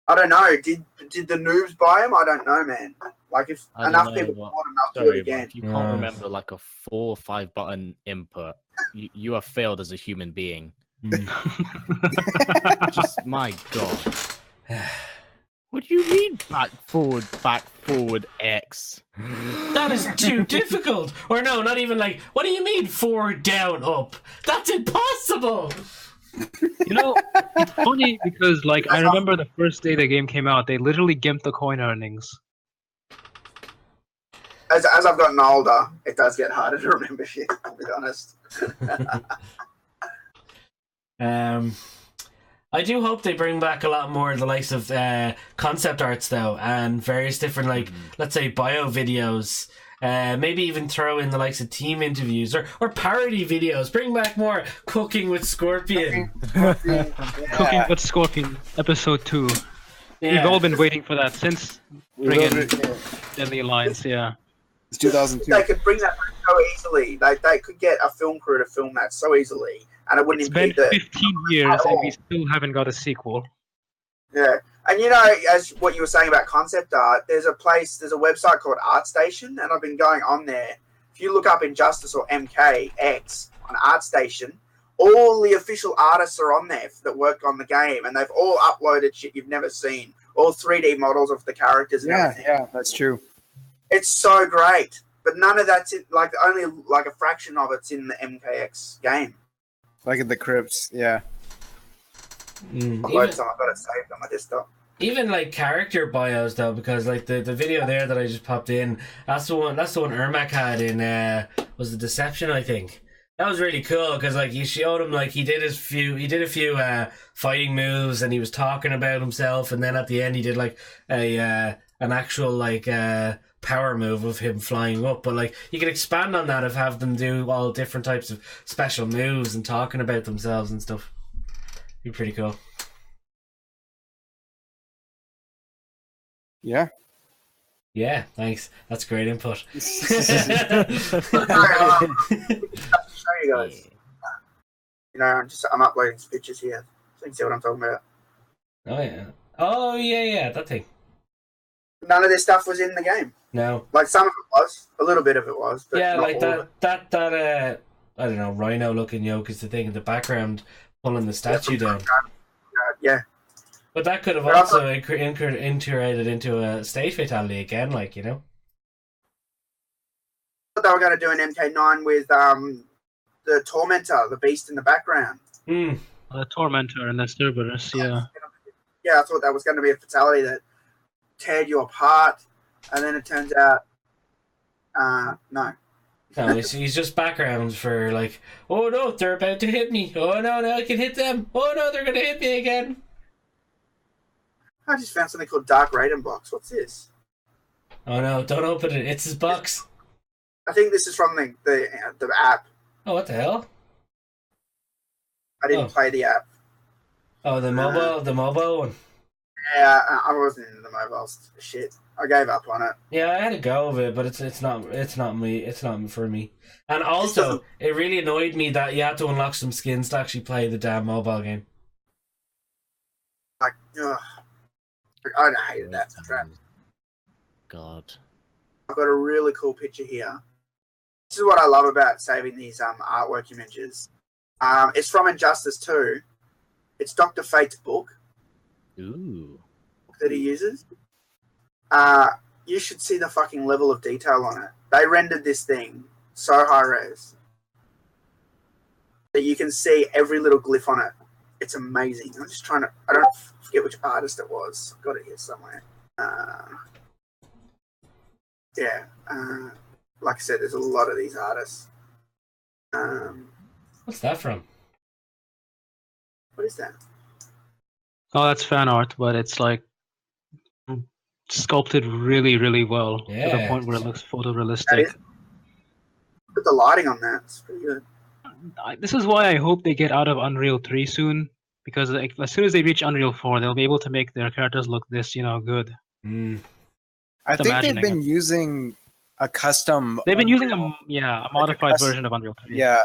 I don't know. Did the noobs buy them? I don't know, man. Like if I don't enough know people what- bought them, they'll do Sorry, it but again. if you can't remember like a 4 or 5 button input, you have failed as a human being. Just my god. What do you mean back, forward, X? That is too difficult. Or no, not even like. What do you mean forward, down, up? That's impossible. You know, it's funny because, like, I remember the first day the game came out, they literally gimped the coin earnings. As I've gotten older, it does get harder to remember shit. I'll be honest. I do hope they bring back a lot more of the likes of concept arts though, and various different like let's say bio videos. Maybe even throw in the likes of team interviews or parody videos. Bring back more Cooking with Scorpion. Cooking with Scorpion, episode 2. Yeah. We've all been waiting for that since We wrote friggin' it, Deadly Alliance, yeah. It's 2002. They could bring that back so easily. They could get a film crew to film that so easily, and it wouldn't It's been impede the 15 years and we still haven't got a sequel. Yeah, and you know, as what you were saying about concept art, there's a website called ArtStation, and I've been going on there. If you look up Injustice or MKX on ArtStation, all the official artists are on there that worked on the game, and they've all uploaded shit you've never seen, all 3D models of the characters and everything. Yeah, that's true. It's so great, but none of that's in, like only like a fraction of it's in the MKX game. Like at the crypts, yeah. Even, I've got it saved on my desktop. even like character bios though, because like the video there that I just popped in, that's the one Ermac had in was the Deception, I think. That was really cool because like you showed him like he did a few fighting moves and he was talking about himself, and then at the end he did like an actual like power move of him flying up. But like you could expand on that, have them do all different types of special moves and talking about themselves and stuff. Be pretty cool. Yeah. Yeah, thanks. That's great input. Show you guys. You know, I'm uploading some pictures here, so you can see what I'm talking about. Oh yeah, that thing. None of this stuff was in the game. No. Like some of it was, a little bit of it was, but Yeah, not like all of it. that I don't know, rhino looking yoke is the thing in the background pulling the statue down. Yeah. But that could have But also also- integrated into a stage fatality again, like, you know? I thought they were going to do an MK9 with the Tormentor, the beast in the background. Hmm. The Tormentor and the Cerberus, yeah. Yeah, I thought that was going to be a fatality that teared you apart, and then it turns out, no. No, he's just background for like, oh no, they're about to hit me. Oh no, I can hit them. Oh no, they're going to hit me again. I just found something called Dark Raiden Box. What's this? Oh no, don't open it. It's his box. I think this is from the app. Oh, what the hell? I didn't play the app. Oh, the mobile one. Yeah, I wasn't into the mobile shit. I gave up on it. Yeah, I had a go of it, but it's not me. It's not for me. And also, it really annoyed me that you had to unlock some skins to actually play the damn mobile game. Like, ugh. I hated that crap. God. I've got a really cool picture here. This is what I love about saving these artwork images. It's from Injustice 2. It's Dr. Fate's book. Ooh. That he uses. You should see the fucking level of detail on it. They rendered this thing so high res that you can see every little glyph on it. It's amazing. I'm just trying to. I don't forget which artist it was. I've got it here somewhere. Like I said, there's a lot of these artists. What's that from? What is that? Oh, that's fan art, but it's like sculpted really, really well to the Yeah. point where it looks That photorealistic. is. Put the lighting on that. It's pretty good. This is why I hope they get out of Unreal 3 soon, because like, as soon as they reach Unreal 4, they'll be able to make their characters look this, good. Mm. I think they've imagining been using a custom. They've been using Unreal- a modified custom- version of Unreal 3. Yeah,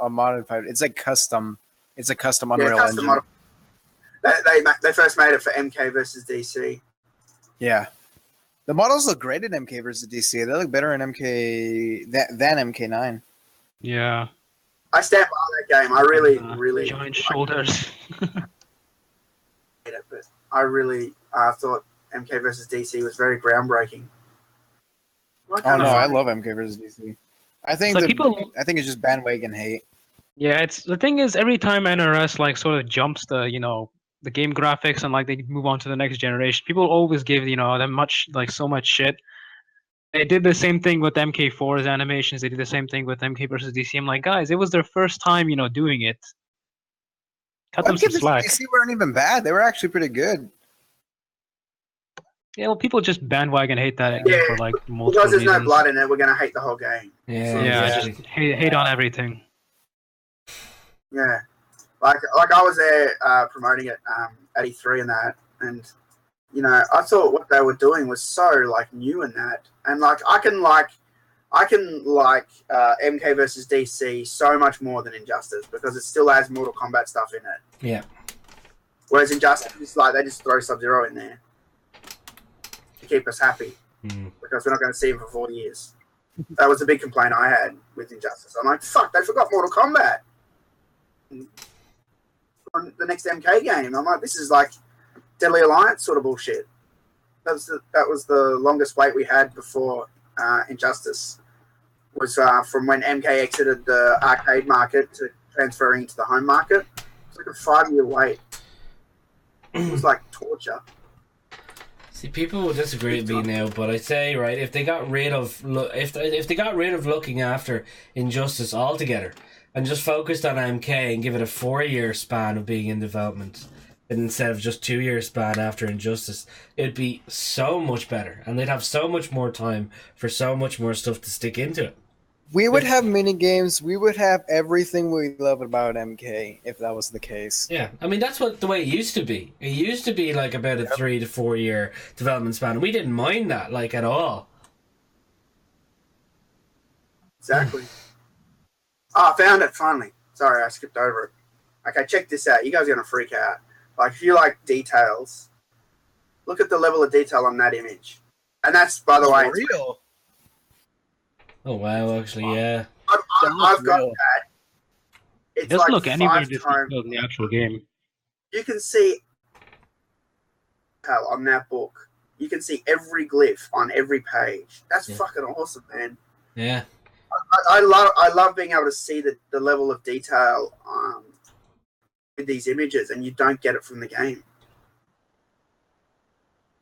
a modified. It's like custom. It's a custom Yeah, Unreal custom engine. model. They first made it for MK versus DC. Yeah, the models look great in MK versus DC. They look better in MK than MK9. Yeah. I stand by that game. I really Giant shoulders. hate it, but I really thought MK versus DC was very groundbreaking. Why Oh can't no, I find it? love MK versus DC. I think Like I think it's just bandwagon hate. Yeah, it's the thing is every time NRS like sort of jumps the the game graphics and like they move on to the next generation, people always give them so much shit. They did the same thing with MK4's animations. They did the same thing with MK versus DC. I'm like, guys, it was their first time doing it. Cut them MK some versus slack. DC weren't even bad. They were actually pretty good. Yeah, well, people just bandwagon hate that Yeah, for like multiple Because there's no reasons. blood in it, we're gonna hate the whole game. Yeah, Yeah, exactly. just hate on everything. Yeah, like I was there promoting it at E3 and that, and I thought what they were doing was so like new in that, and like I can like MK versus DC so much more than Injustice because it still has Mortal Kombat stuff in it. Yeah. Whereas Injustice is like they just throw Sub-Zero in there to keep us happy because we're not going to see him for 4 years. That was a big complaint I had with Injustice. I'm like, fuck, they forgot Mortal Kombat on the next MK game. I'm like, this is like Deadly Alliance sort of bullshit. That was the longest wait we had before Injustice was from when MK exited the arcade market to transferring to the home market. It's like a 5-year wait. It was like torture. See, people will disagree with me now, but I say, right, if they got rid of looking after Injustice altogether and just focused on MK and give it a 4-year span of being in development instead of just 2-year span after Injustice, it'd be so much better, and they'd have so much more time for so much more stuff to stick into it. We would have mini games. We would have everything we love about MK if that was the case. Yeah, I mean that's the way it used to be. It used to be like about a 3 to 4 year development span, and we didn't mind that like at all. Exactly. I found it finally. Sorry, I skipped over it. Okay, check this out. You guys are gonna freak out. Like if you like details, look at the level of detail on that image, and that's by the way. For real. Oh wow, actually, yeah. I've got real. that. It's It doesn't like look anywhere 5 different times. in the actual game. You can see on that book. You can see every glyph on every page. That's fucking awesome, man. Yeah. I love being able to see the level of detail with these images, and you don't get it from the game.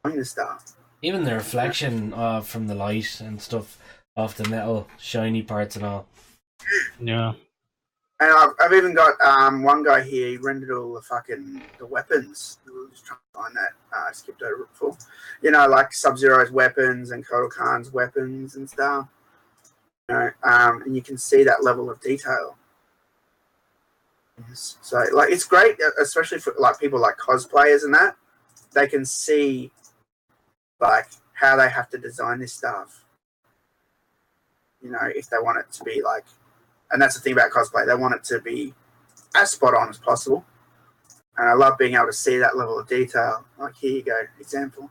The stuff. Even the reflection from the light and stuff off the metal, shiny parts and all. Yeah. And I've even got one guy here. He rendered all the weapons. I was just trying to find that. I skipped over it before. Like Sub-Zero's weapons and Kotal Kahn's weapons and stuff. And you can see that level of detail. So, like, it's great, especially for like people like cosplayers and that. They can see like how they have to design this stuff. If they want it to be like, and that's the thing about cosplay, they want it to be as spot on as possible. And I love being able to see that level of detail. Like, here you go, example.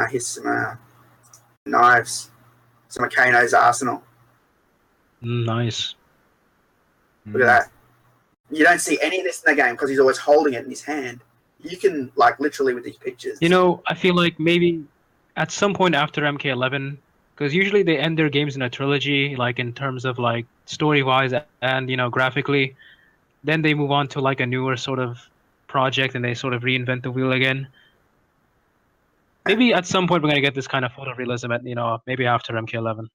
Here's some knives, some of Kano's arsenal. Nice. Look at that. You don't see any of this in the game because he's always holding it in his hand. You can, like, literally with these pictures. I feel like maybe at some point after MK11, because usually they end their games in a trilogy, like in terms of like story-wise and graphically. then they move on to like a newer sort of project and they sort of reinvent the wheel again. Maybe at some point we're gonna get this kind of photorealism at maybe after MK11.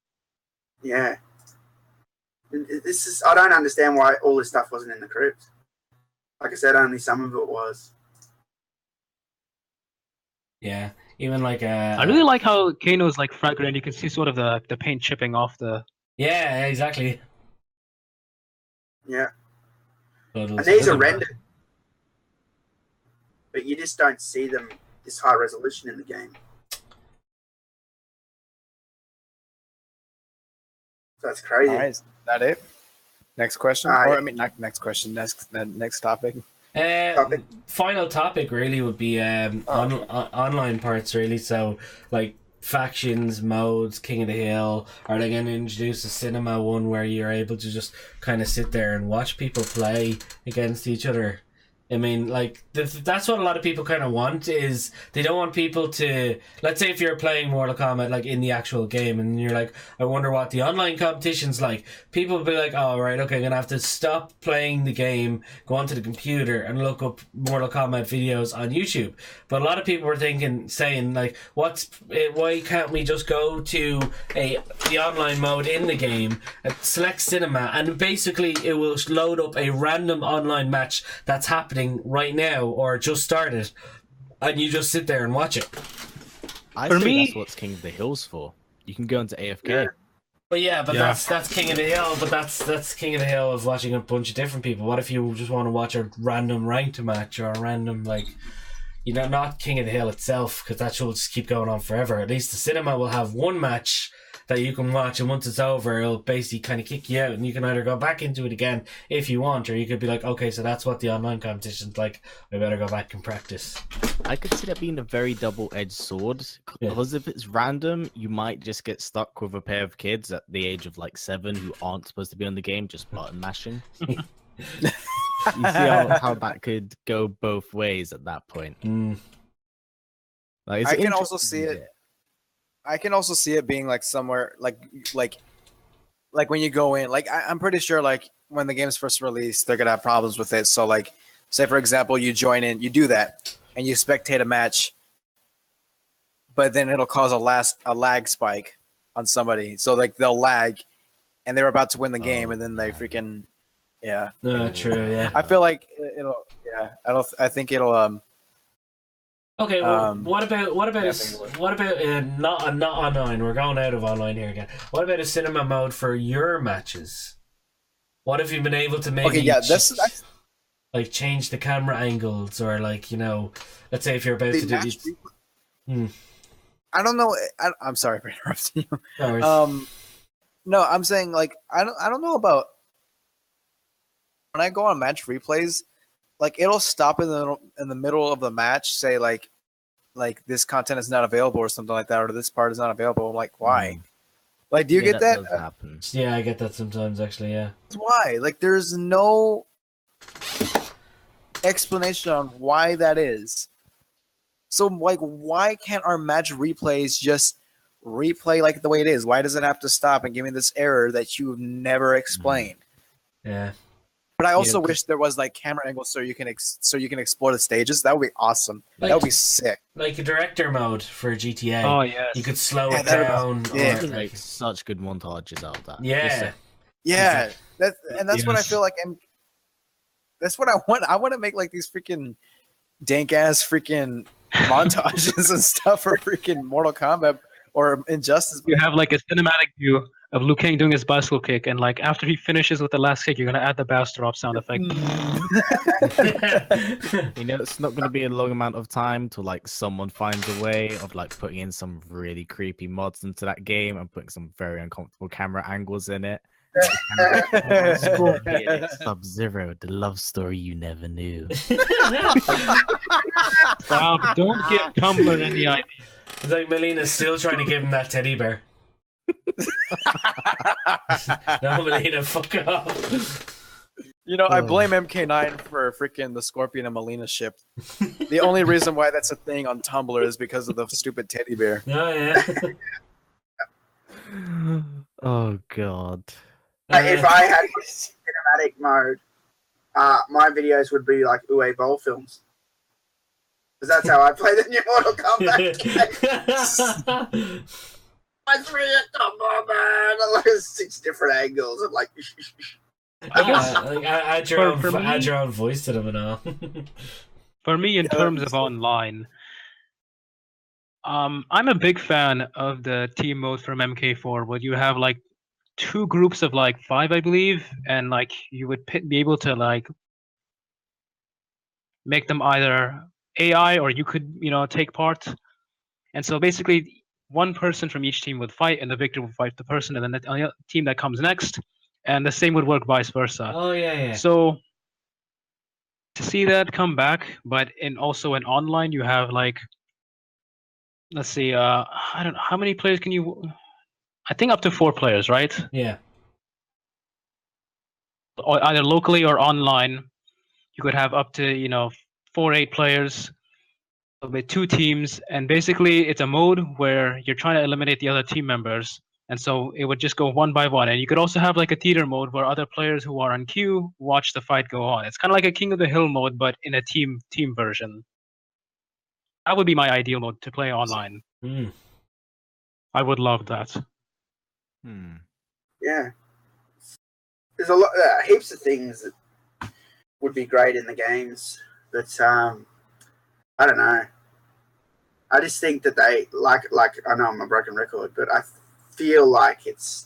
Yeah. This is, I don't understand why all this stuff wasn't in the crypt. Like I said, only some of it was. Yeah, even like I really like how Kano's like fragrant. You can see sort of the paint chipping off the. Yeah, exactly. Yeah. But And these are rendered, but you just don't see them this high resolution in the game. So that's crazy. All right, is that it? Next question, or I mean, not next question. Next topic. Final topic really would be online parts really. So like factions, modes, King of the Hill. Are they going to introduce a cinema one where you're able to just kind of sit there and watch people play against each other? I mean, like, that's what a lot of people kind of want, is they don't want people to, let's say if you're playing Mortal Kombat, like, in the actual game, and you're like, I wonder what the online competition's like. People will be like, oh, right, okay, I'm going to have to stop playing the game, go onto the computer, and look up Mortal Kombat videos on YouTube. But a lot of people were saying, like, why can't we just go to the online mode in the game, select cinema, and basically it will load up a random online match that's happening right now or just started, and you just sit there and watch it. I think that's what King of the Hill's for. You can go into AFK. Yeah. But that's King of the Hill. But that's King of the Hill of watching a bunch of different people. What if you just want to watch a random ranked match or a random not King of the Hill itself, because that will just keep going on forever. At least the cinema will have one match that you can watch, and once it's over, it'll basically kind of kick you out, and you can either go back into it again if you want, or you could be like, okay, so that's what the online competition's like, I better go back and practice. I could see that being a very double-edged sword, because if it's random, you might just get stuck with a pair of kids at the age of like 7 who aren't supposed to be on the game, just button mashing. You see how that could go both ways at that point. Like, I can also see it. I can also see it being like somewhere like when you go in, like I'm pretty sure like when the game's first released, they're gonna have problems with it. So like, say for example, you join in, you do that, and you spectate a match, but then it'll cause a lag spike on somebody. So like they'll lag, and they're about to win the game, and then they freaking True. Yeah. I feel like it'll. Yeah. I think it'll. Okay, well, what about not online? We're going out of online here again. What about a cinema mode for your matches? What if you've been able to maybe that's like change the camera angles, or like let's say if you're about to do these. I don't know. I'm sorry for interrupting you. No, no, I'm saying like I don't know about when I go on match replays. Like it'll stop in the middle of the match, say like this content is not available or something like that, or this part is not available. I'm like, why? Like, do you get that? Does happen. Yeah, I get that sometimes actually. Yeah. Why? Like, there's no explanation on why that is. So like, why can't our match replays just replay like the way it is? Why does it have to stop and give me this error that you've never explained? Yeah. But I also wish there was like camera angles so you can explore the stages. That would be awesome. Like, that would be sick. Like a director mode for GTA. Oh yeah. You could slow it down. Yeah. Like such good montages out of that. Yeah. That's what I feel like. That's what I want. I want to make like these freaking dank ass freaking montages and stuff for freaking Mortal Kombat or Injustice. You have like a cinematic view of Liu Kang doing his bicycle kick, and like after he finishes with the last kick, you're gonna add the bass drop sound effect. It's not gonna be a long amount of time till like someone finds a way of like putting in some really creepy mods into that game and putting some very uncomfortable camera angles in it. Sub-Zero, the love story you never knew. Wow, don't give Tumblr any idea. It's like Melina's still trying to give him that teddy bear. No, Melina, fuck off. I blame MK9 for freaking the Scorpion and Melina ship. The only reason why that's a thing on Tumblr is because of the stupid teddy bear. Oh, yeah. Oh, God. If I had cinematic mode, my videos would be like Uwe Boll films. Because that's how I play the new Mortal Kombat game. My 3 combo, man! Like 6 different angles. I'm like, I guess add your own voice to them and all. for me, in terms of online, I'm a big fan of the team mode from MK4, where you have like 2 groups of like 5, I believe, and like you would be able to like make them either AI or you could, take part. And so basically, one person from each team would fight, and the victor would fight the person, and then the team that comes next, and the same would work vice versa. Oh yeah. So to see that come back, but also in online, you have like, let's see, I don't know how many players can you. I think up to 4 players, right? Yeah. Or either locally or online, you could have up to 4-8 players with 2 teams, and basically it's a mode where you're trying to eliminate the other team members, and so it would just go one by one. And you could also have like a theater mode where other players who are on queue watch the fight go on. It's kind of like a King of the Hill mode, but in a team version. That would be my ideal mode to play online. I would love that. yeah. There's a lot, heaps of things that would be great in the games, but I don't know. I just think that they like. I know I'm a broken record, but I feel like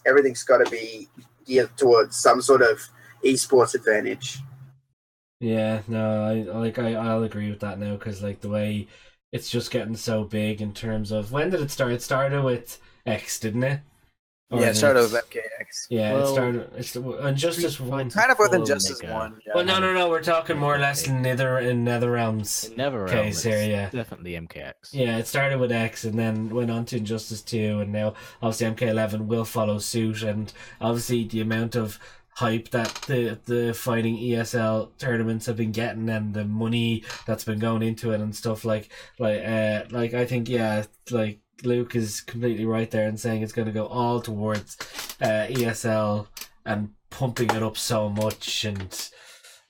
everything's got to be geared towards some sort of esports advantage. Yeah, no, I'll agree with that now, because like the way it's just getting so big in terms of, when did it start? It started with X, didn't it? Yeah, it started with MKX. Yeah, Well, it started. It's Injustice 1. Kind of with Full Injustice Omega. 1. Yeah. Well, no, we're talking more or less in NetherRealms. Never case here, yeah. Definitely MKX. Yeah, it started with X and then went on to Injustice 2, and now obviously MK11 will follow suit, and obviously the amount of hype that the fighting ESL tournaments have been getting, and the money that's been going into it and stuff, like I think, yeah, like Luke is completely right there in saying it's going to go all towards ESL and pumping it up so much, and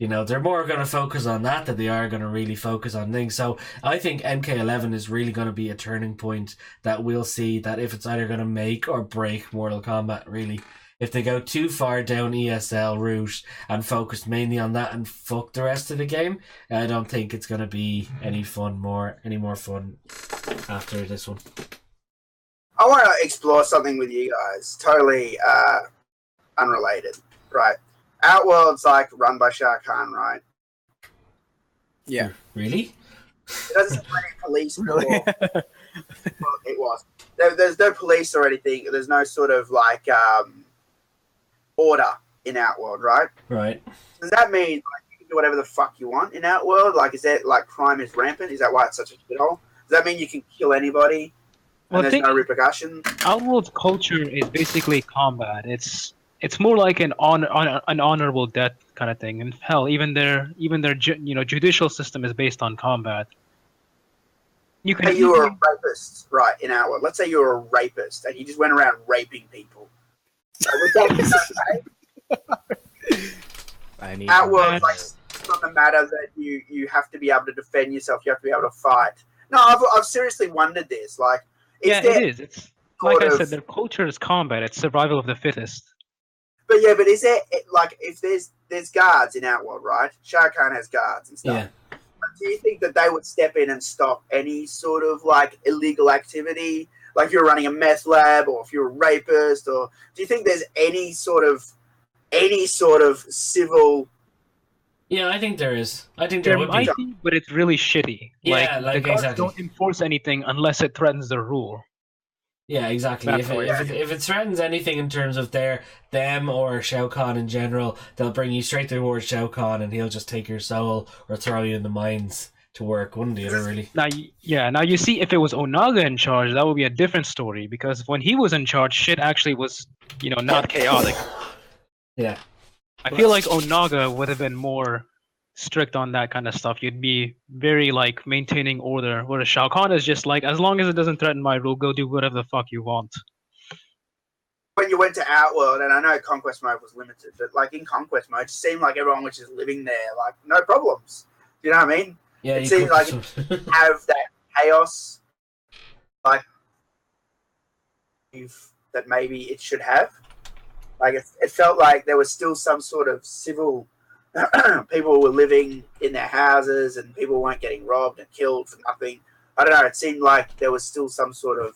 they're more going to focus on that than they are going to really focus on things. So I think MK11 is really going to be a turning point that we'll see, that if it's either going to make or break Mortal Kombat, really. If they go too far down ESL route and focus mainly on that and fuck the rest of the game, I don't think it's going to be any more fun after this one. I want to explore something with you guys, totally unrelated, right? Outworld's like run by Shah Khan, right? Yeah. Really? It doesn't have any police. Really? Well, it was. There's no police or anything. There's no sort of like order in Outworld, right? Right. Does that mean like you can do whatever the fuck you want in Outworld? Like, is that like crime is rampant? Is that why it's such a shithole? Does that mean you can kill anybody and there's no repercussion? Outworld's culture is basically combat. It's more like an honorable death kind of thing. And hell, even their judicial system is based on combat. You Say you were a rapist, right? In Outworld, let's say you were a rapist and you just went around raping people. So would that be okay? Outworld, like, it's not the matter that you have to be able to defend yourself. You have to be able to fight. No, I've seriously wondered this. Like, it is. It's like I said, their culture is combat. It's survival of the fittest. But is there, like, if there's guards in Outworld, right? Shah Khan has guards and stuff. Yeah. Do you think that they would step in and stop any sort of like illegal activity? Like if you're running a meth lab, or if you're a rapist, or do you think there's any sort of civil? Yeah, I think there is. I think There would might be. be, but it's really shitty. Yeah, the guards exactly. don't enforce anything unless it threatens the rule. Yeah, exactly. If it threatens anything in terms of them or Shao Kahn in general, they'll bring you straight towards Shao Kahn, and he'll just take your soul or throw you in the mines to work. One or the other, really. Now you see, if it was Onaga in charge, that would be a different story, because when he was in charge, shit actually was, not chaotic. Yeah. I feel like Onaga would have been more strict on that kind of stuff. You'd be very like maintaining order, whereas Shao Kahn is just like, as long as it doesn't threaten my rule, go do whatever the fuck you want. But when you went to Outworld, and I know Conquest mode was limited, but like in Conquest mode, it seemed like everyone was just living there, like no problems. You know what I mean? Yeah, it seems like it have that chaos, like that maybe it should have. Like it felt like there was still some sort of civil. People were living in their houses, and people weren't getting robbed and killed for nothing. I don't know. It seemed like there was still some sort of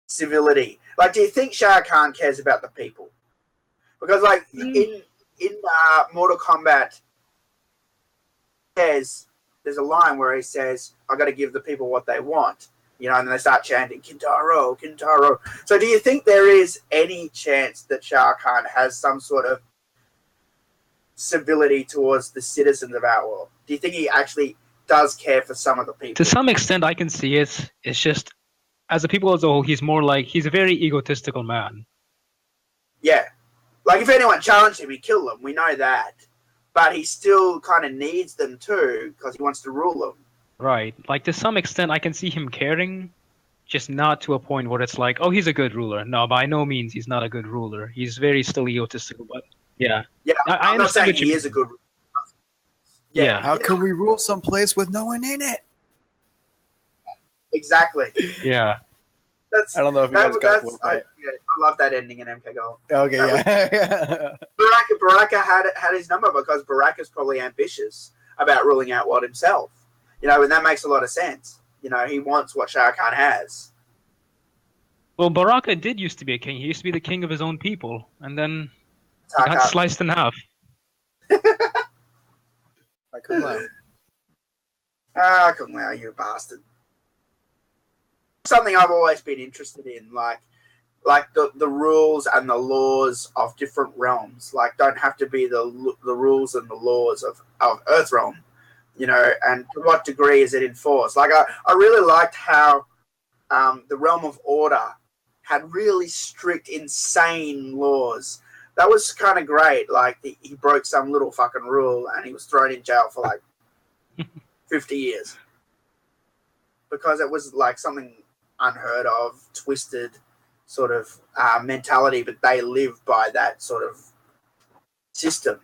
civility. Like, do you think Shah Khan cares about the people? Because, like, in Mortal Kombat, there's a line where he says, "I got to give the people what they want," you know, and then they start chanting "Kintaro, Kintaro." So, do you think there is any chance that Shah Khan has some sort of civility towards the citizens of Outworld? Do you think he actually does care for some of the people? To some extent, I can see it. It's just, as a people as a whole, he's a very egotistical man. Yeah. Like, if anyone challenged him, he'd kill them. We know that. But he still kind of needs them too, because he wants to rule them. Right. Like, to some extent, I can see him caring, just not to a point where it's like, oh, he's a good ruler. No, by no means he's not a good ruler. He's very still egotistical, but yeah. Yeah, I I'm not saying he you is a good ruler. Yeah. How can we rule some place with no one in it? Exactly. Yeah. I don't know if you guys got it. I love that ending in MK Gold. Okay, yeah. Baraka had his number because Baraka's probably ambitious about ruling out World himself. You know, and that makes a lot of sense. You know, he wants what Shah Khan has. Well, Baraka did used to be a king. He used to be the king of his own people, and then he got sliced in half. Kung Lao. Kung Lao, you bastard. Something I've always been interested in, like the rules and the laws of different realms. Like, don't have to be the rules and the laws of Earthrealm, you know, and to what degree is it enforced? Like, I really liked how the Realm of Order had really strict, insane laws. That was kind of great. Like, he broke some little fucking rule and he was thrown in jail for like 50 years. Because it was like something unheard of, twisted sort of mentality, but they live by that sort of system.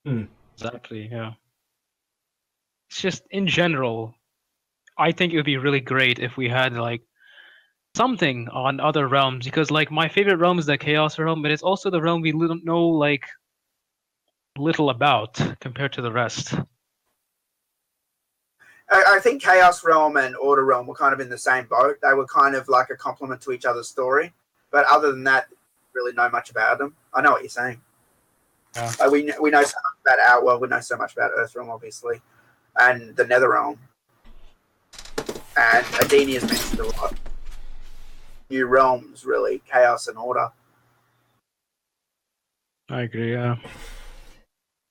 Exactly, yeah. It's just, in general, I think it would be really great if we had, like, something on other realms, because, like, my favorite realm is the Chaos realm, but it's also the realm we know, like, little about compared to the rest. I think Chaos Realm and Order Realm were kind of in the same boat. They were kind of like a complement to each other's story. But other than that, really know much about them. I know what you're saying. Yeah. We know so much about Outworld. We know so much about Earthrealm, obviously, and the Netherrealm. And Adini has mentioned a lot. New realms, really, Chaos and Order. I agree, yeah.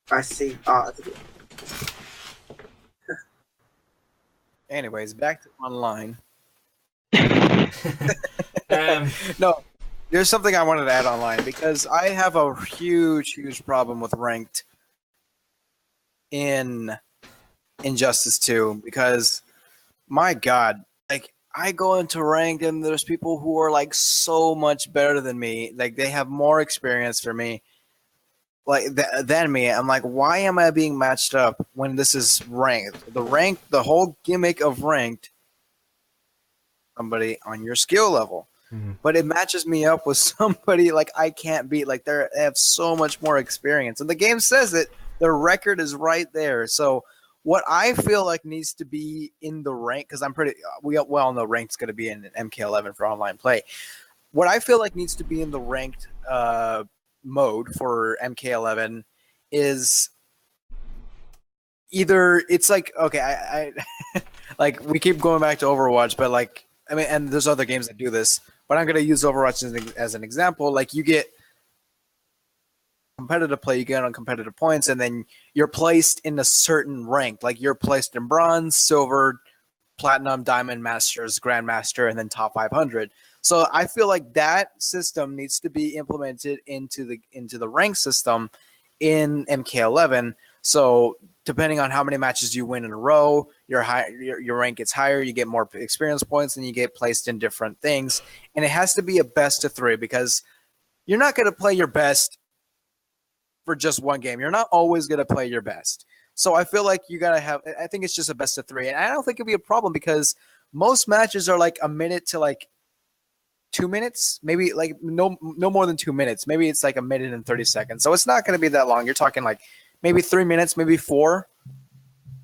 I see. Anyways, back to online. Um, No, there's something I wanted to add online because I have a huge problem with ranked in Injustice 2 because, my God, like, I go into ranked and there's people who are like so much better than me. Like, they have more experience for me, than me. I'm like, why am I being matched up when this is ranked? The whole gimmick of ranked, somebody on your skill level. Mm-hmm. But it matches me up with somebody like I can't beat. Like, they have so much more experience, and the game says it. The record is right there. So what I feel like needs to be in the rank, because we all know ranked is going to be in MK11 for online play. What I feel like needs to be in the ranked mode for MK11 is either it's like, okay, I like, we keep going back to Overwatch, but like, I mean, and there's other games that do this, but I'm going to use Overwatch as an example. Like, you get competitive play, you get on competitive points, and then you're placed in a certain rank. Like, you're placed in bronze, silver, platinum, diamond, masters, grandmaster, and then top 500. So I feel like that system needs to be implemented into the rank system in MK11. So depending on how many matches you win in a row, your rank gets higher, you get more experience points, and you get placed in different things. And it has to be a best of 3 because you're not going to play your best for just one game. You're not always going to play your best. So I feel like you got to have, I think it's just a best of 3. And I don't think it'll be a problem because most matches are like a minute to like 2 minutes, maybe like no more than 2 minutes. Maybe it's like a minute and 30 seconds. So it's not going to be that long. You're talking like maybe 3 minutes, maybe 4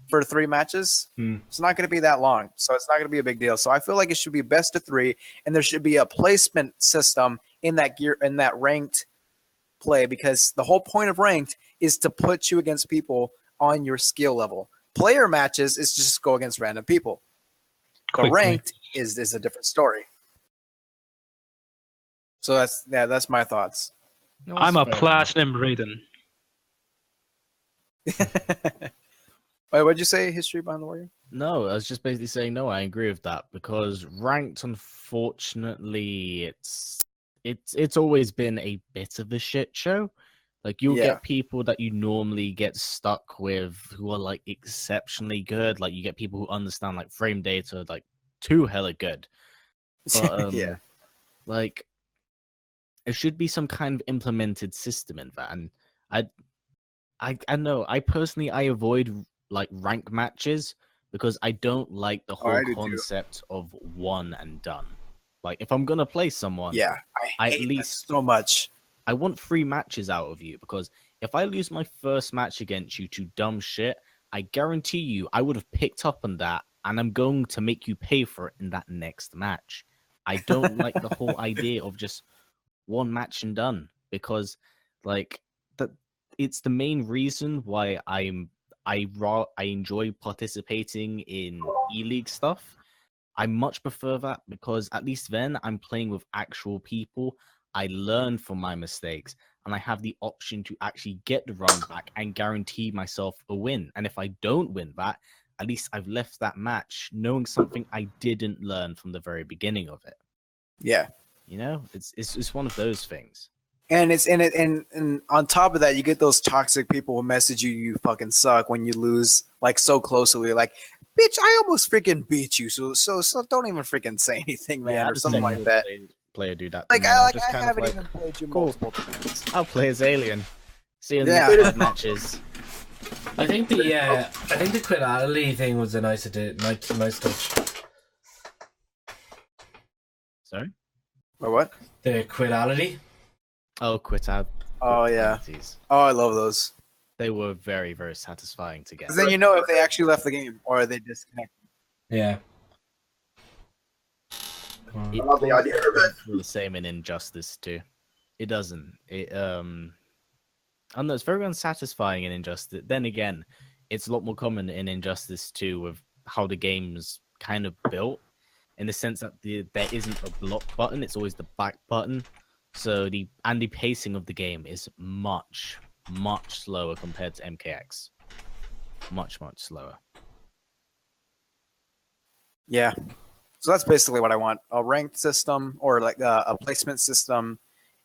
for 3 matches. It's not going to be that long. So it's not going to be a big deal. So I feel like it should be best of 3 and there should be a placement system in that ranked play because the whole point of ranked is to put you against people on your skill level. Player matches is just go against random people. But ranked is a different story. So that's my thoughts. No, I'm a platinum Raiden. Wait, what'd you say? History behind the warrior? No, I was just basically saying no. I agree with that because ranked, unfortunately, it's always been a bit of a shit show. Like you'll get people that you normally get stuck with who are like exceptionally good. Like you get people who understand like frame data like too hella good. But like there should be some kind of implemented system in that. And I know I personally avoid like rank matches because I don't like the whole concept of one and done. Like if I'm gonna play someone, I hate at least so much. I want 3 matches out of you because if I lose my first match against you to dumb shit, I guarantee you I would have picked up on that and I'm going to make you pay for it in that next match. I don't like the whole idea of just one match and done because like that it's the main reason why I enjoy participating in E-League stuff. I much prefer that because at least then I'm playing with actual people. I learn from my mistakes and I have the option to actually get the run back and guarantee myself a win. And if I don't win that, at least I've left that match knowing something I didn't learn from the very beginning of it. Yeah. You know, it's one of those things. And and on top of that, you get those toxic people who message you fucking suck when you lose like so closely. Like, bitch, I almost freaking beat you. So don't even freaking say anything, man, or something like that. Player do that. Like I haven't even played you multiple times. I'll play as Alien. See you in the matches. I think the quittality thing was a nice touch. Sorry? Or what? The quittality. Oh, quitad. Oh yeah. Oh, I love those. They were very, very satisfying to get. Because then you know if they actually left the game or they disconnected. Yeah. I love the idea of it. The same in Injustice too. It doesn't. I don't know. It's very unsatisfying in Injustice. Then again, it's a lot more common in Injustice 2 with how the game's kind of built, in the sense that there isn't a block button. It's always the back button. So the pacing of the game is much, much slower compared to MKX. Much, much slower. Yeah. So that's basically what I want: a ranked system or like a placement system,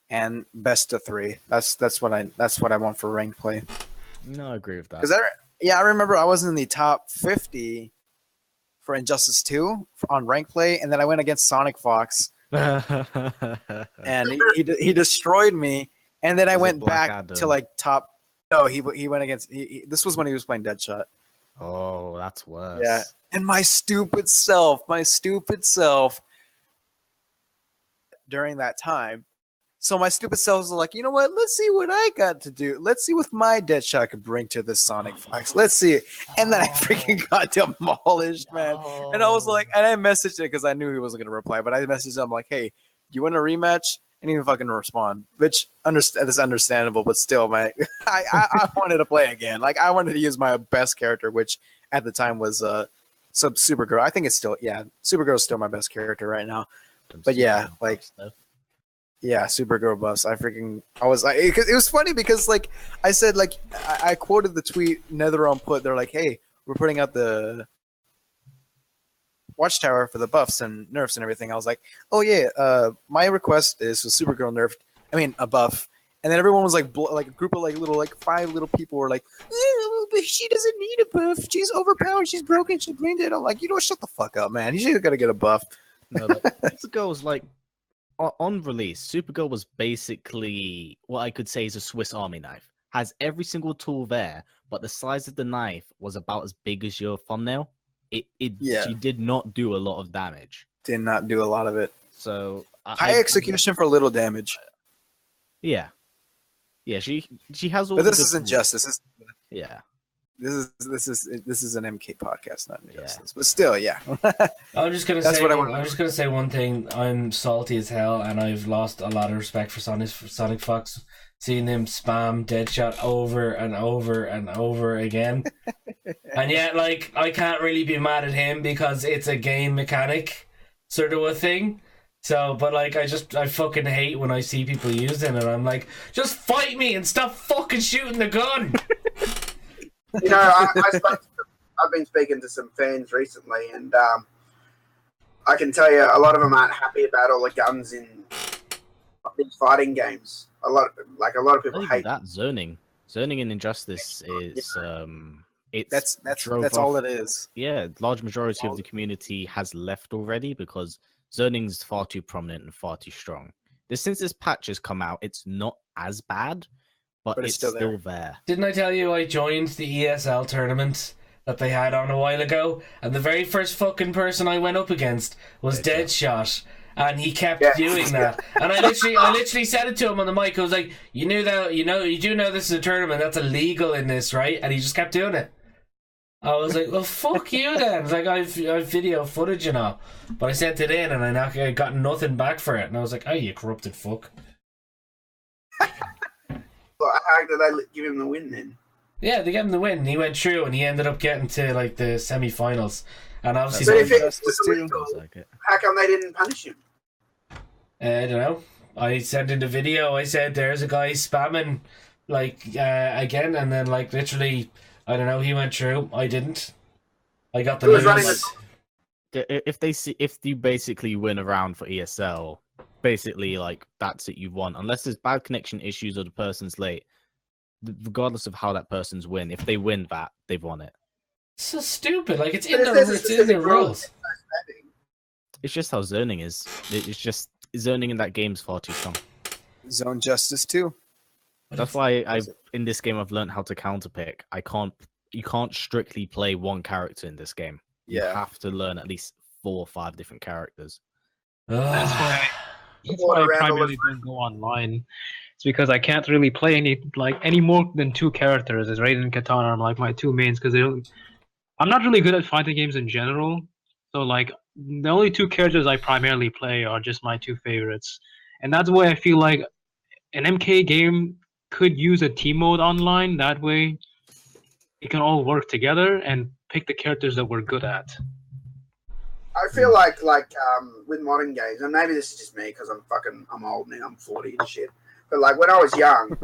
and best of 3. That's what I want for ranked play. No, I agree with that. Because I remember I was in the top 50 for Injustice 2 on ranked play, and then I went against Sonic Fox, and he destroyed me. And then I went back to like top. No, he went against. This was when he was playing Deadshot. Oh, that's worse. Yeah. And my stupid self during that time. So my stupid self was like, you know what? Let's see what I got to do. Let's see what my Deadshot could bring to this Sonic Fox. Let's see. And then I freaking got demolished, man. And I was like, and I messaged it because I knew he wasn't going to reply, but I messaged him like, hey, you want a rematch? And he didn't fucking respond, which is understandable, but still, man, I wanted to play again. Like, I wanted to use my best character, which at the time was Supergirl. I think it's still, Supergirl is still my best character right now. But yeah, like, yeah, Supergirl buffs. It was funny because, like, I said, like, I quoted the tweet NetherRealm put. They're like, hey, we're putting out the Watchtower for the buffs and nerfs and everything. I was like, oh yeah, my request is for Supergirl nerfed. I mean, a buff. And then everyone was like, like a group of like little, like 5 little people were like, oh, but she doesn't need a buff. She's overpowered. She's broken. She's brain dead. I'm like, shut the fuck up, man. You just gotta get a buff. No, like, Supergirl's like on release. Supergirl was basically what I could say is a Swiss Army knife. Has every single tool there, but the size of the knife was about as big as your thumbnail. She did not do a lot of damage. Did not do a lot of it. So high execution for little damage. Yeah, she has all. But the this good isn't tools. justice. Yeah. This is an MK podcast, not Injustice. But still, yeah. I'm just gonna say one thing. I'm salty as hell, and I've lost a lot of respect for Sonic Fox. Seeing him spam Deadshot over and over and over again, and yet, like, I can't really be mad at him because it's a game mechanic sort of a thing. So, but like, I fucking hate when I see people using it. I'm like, just fight me and stop fucking shooting the gun. I've been speaking to some fans recently, and I can tell you a lot of them aren't happy about all the guns in these fighting games. A lot of people hate that zoning. Zoning in Injustice is that's all it is. Yeah, large majority of the community has left already because zoning's far too prominent and far too strong. Since this patch has come out, it's not as bad, but it's still there. Didn't I tell you I joined the ESL tournament that they had on a while ago, and the very first fucking person I went up against was Deadshot, and he kept doing that. And I literally said it to him on the mic. I was like, you do know this is a tournament, that's illegal in this, right? And he just kept doing it. I was like, well, fuck you then. Like, I've video footage and all, but I sent it in and I got nothing back for it. And I was like, oh, you corrupted fuck. But how did I give him the win then? Yeah, they gave him the win. He went through and he ended up getting to like the semi-finals. And obviously, so if it was illegal, how come they didn't punish him? I don't know. I sent in the video. I said, "There's a guy spamming, like again," and then like literally, I don't know. He went through. I didn't. I got the news. If you basically win a round for ESL, basically like that's it you've won. Unless there's bad connection issues or the person's late, regardless of how that person's win, if they win that, they've won it. So stupid. Like it's in the rules. It's just how zoning is. It's just zoning in that game's far too strong. Zone justice too. That's why in this game I've learned how to counterpick. You can't strictly play one character in this game. You have to learn at least 4 or 5 different characters. That's why I primarily don't go online. It's because I can't really play any more than 2 characters. As Raiden and Katana are like my 2 mains because I'm not really good at fighting games in general. So like the only 2 characters I primarily play are just my 2 favorites, and that's why I feel like an MK game could use a team mode online. That way, it can all work together and pick the characters that we're good at. I feel like with modern games, and maybe this is just me because I'm old now, I'm 40 and shit. But like when I was young,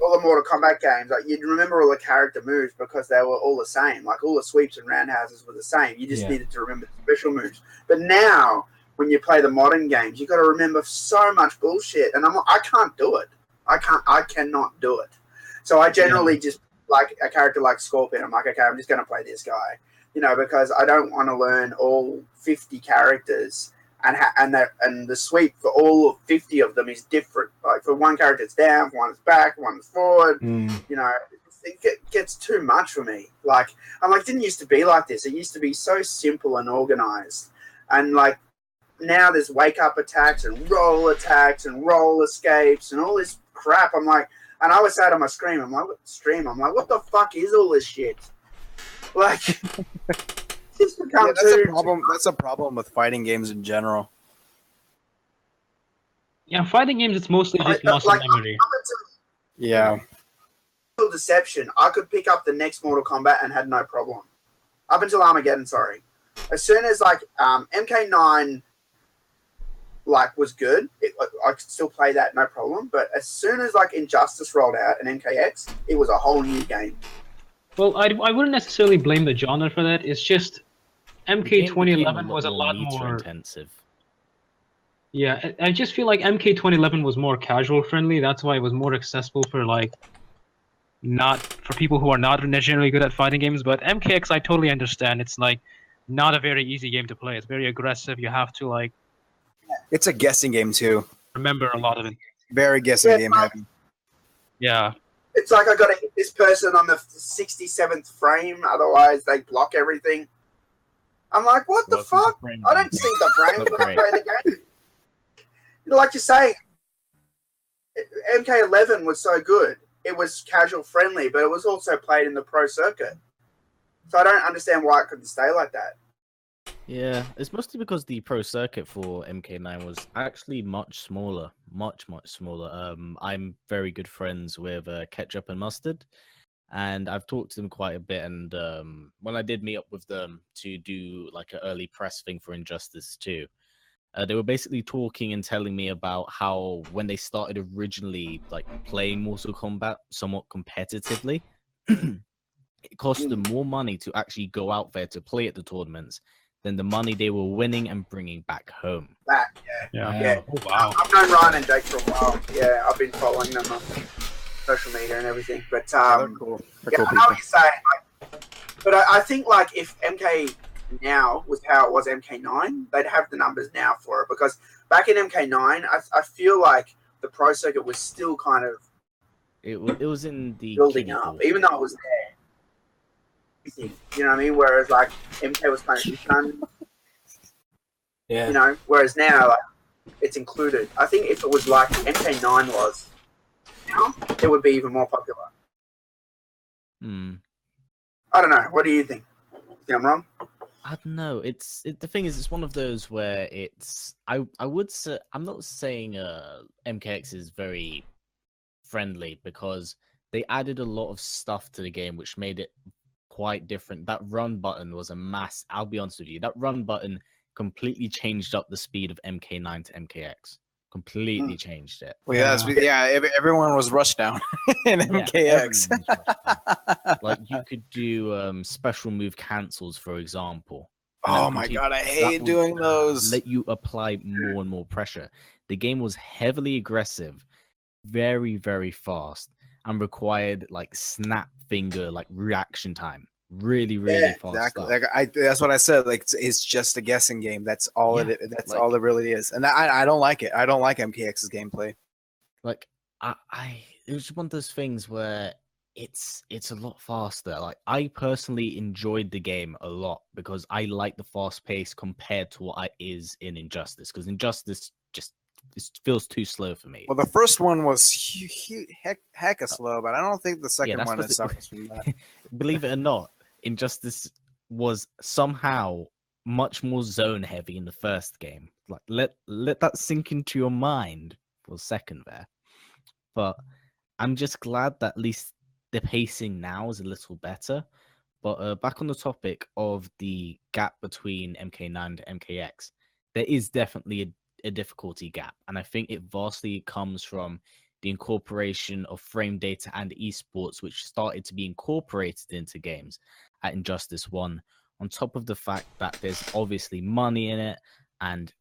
all the Mortal Kombat games, like you'd remember all the character moves because they were all the same. Like all the sweeps and roundhouses were the same. You just needed to remember the special moves. But now, when you play the modern games, you got to remember so much bullshit, and I can't do it. I cannot do it. So I generally just like a character like Scorpion. I'm like, okay, I'm just going to play this guy, because I don't want to learn all 50 characters. And the sweep for all 50 of them is different. Like for one character it's down, for one it's back, one is forward. It gets too much for me. Like I'm like, it didn't used to be like this. It used to be so simple and organized. And like now there's wake up attacks and roll escapes and all this crap. I'm like, and I always say to my stream, I'm like, what the fuck is all this shit? Like. That's a problem. That's a problem with fighting games in general. Yeah, fighting games, it's mostly just muscle memory. Yeah. Deception. I could pick up the next Mortal Kombat and had no problem. Up until Armageddon, sorry. As soon as like MK9 was good, I could still play that no problem. But as soon as like Injustice rolled out and MKX, it was a whole new game. Well, I wouldn't necessarily blame the genre for that. It's just MK 2011 was a lot more intensive. Yeah, I just feel like MK 2011 was more casual friendly. That's why it was more accessible for like not for people who are not generally good at fighting games. But MKX, I totally understand. It's like not a very easy game to play. It's very aggressive. You have to like It's a guessing game too. remember a lot of it. Very guessing Yeah, game heavy. Yeah. It's like I got to hit this person on the 67th frame, otherwise they block everything. I'm like, what the Welcome to fuck? frame I don't rate. see the frame Not when I great. play the game. Like you say, MK11 was so good. It was casual friendly, but it was also played in the pro circuit. So I don't understand why it couldn't stay like that. Yeah, it's mostly because the pro circuit for MK9 was actually much smaller, much smaller. I'm very good friends with Ketchup and Mustard, and I've talked to them quite a bit. And when I did meet up with them to do like an early press thing for Injustice 2, they were basically talking and telling me about how when they started originally like playing Mortal Kombat somewhat competitively, it cost them more money to actually go out there to play at the tournaments than the money they were winning and bringing back home. That, Yeah. yeah. Oh wow. I've known Ryan and Jake for a while. Yeah, I've been following them on social media and everything. But They're cool. They're yeah, cool I know what people. you're saying. But I think like if MK now was how it was MK9, they'd have the numbers now for it, because back in MK9, I feel like the pro circuit was still kind of It was in the building kiddie up, pool. even though it was there. You know what I mean? Whereas like MK was kind of done, Yeah. you know. Whereas now, like, it's included. I think if it was like MK9 was now, it would be even more popular. Hmm. I don't know. What do you think? Think I'm wrong? I don't know. The thing is, it's one of those where it's. I would say I'm not saying MKX is very friendly, because they added a lot of stuff to the game which made it quite different. That run button was a mass. I'll be honest with you. That run button completely changed up the speed of MK9 to MKX. Completely changed it. Well, everyone was rushed down in MKX. everyone was rushed down. Like you could do special move cancels, for example. and that Oh my complete- god, I that hate would, doing those. Let you apply more and more pressure. The game was heavily aggressive, very, very fast, and required like snap finger like reaction time. Really, really Yeah, fast Exactly. stuff. Like that's what I said. Like it's just a guessing game. That's all Yeah, That's like- all it really is. And I don't like it. I don't like MKX's gameplay. Like it was one of those things where it's a lot faster. Like I personally enjoyed the game a lot because I like the fast pace compared to what is in Injustice. Because Injustice just it feels too slow for me. Well, the first one was hecka slow, but I don't think the second that's one supposed is to- suffers from that. Believe it or not, Injustice was somehow much more zone heavy in the first game. Like let that sink into your mind for a second there. But I'm just glad that at least the pacing now is a little better. But back on the topic of the gap between MK9 and MKX, there is definitely a difficulty gap. And I think it vastly comes from the incorporation of frame data and esports, which started to be incorporated into games at Injustice 1, on top of the fact that there's obviously money in it, and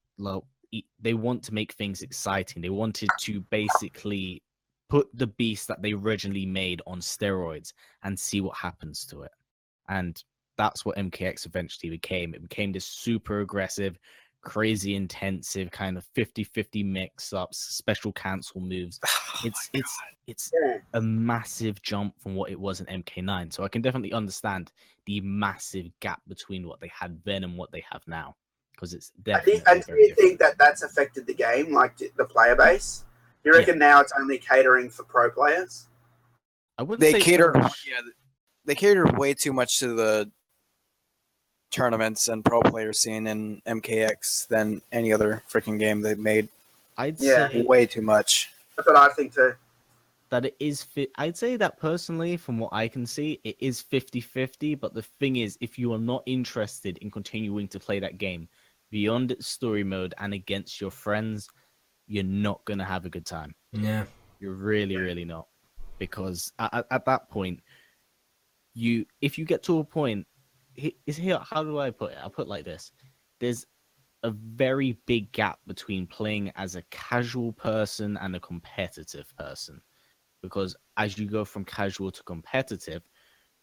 they want to make things exciting. They wanted to basically put the beast that they originally made on steroids and see what happens to it. And that's what MKX eventually became. It became this super aggressive, crazy intensive kind of 50-50 mix-ups, special cancel moves. It's Yeah. a massive jump from what it was in MK9. So I can definitely understand the massive gap between what they had then and what they have now, because it's definitely And do very you different. think that that's affected the game, like the player base? Do you reckon now it's only catering for pro players? I wouldn't They say catered. so- Yeah, they catered way too much to the tournaments and pro player scene in MKX than any other freaking game they've made. I'd Yeah. say Way too much. That's what I think too. that it is I'd say that personally, from what I can see, it is 50-50. But the thing is, if you are not interested in continuing to play that game beyond its story mode and against your friends, you're not going to have a good time. Yeah. You're really, really not. Because at that point, if you get to a point, how do I put it? I'll put it like this. There's a very big gap between playing as a casual person and a competitive person. because as you go from casual to competitive,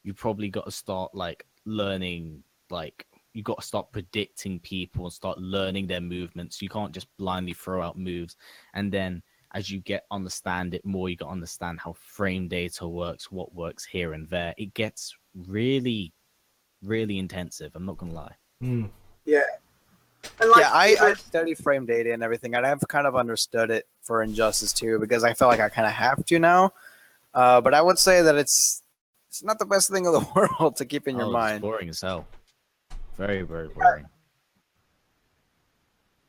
you probably got to start like learning, like you got to start predicting people and start learning their movements. You can't just blindly throw out moves. And then as you understand it more, you got to understand how frame data works, what works here and there. It gets really, really intensive. I'm not gonna lie. Yeah. And like, Yeah, I study frame data and everything, and I've kind of understood it for Injustice too, because I feel like I kind of have to now. But I would say that it's not the best thing in the world to keep in your mind. It's boring as hell. Very, very boring.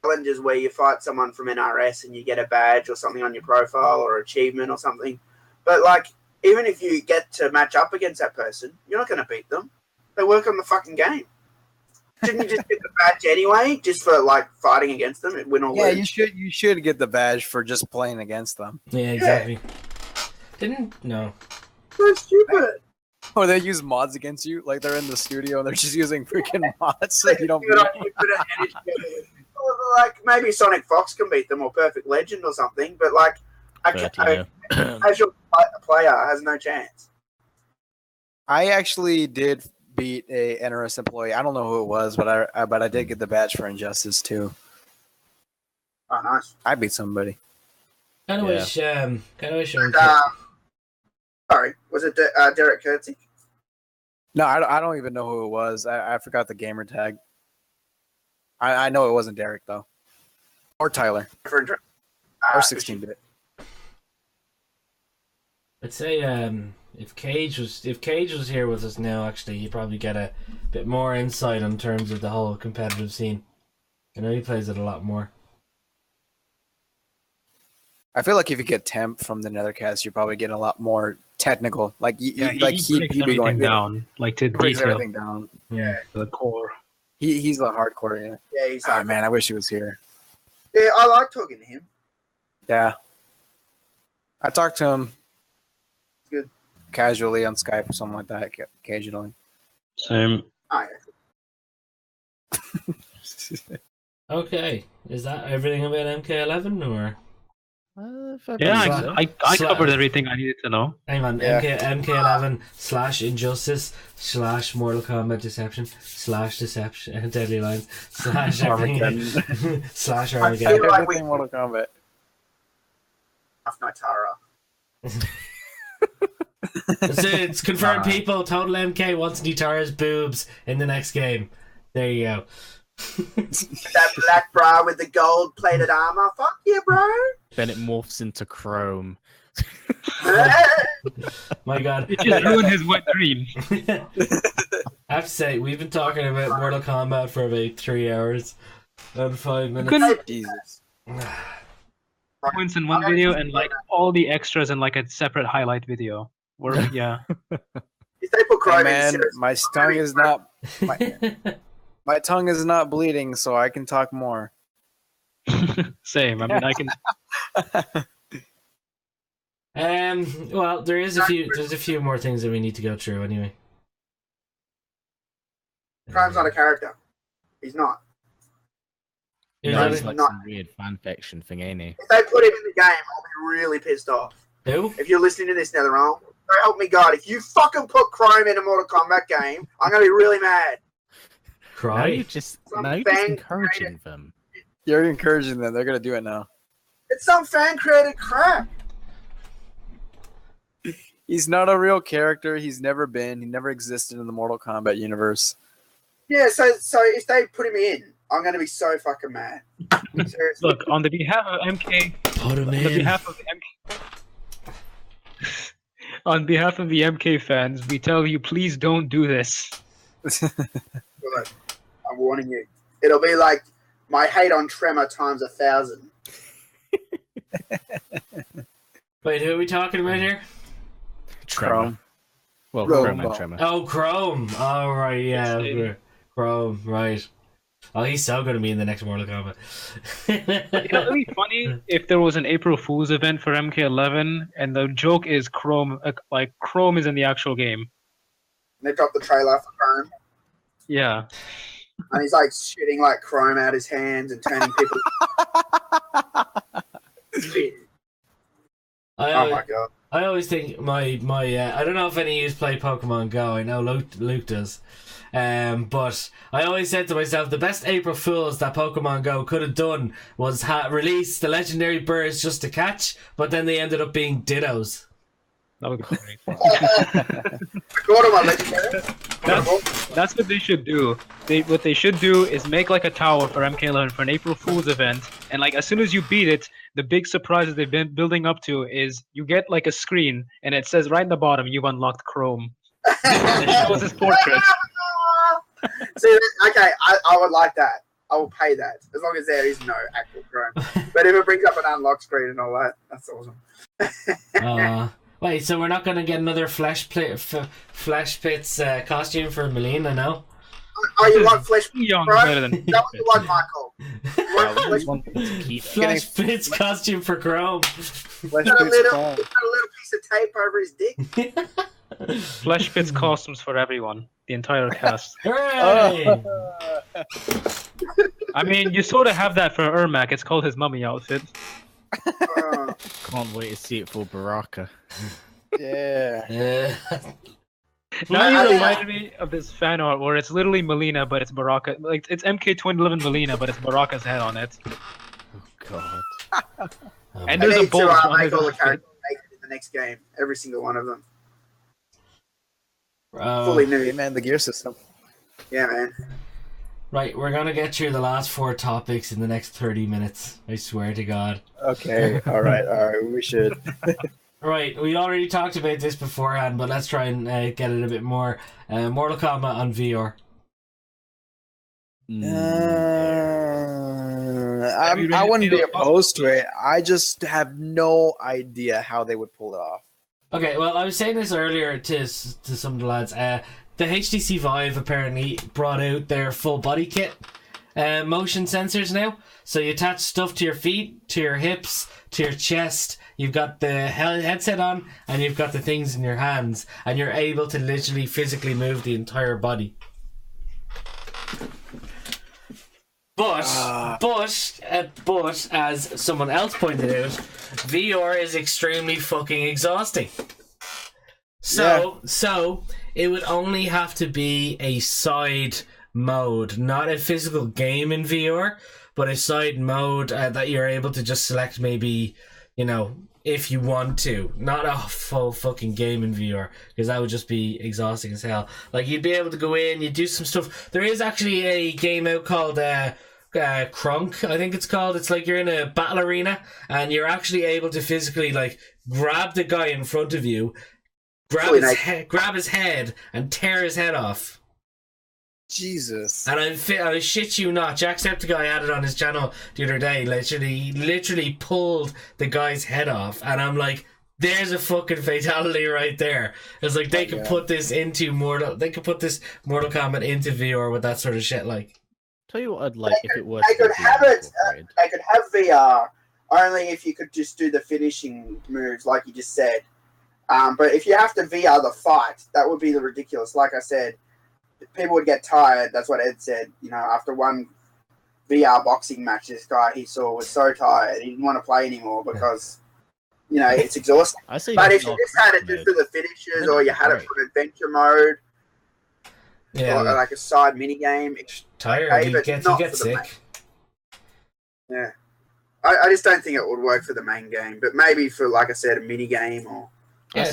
Challenges where you fight someone from NRS and you get a badge or something on your profile or achievement or something. But like, even if you get to match up against that person, you're not going to beat them. They work on the fucking game. Shouldn't you just get the badge anyway, just for like fighting against them and win or lose? Yeah, you should get the badge for just playing against them. Yeah, exactly. No. So stupid. Or they use mods against you, like they're in the studio and they're just using freaking mods so you don't beat them. Like maybe Sonic Fox can beat them or Perfect Legend or something, but like a casual player has no chance. I actually did beat a NRS employee. I don't know who it was, but I did get the badge for Injustice too. Oh, nice. I beat somebody. Kind of wish. Sorry, was it Derek Kurtzy? No, I don't even know who it was. I forgot the gamer tag. I know it wasn't Derek though, or Tyler, or 16-bit. I'd say if Cage was here with us now, actually, he'd probably get a bit more insight in terms of the whole competitive scene. I know he plays it a lot more. I feel like if you get Temp from the Nethercast, you're probably getting a lot more technical. Like he'd be going down, like to breaks detail. everything down. Yeah, the core. He's the hardcore. Yeah. Yeah, he's. Oh man, I wish he was here. Yeah, I like talking to him. Yeah, I talked to him. Good. Casually on Skype or something like that. Occasionally. Same. Oh, yeah. Okay, is that everything about MK11 or? Yeah, I covered everything I needed to know. Hang on, Yeah. MK11 / Injustice / Mortal Kombat Deception / Deception Deadly Lines / everything / Armageddon. Everything Mortal Kombat. Nitara. So it's confirmed. People, TotalMK wants Nitara's boobs in the next game. There you go. That black bra with the gold-plated armor. Fuck yeah, bro. Then it morphs into Chrome. My God, It just ruined his wet dream. I have to say, we've been talking about Mortal Kombat for about 3 hours and 5 minutes. Jesus. Points in one video and like all the extras in like a separate highlight video. Yeah. If they put Hey, Chrome man, in, my tongue is not my tongue is not bleeding, so I can talk more. Same. I mean, I can. Well, there's a few more things that we need to go through anyway. Chrome's not a character. He's not. Yeah, he's like not. some weird fan fiction thing, ain't he? If they put him in the game, I'll be really pissed off. Who? If you're listening to this, NetherRealm, so help me God, if you fucking put Chrome in a Mortal Kombat game, I'm gonna be really mad. Now you're just encouraging them. You're encouraging them. They're gonna do it now. It's some fan created crap. He's not a real character. He's never been. He never existed in the Mortal Kombat universe. Yeah, so if they put him in, I'm gonna be so fucking mad. Seriously. Look, on the behalf of MK, on behalf of the MK fans, we tell you, please don't do this. Look, I'm warning you. It'll be like my hate on Tremor times 1,000. Wait, who are we talking about here? Chrome. Well, Chrome. Chrome and Tremor. Oh, Chrome. Oh, right, yeah. Chrome, right. Oh, he's so going to be in the next Mortal Kombat. It'd be funny if there was an April Fool's event for MK11, and the joke is Chrome, like Chrome is in the actual game. They dropped the trailer for Chrome, Yeah. and he's like shooting like Chrome out his hands and turning people. Oh my God. I always think my I don't know if any of you play Pokemon Go. I know Luke does. But I always said to myself, the best April Fools that Pokemon Go could have done was release the legendary birds just to catch, but then they ended up being Dittos. That would be great. That's what they should do. What they should do is make like a tower for MK11 for an April Fool's event, and like as soon as you beat it, the big surprise that they've been building up to is you get like a screen, and it says right in the bottom, "You've unlocked Chrome." And it shows his portrait. See, okay, I would like that. I will pay that as long as there is no actual Chrome. But if it brings up an unlock screen and all that, that's awesome. Wait, so we're not going to get another Flash Pits costume for Melina, no? Oh, you want Flash Pits, Young bro? better than That was the one, Michael. You want Flash Pits costume for Chrome. Flash got a Pits little Chrome. piece of tape over his dick. Flesh Pits costumes for everyone, the entire cast. Hooray! I mean, you sort of have that for Ermac. It's called his mummy outfit. Can't wait to see it for Baraka. Yeah. Now you reminded me of this fan art where it's literally Melina, but it's Baraka. Like it's MK 2011 Melina, but it's Baraka's head on it. Oh god. And there's a need bulge to on make his all the outfit. characters in the next game. Every single one of them. Fully new. Hey, man, the gear system. Yeah, man. Right, we're going to get through the last 4 topics in the next 30 minutes. I swear to God. Okay, all right, we should. Right, we already talked about this beforehand, but let's try and get it a bit more. Mortal Kombat on VR. I wouldn't be opposed to it. I just have no idea how they would pull it off. Okay, well, I was saying this earlier to some of the lads. The HTC Vive apparently brought out their full body kit motion sensors now. So you attach stuff to your feet, to your hips, to your chest. You've got the headset on, and you've got the things in your hands, and you're able to literally physically move the entire body. But as someone else pointed out, VR is extremely fucking exhausting. So it would only have to be a side mode, not a physical game in VR, but a side mode that you're able to just select maybe, if you want to. Not a full fucking game in VR, because that would just be exhausting as hell. Like, you'd be able to go in, you do some stuff. There is actually a game out called Krunk, I think it's called. It's like you're in a battle arena, and you're actually able to physically, like, grab the guy in front of you, grab his head, and tear his head off. Jesus. And I shit you not, Jacksepticeye had it on his channel the other day. Literally pulled the guy's head off, and I'm like, there's a fucking fatality right there. It's like they could put this into Mortal Kombat into VR with that sort of shit. Like, Tell you what I'd like if it was. They could have it. They could have VR only if you could just do the finishing moves, like you just said. But if you have to VR the fight, that would be the ridiculous. Like I said, people would get tired. That's what Ed said. After one VR boxing match, this guy he saw was so tired he didn't want to play anymore because it's exhausting. But if you just had it just for the finishes, or you had it for adventure mode, or like a side mini game, it's tired. Okay, You get sick. Yeah, I just don't think it would work for the main game. But maybe for, like I said, a mini game or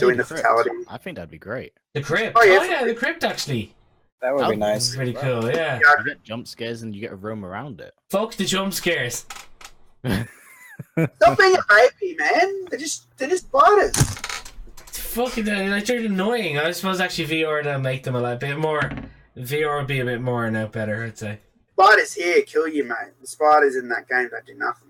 doing the fatality. I think that'd be great. The crypt. Oh yeah, the crypt actually. That would be nice. It's pretty cool, yeah. You get jump scares and you get to roam around it. Fuck the jump scares. Stop being a baby, man. They're just spiders. It's fucking they're annoying. I suppose actually VR to make them a bit more. VR would be a bit more and better, I'd say. Spiders here kill you, mate. The spiders in that game don't do nothing.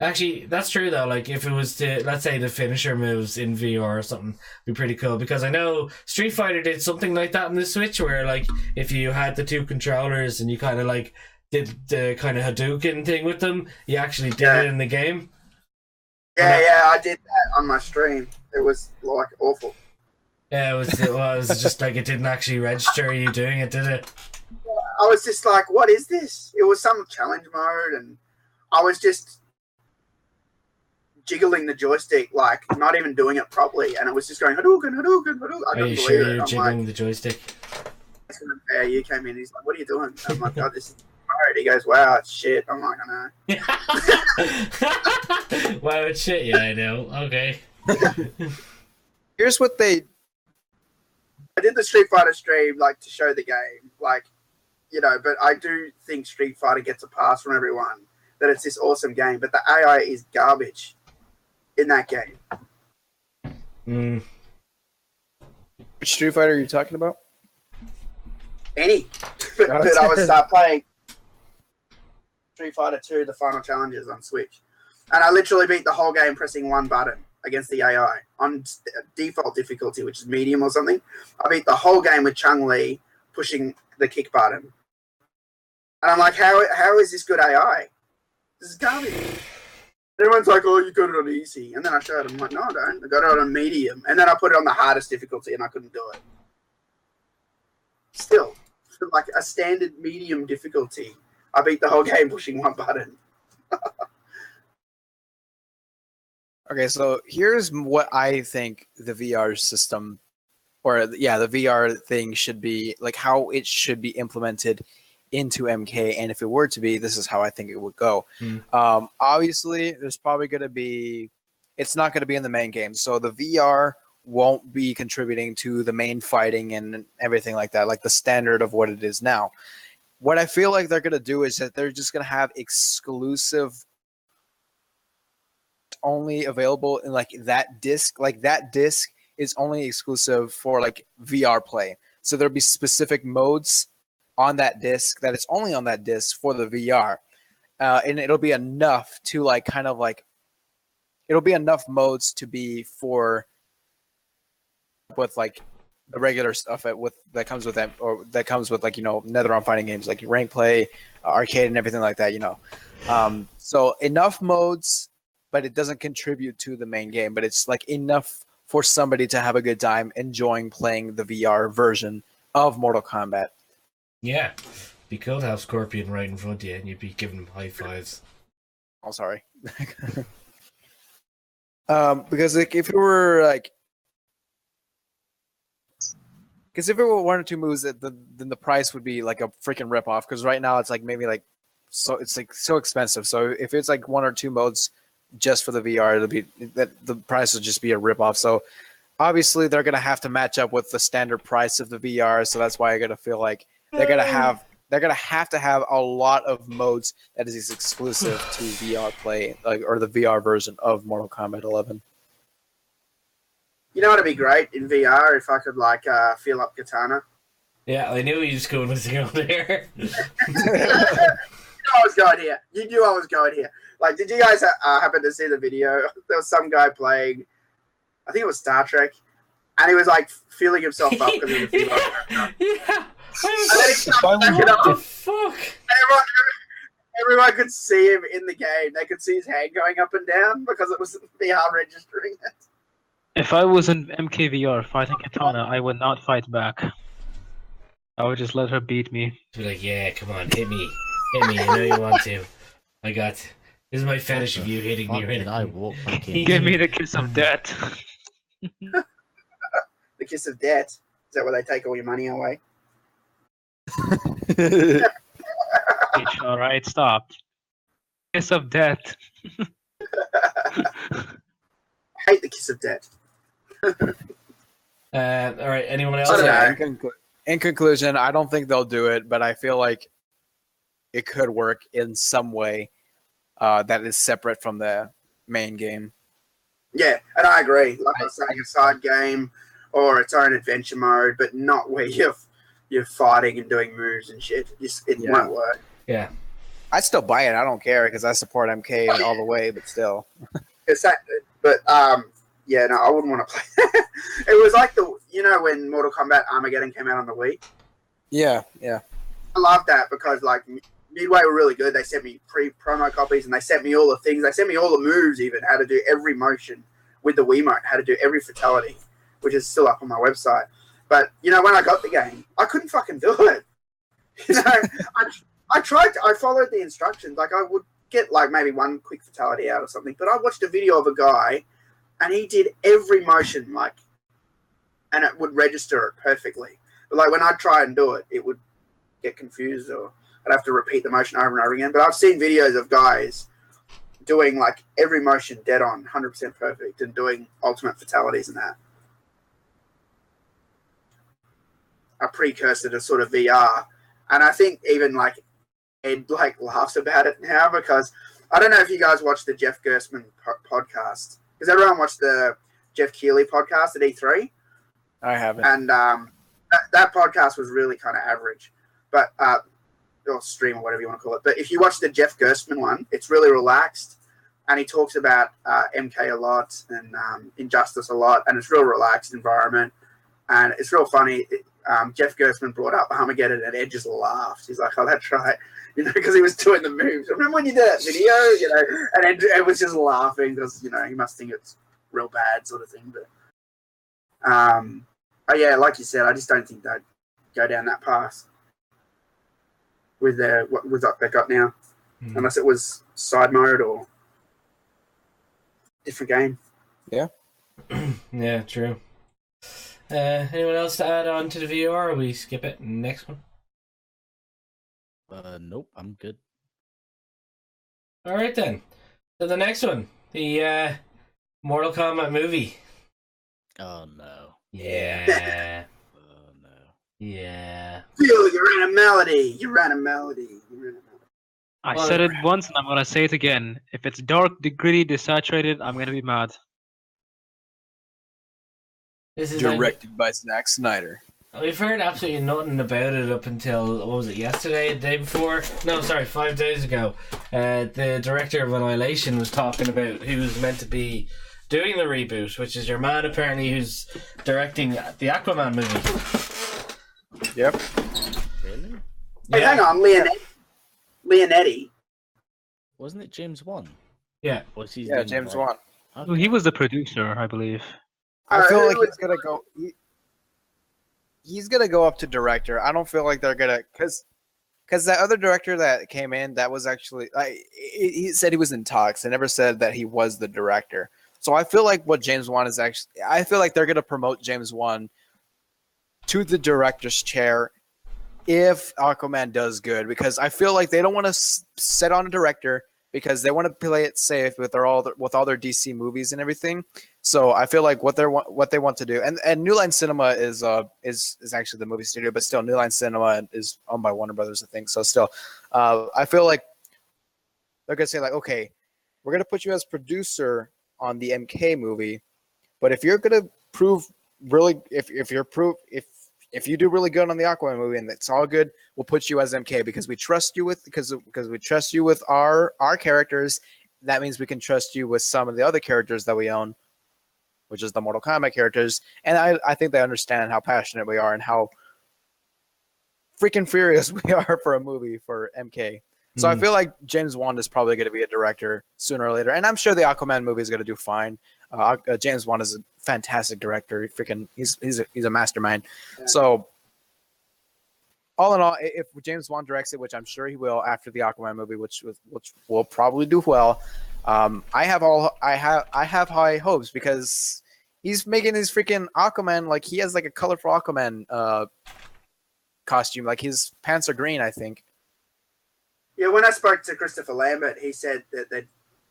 Actually, that's true though. Like, if it was to, let's say, the finisher moves in VR or something, would be pretty cool. Because I know Street Fighter did something like that in the Switch, where like if you had the 2 controllers and you kind of like did the kind of Hadouken thing with them, you actually did it in the game. Yeah, I did that on my stream. It was like awful. Yeah, it was just like it didn't actually register you doing it, did it? I was just like, what is this? It was some challenge mode, and I was just jiggling the joystick, like not even doing it properly, and it was just going Hadouken, Hadouken, Hadouken. I Are couldn't you believe sure it. you're I'm jiggling like, the joystick? yeah, you came in. He's like, "What are you doing?" I'm like, "God, this is hard." He goes, "Wow, it's shit." I'm like, "I know." Wow, it's shit. Yeah, I know. Okay. Here's what they. I did the Street Fighter stream like to show the game, like, you know, but I do think Street Fighter gets a pass from everyone that it's this awesome game, but the AI is garbage in that game. Mm. Which Street Fighter are you talking about? Any, but I would start playing Street Fighter 2, the final challenges on Switch, and I literally beat the whole game pressing one button against the AI on default difficulty, which is medium or something. I beat the whole game with Chun-Li pushing the kick button, and I'm like, how is this good AI? This is garbage. Everyone's like, "Oh, you got it on easy," and then I showed them, I'm like, "No, I don't. I got it on medium," and then I put it on the hardest difficulty, and I couldn't do it. Still, like a standard medium difficulty, I beat the whole game pushing one button. Okay, so here's what I think the VR system, or yeah, the VR thing should be, like how it should be implemented into MK, and if it were to be, this is how I think it would go. Obviously, there's probably going to be, it's not going to be in the main game, so the VR won't be contributing to the main fighting and everything like that, like the standard of what it is now. What I feel like they're going to do is that they're just going to have exclusive only available in like that disc. Like that disc is only exclusive for like VR play. So there'll be specific modes on that disc that it's only on that disc for the VR. And it'll be enough to like kind of like, it'll be enough modes to be for with like the regular stuff that comes with them, or that comes with like, you know, NetherRealm fighting games like rank play, arcade, and everything like that, you know. So enough modes, but it doesn't contribute to the main game. But it's like enough for somebody to have a good time enjoying playing the VR version of Mortal Kombat. Yeah. Be cool to have Scorpion right in front of you and you'd be giving him high fives. Oh, sorry. Because like, if it were like, because if it were one or two moves, then the price would be like a freaking ripoff. Because right now it's like maybe like, so it's like so expensive. So if it's like one or two modes just for the VR, it'll be that the price will just be a ripoff. So obviously they're gonna have to match up with the standard price of the VR. So that's why I gotta feel like they're gonna have to have a lot of modes that is exclusive to VR play, like, or the VR version of Mortal Kombat 11. You know what'd be great in VR if I could like feel up Katana. Yeah, I knew he was going with you there. You knew I was going here. You knew I was going here. Like, did you guys happen to see the video? There was some guy playing, I think it was Star Trek, and he was like feeling himself up because he was a female character. Yeah. And then he started backing up. What the fuck? Everyone could see him in the game. They could see his hand going up and down because it was VR registering it. If I was in MKVR fighting Katana, I would not fight back. I would just let her beat me. Be like, yeah, come on, hit me. Hit me, I know you want to. This is my fetish of you hitting me right now. Give me the kiss of death. The kiss of death. Is that where they take all your money away? Alright, stop. Kiss of death. I hate the kiss of death. Alright, anyone else? I don't Yeah, know. in conclusion, I don't think they'll do it, but I feel like it could work in some way that is separate from the main game. Yeah, and I agree. Like I was saying, a side game or its own adventure mode, but not where you're fighting and doing moves and shit. It won't work. Yeah. I'd still buy it. I don't care because I support MK all the way, but still. Yeah, no, I wouldn't want to play. It was like when Mortal Kombat Armageddon came out on the Wii. Yeah. I love that because like Midway were really good. They sent me promo copies and they sent me all the things. They sent me all the moves, even how to do every motion with the Wiimote, how to do every fatality, which is still up on my website. But when I got the game, I couldn't fucking do it. I tried. I followed the instructions. Like I would get like maybe one quick fatality out or something. But I watched a video of a guy, and he did every motion like, and it would register it perfectly. But like when I try and do it, it would get confused, or I'd have to repeat the motion over and over again. But I've seen videos of guys doing like every motion dead on, 100% perfect, and doing ultimate fatalities and that. A precursor to sort of VR, and I think even like Ed like laughs about it now, because I don't know if you guys watched the Jeff Gerstmann podcast, because everyone watched the Jeff Keighley podcast at E3. I haven't. And that podcast was really kind of average, but or stream or whatever you want to call it. But if you watch the Jeff Gerstmann one, it's really relaxed, and he talks about MK a lot and Injustice a lot, and it's real relaxed environment, and it's real funny. Jeff Gerstmann brought up Armageddon, and Ed just laughed. He's like, "Oh, that's right," you know, because he was doing the moves. Remember when you did that video, you know? And Ed was just laughing because, you know, he must think it's real bad sort of thing. But oh yeah, like you said, I just don't think they'd go down that path with what they got now, unless it was side mode or different game. Yeah. Yeah, true. Anyone else to add on to the VR, or we skip it? Next one. Nope, I'm good. All right then. So the next one, the Mortal Kombat movie. Oh no. Yeah. Oh no. Yeah. Feel you're in a melody. You're in a melody. You're in a melody. I Well, said it once and I'm gonna say it again. If it's dark, gritty, desaturated, I'm gonna be mad. This is like, Directed by Zack Snyder. we've heard absolutely nothing about it up until, what was it, yesterday, the day before? No, sorry, 5 days ago. The director of Annihilation was talking about who's meant to be doing the reboot, which is your man apparently who's directing the Aquaman movie. Yep. Really? Hey, Yeah. hang on, Leonetti. Wasn't it James Wan? Yeah. Was he Yeah, James Wan. Oh, he was the producer, I believe. I feel who like was- he's gonna go. He's gonna go up to director. I don't feel like they're gonna, because that other director that came in, that was actually he said he was in talks. They never said that he was the director. So I feel like what James Wan is actually, I feel like they're gonna promote James Wan to the director's chair if Aquaman does good, because I feel like they don't want to set on a director because they want to play it safe with all their DC movies and everything. So I feel like what they want to do, and New Line Cinema is actually the movie studio, but still New Line Cinema is owned by Warner Brothers, I think. So still, I feel like they're gonna say like, okay, we're gonna put you as producer on the MK movie, but if you're gonna prove really, if you do really good on the Aquaman movie and it's all good, we'll put you as MK because we trust you with we trust you with our characters. That means we can trust you with some of the other characters that we own, which is the Mortal Kombat characters. And I think they understand how passionate we are and how freaking furious we are for a movie for MK. So I feel like James Wan is probably going to be a director sooner or later, and I'm sure the Aquaman movie is going to do fine. James Wan is a fantastic director. He's a mastermind. Yeah. So all in all, if James Wan directs it, which I'm sure he will after the Aquaman movie, which will probably do well, I have high hopes because he's making his freaking Aquaman like he has like a colorful Aquaman costume, like his pants are green, I think. Yeah, when I spoke to Christopher Lambert, he said that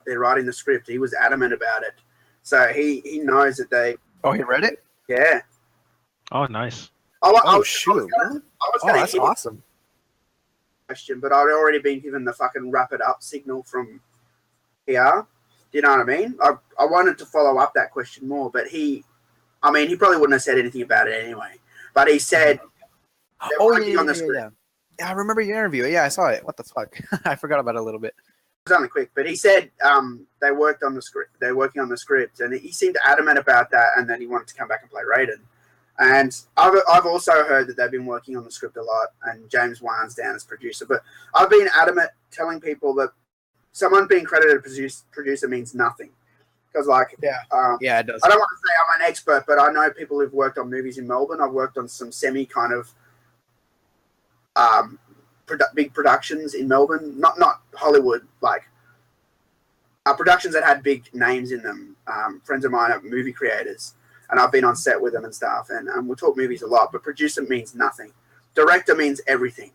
they're writing the script. He was adamant about it. So he knows that they... Oh, he read it? Yeah. Oh, nice. Shoot. I was Oh, going that's to awesome. question, but I'd already been given the fucking wrap it up signal from PR. Do you know what I mean? I wanted to follow up that question more, but he probably wouldn't have said anything about it anyway. But he said they're working on the script. Yeah, I remember your interview. Yeah, I saw it. What the fuck? I forgot about it a little bit. It was only quick, but he said they worked on the script. They're working on the script, and he seemed adamant about that, and that he wanted to come back and play Raiden. And I've also heard that they've been working on the script a lot, and James Wan's down as producer. But I've been adamant telling people that someone being credited producer means nothing, because yeah, it does. I don't want to say I'm an expert, but I know people who've worked on movies in Melbourne. I've worked on some semi kind of big productions in Melbourne, not Hollywood, like productions that had big names in them. Friends of mine are movie creators, and I've been on set with them and stuff, and we'll talk movies a lot, but producer means nothing. Director means everything.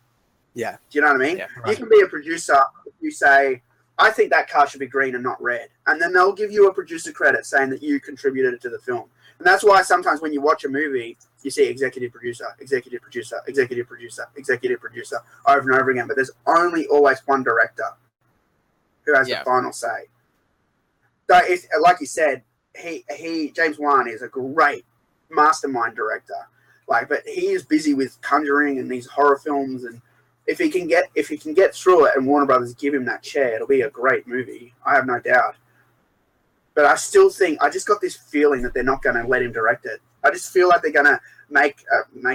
Yeah. Do you know what I mean? Yeah, You can be a producer if you say, I think that car should be green and not red. And then they'll give you a producer credit saying that you contributed to the film. And that's why sometimes when you watch a movie, you see executive producer, executive producer, executive producer, executive producer over and over again. But there's only always one director who has the final say. So, it's, like you said, James Wan is a great mastermind director. But he is busy with Conjuring and these horror films, and if he can get through it, and Warner Brothers give him that chair, it'll be a great movie. I have no doubt. But I still think I just got this feeling that they're not going to let him direct it. I just feel like they're going to make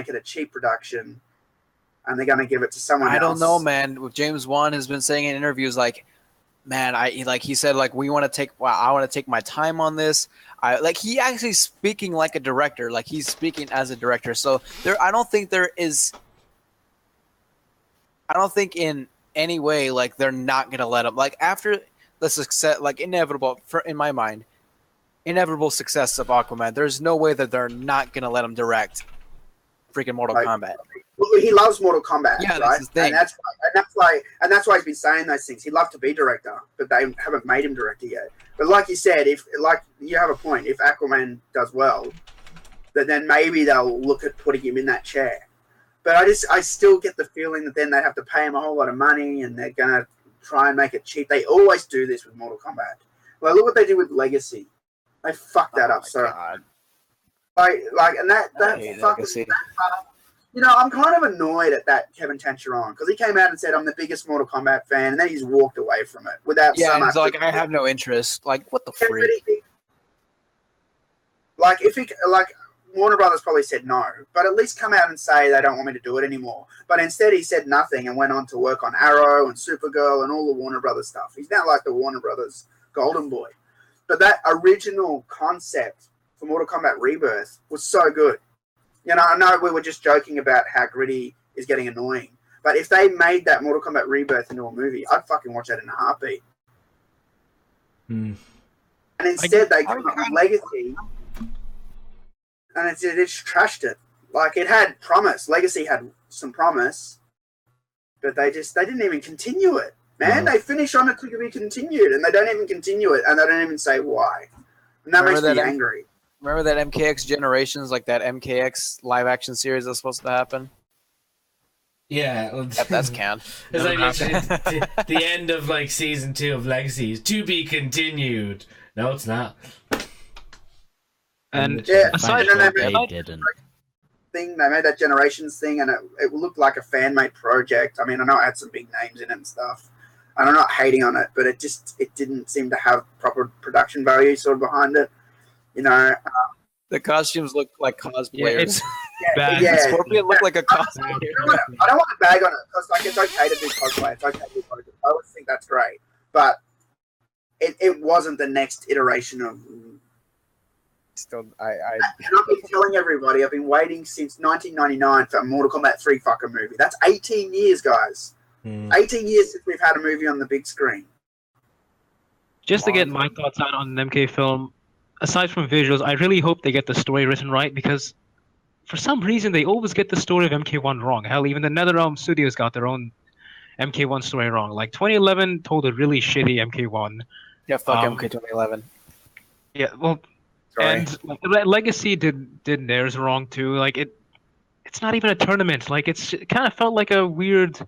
it a cheap production, and they're going to give it to someone else. I don't know, man. James Wan has been saying in interviews, he said, I want to take my time on this. He actually speaking like a director, he's speaking as a director. So I don't think in any way they're not gonna let him after the success, inevitable in my mind, inevitable success of Aquaman. There's no way that they're not gonna let him direct freaking Mortal Kombat. Well, he loves Mortal Kombat, yeah, right? That's his thing. And that's why he's been saying those things. He'd love to be director, but they haven't made him director yet. But like you said, you have a point. If Aquaman does well, then maybe they'll look at putting him in that chair. But I still get the feeling that then they have to pay him a whole lot of money, and they're gonna try and make it cheap. They always do this with Mortal Kombat. Look what they did with Legacy. They fucked that up so. God. And that fucking. I'm kind of annoyed at that Kevin Tancheron, because he came out and said, I'm the biggest Mortal Kombat fan, and then he's walked away from it without so much. I have no interest. What the freak? Warner Brothers probably said no, but at least come out and say they don't want me to do it anymore. But instead he said nothing and went on to work on Arrow and Supergirl and all the Warner Brothers stuff. He's now like the Warner Brothers golden boy. But that original concept for Mortal Kombat Rebirth was so good. I know we were just joking about how gritty is getting annoying, but if they made that Mortal Kombat Rebirth into a movie, I'd fucking watch that in a heartbeat. And instead, they come up with Legacy, and it's trashed it. It had promise. Legacy had some promise, but they didn't even continue it. Man, they finish on it to be continued, and they don't even continue it, and they don't even say why. And that makes me angry. Remember that MKX Generations, that MKX live action series that's supposed to happen? Yeah, that's canned. It's the end of season 2 of Legacy is to be continued. No, it's not. And aside from that, they didn't. They made that Generations thing, and it looked like a fan-made project. I mean, I know it had some big names in it and stuff, and I'm not hating on it, but it didn't seem to have proper production value sort of behind it. The costumes look like cosplayers. Scorpion looked like a cosplayer. I don't want to bag on it because it's okay to do cosplay. It's okay to do cosplay. I always think that's great, but it wasn't the next iteration of. Still, And I've been telling everybody I've been waiting since 1999 for a Mortal Kombat 3 fucking movie. That's 18 years, guys. 18 years since we've had a movie on the big screen. Just to get my thoughts out on an MK film. Aside from visuals, I really hope they get the story written right, because for some reason they always get the story of MK1 wrong. Hell, even the NetherRealm Studios got their own MK1 story wrong. 2011 told a really shitty MK1. Yeah, fuck MK 2011. Yeah, well, sorry. And Legacy did theirs wrong too. It's not even a tournament. It kind of felt like a weird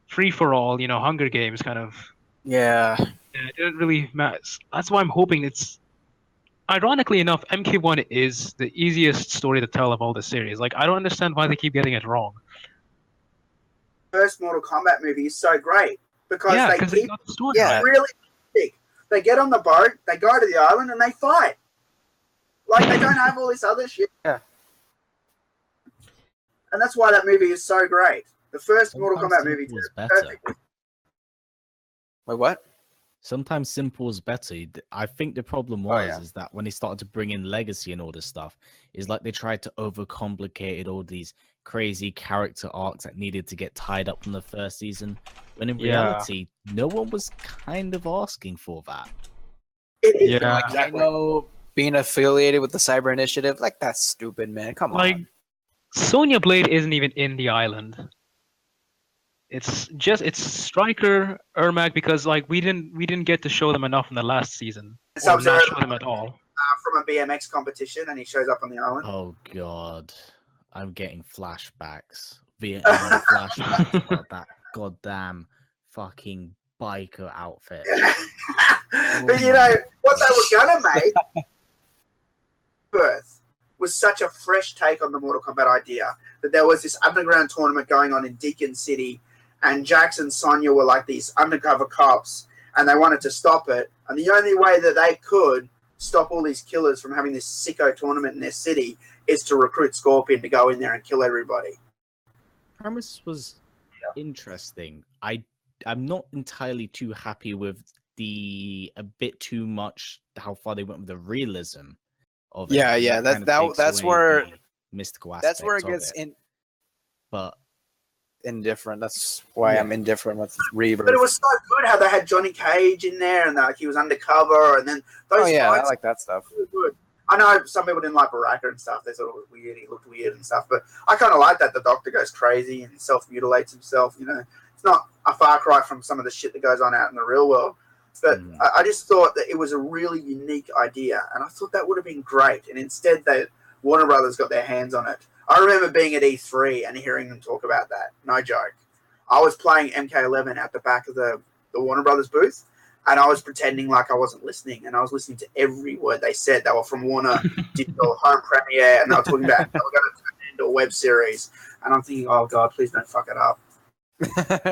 free-for-all, Hunger Games kind of. Yeah. It didn't really matter. That's why I'm hoping it's. Ironically enough, MK1 is the easiest story to tell of all the series. I don't understand why they keep getting it wrong. First Mortal Kombat movie is so great because they got the story really big. They get on the boat, they go to the island, and they fight. They don't have all this other shit. Yeah. And that's why that movie is so great. The first Mortal Kombat movie was perfect. Wait, what? Sometimes simple is better. I think the problem is that when they started to bring in Legacy and all this stuff, is they tried to overcomplicate all these crazy character arcs that needed to get tied up from the first season. When in reality, no one was kind of asking for that. Yeah. Like, I know being affiliated with the Cyber Initiative, like that's stupid, man. Come Like, on. Sonya Blade isn't even in the island. It's Striker, Ermac, because like we didn't get to show them enough in the last season, or Sub-Zero not show them at all. from a BMX competition, and he shows up on the island. Oh god, I'm getting flashbacks. Vietnam flashbacks about that goddamn fucking biker outfit. But you know what they were gonna make? Birth was such a fresh take on the Mortal Kombat idea that there was this underground tournament going on in Deacon City, and Jax and Sonya were like these undercover cops, and they wanted to stop it. And the only way that they could stop all these killers from having this sicko tournament in their city is to recruit Scorpion to go in there and kill everybody. Premise was interesting. I'm not entirely too happy with a bit too much how far they went with the realism of it. Yeah, It yeah. kind of That's takes where away the mystical aspects. that's where it of gets it. But indifferent. That's why I'm indifferent with Rebirth. But it was so good how they had Johnny Cage in there, and like he was undercover, and then those I fights like that stuff. were good. I know some people didn't like Baraka and stuff. They thought it was weird. He looked weird and stuff. But I kind of like that. The Doctor goes crazy and self-mutilates himself. You know, it's not a far cry from some of the shit that goes on out in the real world. But I just thought that it was a really unique idea, and I thought that would have been great. And instead, Warner Brothers got their hands on it. I remember being at E3 and hearing them talk about that. No joke. I was playing MK11 at the back of the Warner Brothers booth, and I was pretending like I wasn't listening, and I was listening to every word they said. They were from Warner Digital Home Premiere, and they were talking about they were going to turn it into a web series. And I'm thinking, oh God, please don't fuck it up.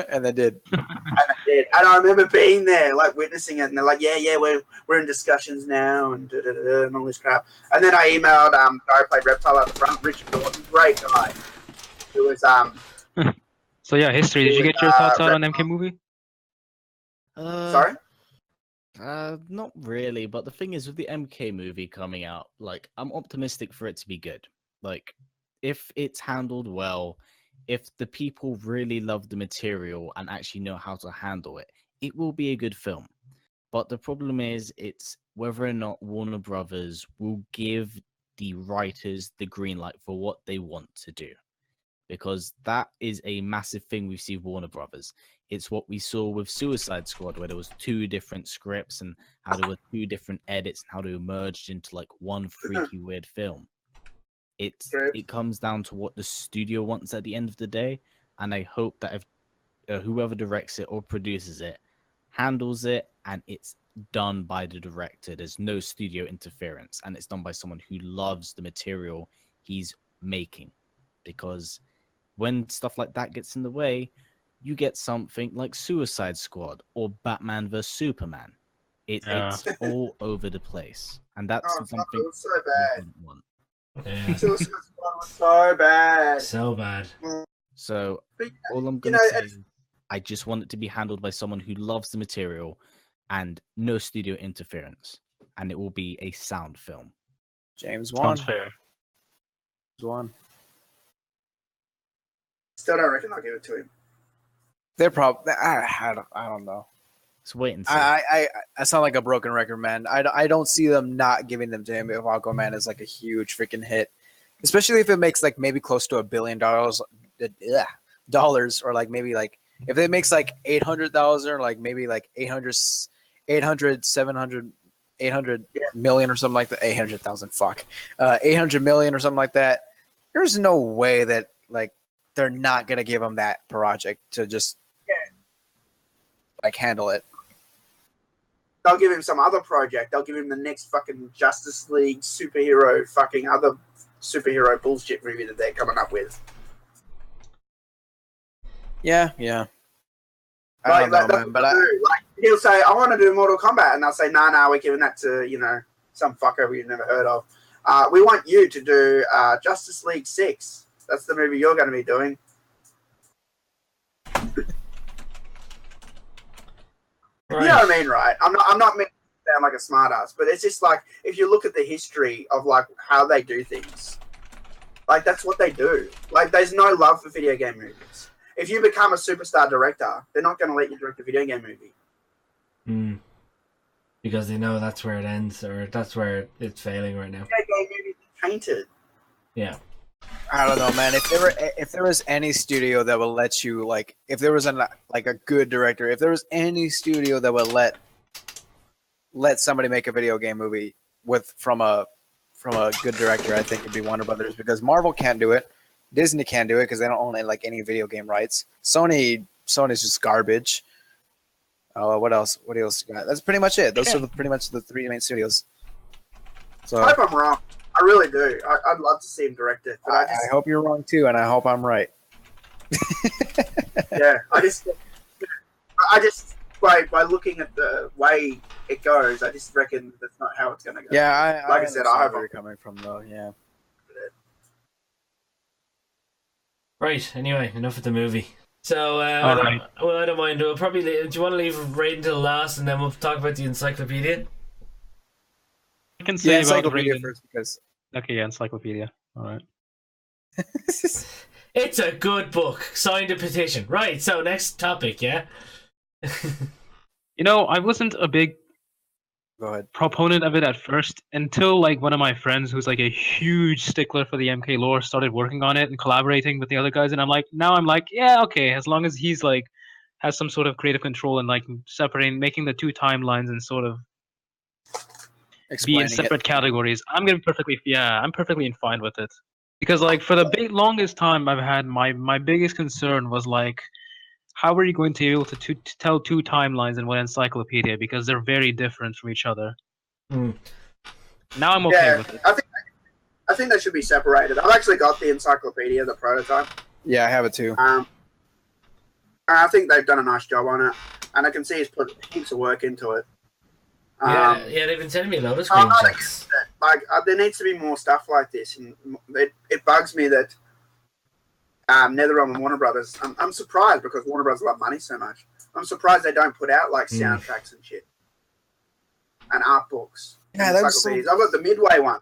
And they did. And I did. And I remember being there, like witnessing it, and they're like, yeah, we're in discussions now, and and all this crap. And then I emailed guy who played Reptile at the front, Richard Dawson, great guy. Who was So yeah, history. Did you get your thoughts out on MK movie? sorry? Not really, but the thing is, with the MK movie coming out, like, I'm optimistic for it to be good. Like, if it's handled well, if the people really love the material and actually know how to handle it, it will be a good film. But the problem is, it's whether or not Warner Brothers will give the writers the green light for what they want to do. Because that is a massive thing we see with Warner Brothers. It's what we saw with Suicide Squad, where there was 2 different scripts and how there were 2 different edits and how they merged into like one freaky weird film. It comes down to what the studio wants at the end of the day, and I hope that if whoever directs it or produces it handles it and it's done by the director, there's no studio interference, and it's done by someone who loves the material he's making. Because when stuff like that gets in the way, you get something like Suicide Squad or Batman vs Superman. It's all over the place, and that's something it was so we bad. didn't want. Yeah. Suicide Squad was so bad. So bad. So But, all I'm you gonna know, say is I just want it to be handled by someone who loves the material and no studio interference, and it will be a sound film. James Wan. Sounds fair. Still don't reckon I'll give it to him. They're probably. I don't know. So wait and see. I sound like a broken record, man. I don't see them not giving them to him if Aquaman is like a huge freaking hit, especially if it makes like maybe close to $1 billion dollars, or like maybe like if it makes like 800,000 or like maybe like 800 million or something like that. 800,000, fuck, 800 million or something like that. There's no way that like they're not gonna give him that project to just like handle it. They'll give him some other project. They'll give him the next fucking Justice League superhero fucking other superhero bullshit movie that they're coming up with. Yeah. I don't know, man, but like he'll say, "I want to do Mortal Kombat," and they'll say, "Nah, we're giving that to some fucker we've never heard of. We want you to do Justice League 6. That's the movie you're going to be doing." Right. You know what I mean, right? I'm not meant to sound like a smartass, but it's just like if you look at the history of like how they do things, like that's what they do. Like there's no love for video game movies. If you become a superstar director, they're not going to let you direct a video game movie. because they know that's where it ends, or that's where it's failing right now. Game movie tainted. Yeah. I don't know, man. If there was any studio that would let you like, if there was a good director, if there was any studio that would let somebody make a video game movie from a good director, I think it'd be Warner Brothers, because Marvel can't do it, Disney can't do it because they don't own like any video game rights. Sony's just garbage. What else? What else you got? That's pretty much it. Those are pretty much the three main studios. So I hope I'm wrong. I really do. I'd love to see him direct it, but I hope you're wrong too, and I hope I'm right. Yeah, I just by looking at the way it goes, I just reckon that's not how it's gonna go. Yeah, like I said, I hope where you're coming from though. Yeah. Right. Anyway, enough of the movie. So, All right. I don't mind. We'll probably do you want to leave right until last, and then we'll talk about the Encyclopedia? I can say about Encyclopedia Raiden. first because Okay, yeah, Encyclopedia. All right. It's a good book. Signed a petition. Right. So next topic. Yeah. You know, I wasn't a big go ahead. proponent of it at first until like one of my friends who's like a huge stickler for the MK lore started working on it and collaborating with the other guys, and I'm like, yeah, okay, as long as he's like has some sort of creative control and like separating, making the two timelines and sort of be in Explaining separate it. categories, I'm perfectly fine with it. Because like for the longest time I've had my biggest concern was like, how are you going to be able to tell two timelines in one encyclopedia, because they're very different from each other. Mm. Now I'm okay with it. I think they should be separated. I've actually got the Encyclopedia, the prototype. Yeah, I have it too. And I think they've done a nice job on it, and I can see he's put heaps of work into it. Yeah, they've been sending me a load of I'm not screenshots. against it. Like, there needs to be more stuff like this, and it bugs me that NetherRealm and Warner Brothers. I'm surprised because Warner Brothers love money so much. I'm surprised they don't put out like soundtracks and shit and art books. Yeah, that's encyclopedias. I've got the Midway one,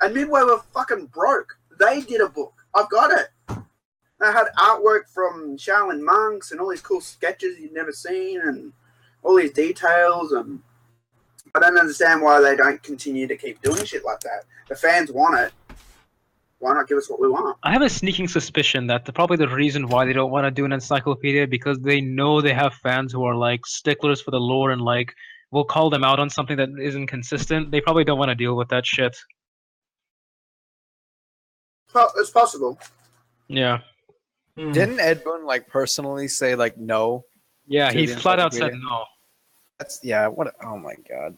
and Midway were fucking broke. They did a book. I've got it. They had artwork from Shaolin monks and all these cool sketches you've never seen, and all these details. And I don't understand why they don't continue to keep doing shit like that. The fans want it. Why not give us what we want? I have a sneaking suspicion that probably the reason why they don't want to do an encyclopedia, because they know they have fans who are like sticklers for the lore and like will call them out on something that isn't consistent. They probably don't want to deal with that shit. Well, it's possible. Yeah. Didn't Ed Boon like personally say like no? Yeah, to he the flat out said encyclopedia? no. That's what? Oh my god.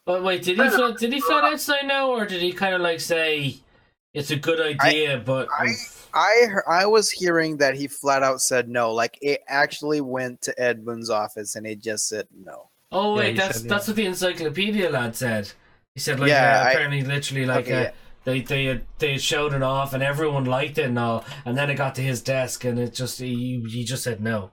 But wait, did he flat out say no, or did he kind of like say it's a good idea, but I was hearing that he flat out said no. Like it actually went to Ed Boon's office and he just said no. oh wait, Yeah, he that's said, that's what the Encyclopedia lad said. He said like Yeah, apparently literally like okay, they had showed it off and everyone liked it and all, and then it got to his desk and it just he just said no.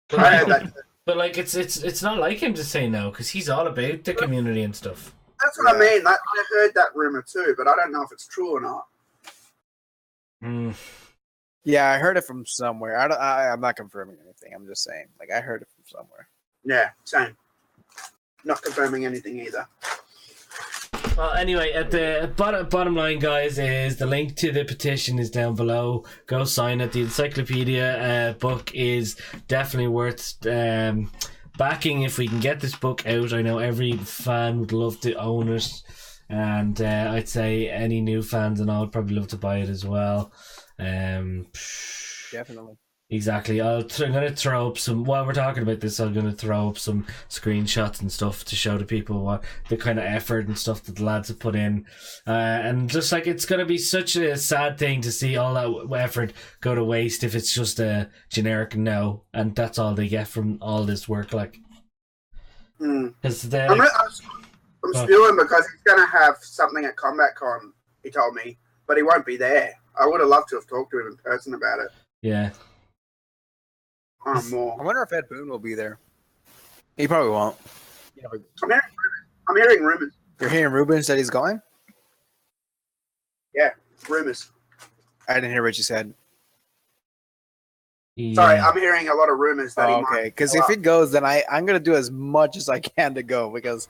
But, I heard that. but like it's not like him to say no, because he's all about the community and stuff. That's what I mean. I heard that rumor too, but I don't know if it's true or not. Yeah, I heard it from somewhere. I'm not confirming anything. I'm just saying. Like I heard it from somewhere. Yeah, same. Not confirming anything either. Well, anyway, at the bottom line, guys, is the link to the petition is down below. Go sign it. The Encyclopedia book is definitely worth backing if we can get this book out. I know every fan would love to own it, and I'd say any new fans and all would probably love to buy it as well. Definitely. Exactly. I'm going to throw up some, while we're talking about this, I'm going to throw up some screenshots and stuff to show to people what the kind of effort and stuff that the lads have put in. And just like, it's going to be such a sad thing to see all that effort go to waste if it's just a generic no, and that's all they get from all this work. Like, because I'm spewing because he's going to have something at Combat Con, he told me, but he won't be there. I would have loved to have talked to him in person about it. Yeah. More. I wonder if Ed Boon will be there. He probably won't. I'm hearing rumors. You're hearing Ruben said he's going? Yeah, rumors. I didn't hear what you said. Sorry, I'm hearing a lot of rumors that he Okay, might. because if he goes, then I'm gonna do as much as I can to go because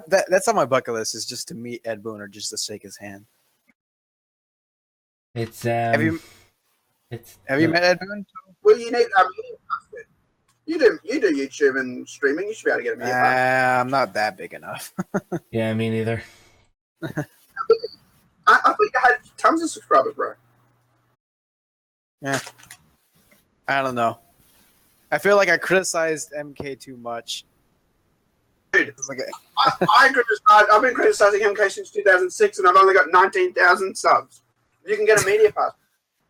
that's on my bucket list is just to meet Ed Boon or just to shake his hand. It's Have you met Ed Boon? Well, you need. You do YouTube and streaming. You should be able to get a media pass. I'm not that big enough. Yeah, me neither. I think I had tons of subscribers, bro. Yeah, I don't know. I feel like I criticized MK too much. Dude, Like I've been criticizing MK since 2006, and I've only got 19,000 subs. You can get a media pass.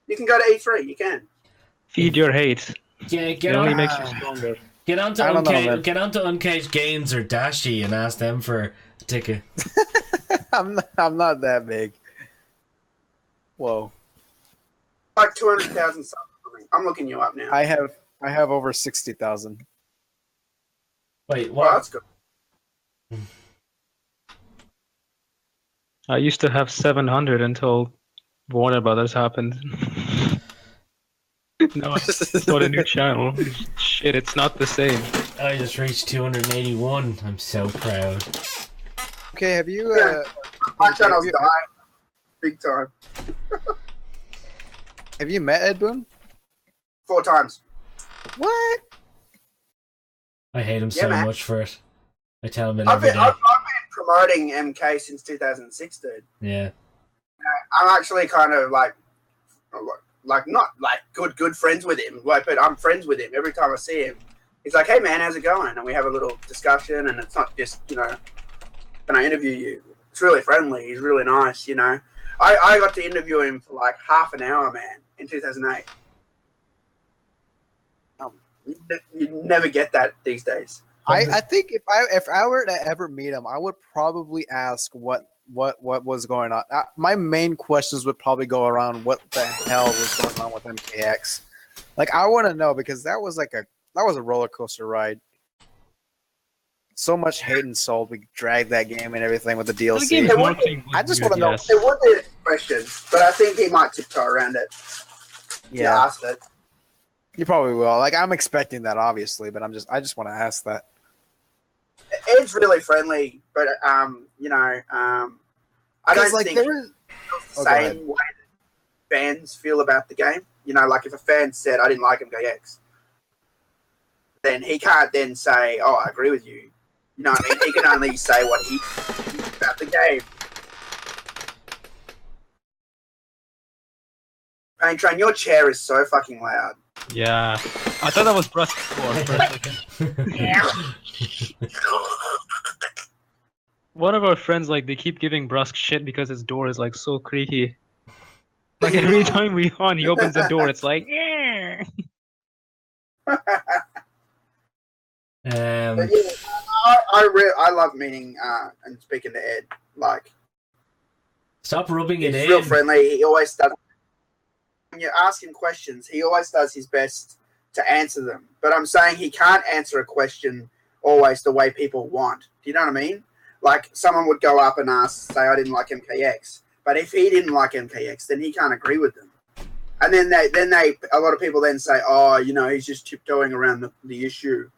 You can go to E3. You can. Feed your hate. Yeah, It only makes you stronger. Get onto I don't know, man. Uncaged Games or Dashi and ask them for a ticket. I'm not that big. Whoa. Like 200,000 subs. I'm looking you up now. I have over 60,000. Wait, Well, what? that's good. I used to have 700 until Warner Brothers happened. No, it's not a new channel. Shit, it's not the same. I just reached 281. I'm so proud. Okay, have you? My channel's dying big time. Have you met Ed Boon? 4 times. What? I hate him Yeah, so man. much for it. I tell him it I've every been day. promoting MK since 2006, dude. Yeah. I'm actually kind of like not like good friends with him, but I'm friends with him every time I see him. He's like, "Hey man, how's it going?" And we have a little discussion, and it's not just can I interview you? It's really friendly. He's really nice, I got to interview him for like half an hour, man, in 2008. You never get that these days. I think if I were to ever meet him, I would probably ask what was going on. My main questions would probably go around what the hell was going on with MKX. Like I want to know because that was a roller coaster ride. So much hate and soul. We dragged that game and everything with the DLC. I just want to know. It would be a question, but I think he might tiptoe around it. Yeah, Ask it. you probably will. Like I'm expecting that, obviously, but I just want to ask that. Ed's really friendly, but I don't like think there is the same way that fans feel about the game. Like if a fan said I didn't like MKX, then he can't then say, "Oh, I agree with you." You know what I mean? He can only say what he thinks about the game. Pain Train, your chair is so fucking loud. Yeah. I thought that was BruskPoet for a second. One of our friends, they keep giving Brusk shit because his door is, so creaky. Like, every time we on, he opens the door, it's like, yeah. But yeah, I love meeting and speaking to Ed. Like, Stop rubbing it he's in. real friendly. He always does. When you ask him questions, he always does his best to answer them. But I'm saying he can't answer a question always the way people want. Do you know what I mean? Like someone would go up and say, "I didn't like MKX," but if he didn't like MKX, then he can't agree with them. And then a lot of people then say, "Oh, he's just tiptoeing around the issue."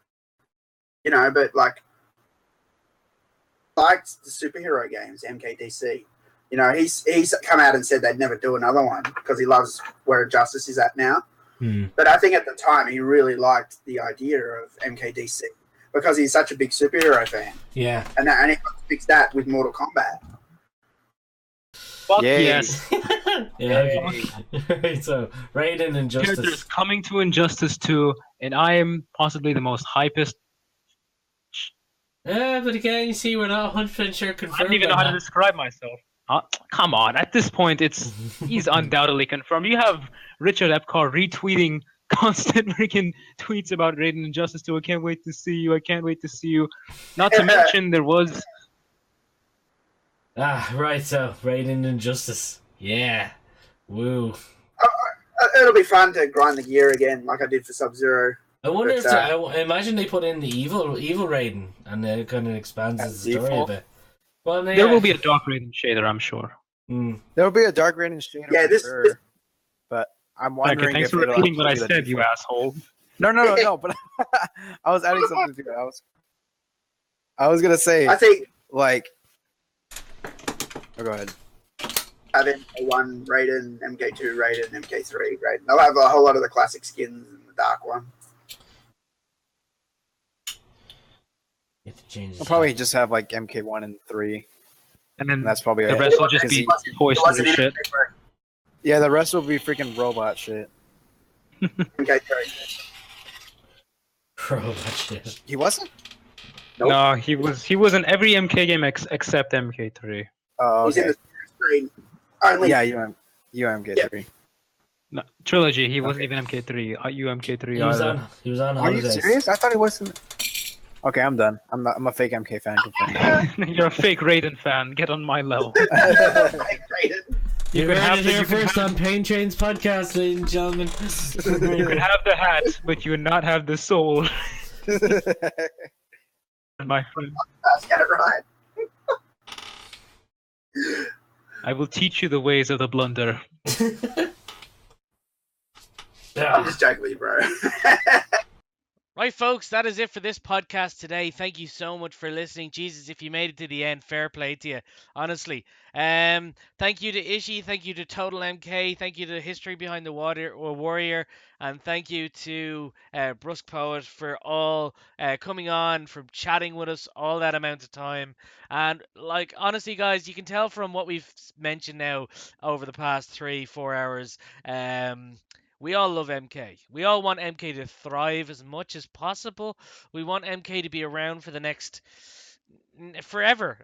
But liked the superhero games, MKDC. He's come out and said they'd never do another one because he loves where Justice is at now. But I think at the time he really liked the idea of MKDC because he's such a big superhero fan. Yeah. And he fixed that with Mortal Kombat. Fuck Yay. yes. Yeah. Okay. So, Raiden and Characters Justice. coming to Injustice 2, and I am possibly the most hypest. But again, you see, we're not 100% sure I confirmed. don't even know how to on that. describe myself. Come on, at this point, he's undoubtedly confirmed. You have Richard Epcar retweeting constant freaking tweets about Raiden and Justice 2. I can't wait to see you. I can't wait to see you. Not to mention there was. Right, so Raiden and Justice. Yeah. Woo. It'll be fun to grind the gear again like I did for Sub-Zero. I wonder But, if I imagine they put in the evil Raiden and it kind of expands the story a default. bit. Well, There will be a Dark Raiden shader, I'm sure. There will be a Dark Raiden shader Yeah, for this- sure, but I'm Okay, wondering thanks if for it'll repeating what I actually be the said, you default. asshole. No. But I was adding something to it. I was gonna say, I think like, oh, go ahead. have MK1 Raiden, MK2 Raiden, MK3 Raiden. They'll have a whole lot of the classic skins in the dark one. You have to change I'll probably just have like MK1 and 3. And then And that's probably the it. rest will just Because be he- toys and shit. Yeah, the rest will be freaking robot shit. MK3. Bro, that shit. He wasn't? Nope. No, he was in every MK game except MK3. Oh, He's in okay. the screen. Only. Yeah, UMK3. No, trilogy. He wasn't even MK3. UMK3 He was either. on. He was on Are you holidays. serious? I thought he wasn't. Okay, I'm done. I'm a fake MK fan. You're a fake Raiden fan. Get on my level. Raiden. You could heard have it the- here you could first on Pain Train's podcast, ladies and gentlemen. You can have the hat, but you would not have the soul, my friend. Let's get it right. I will teach you the ways of the blunder. I'm just joking with you, bro. Right, folks, that is it for this podcast today. Thank you so much for listening. Jesus, if you made it to the end, fair play to you, honestly. Thank you to Ishi, thank you to TotalMK, thank you to History Behind the Warrior, and thank you to BruskPoet for all coming on, for chatting with us all that amount of time. And, like, honestly, guys, you can tell from what we've mentioned now over the past 3-4 hours, we all love MK. We all want MK to thrive as much as possible. We want MK to be around for the next forever.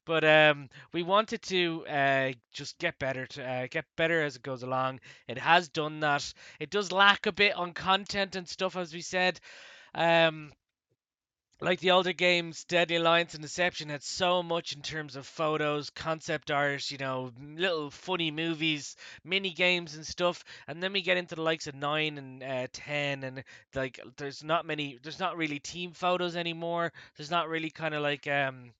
But we want it to just get better, get better as it goes along. It has done that. It does lack a bit on content and stuff, as we said. Like the older games, Deadly Alliance and Deception had so much in terms of photos, concept art, little funny movies, mini games and stuff. And then we get into the likes of 9 and 10, and like there's not really team photos anymore. There's not really kind of like funny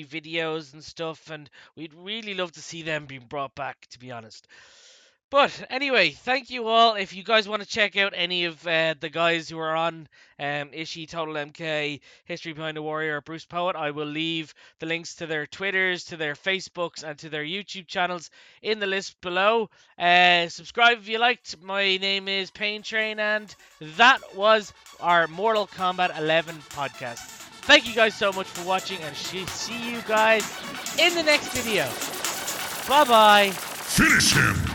videos and stuff, and we'd really love to see them being brought back, to be honest. But anyway, thank you all. If you guys want to check out any of the guys who are on Ishi, TotalMK, History Behind the Warrior, or BruskPoet, I will leave the links to their Twitters, to their Facebooks, and to their YouTube channels in the list below. Subscribe if you liked. My name is Pain Train, and that was our Mortal Kombat 11 podcast. Thank you guys so much for watching, and see you guys in the next video. Bye-bye. Finish him!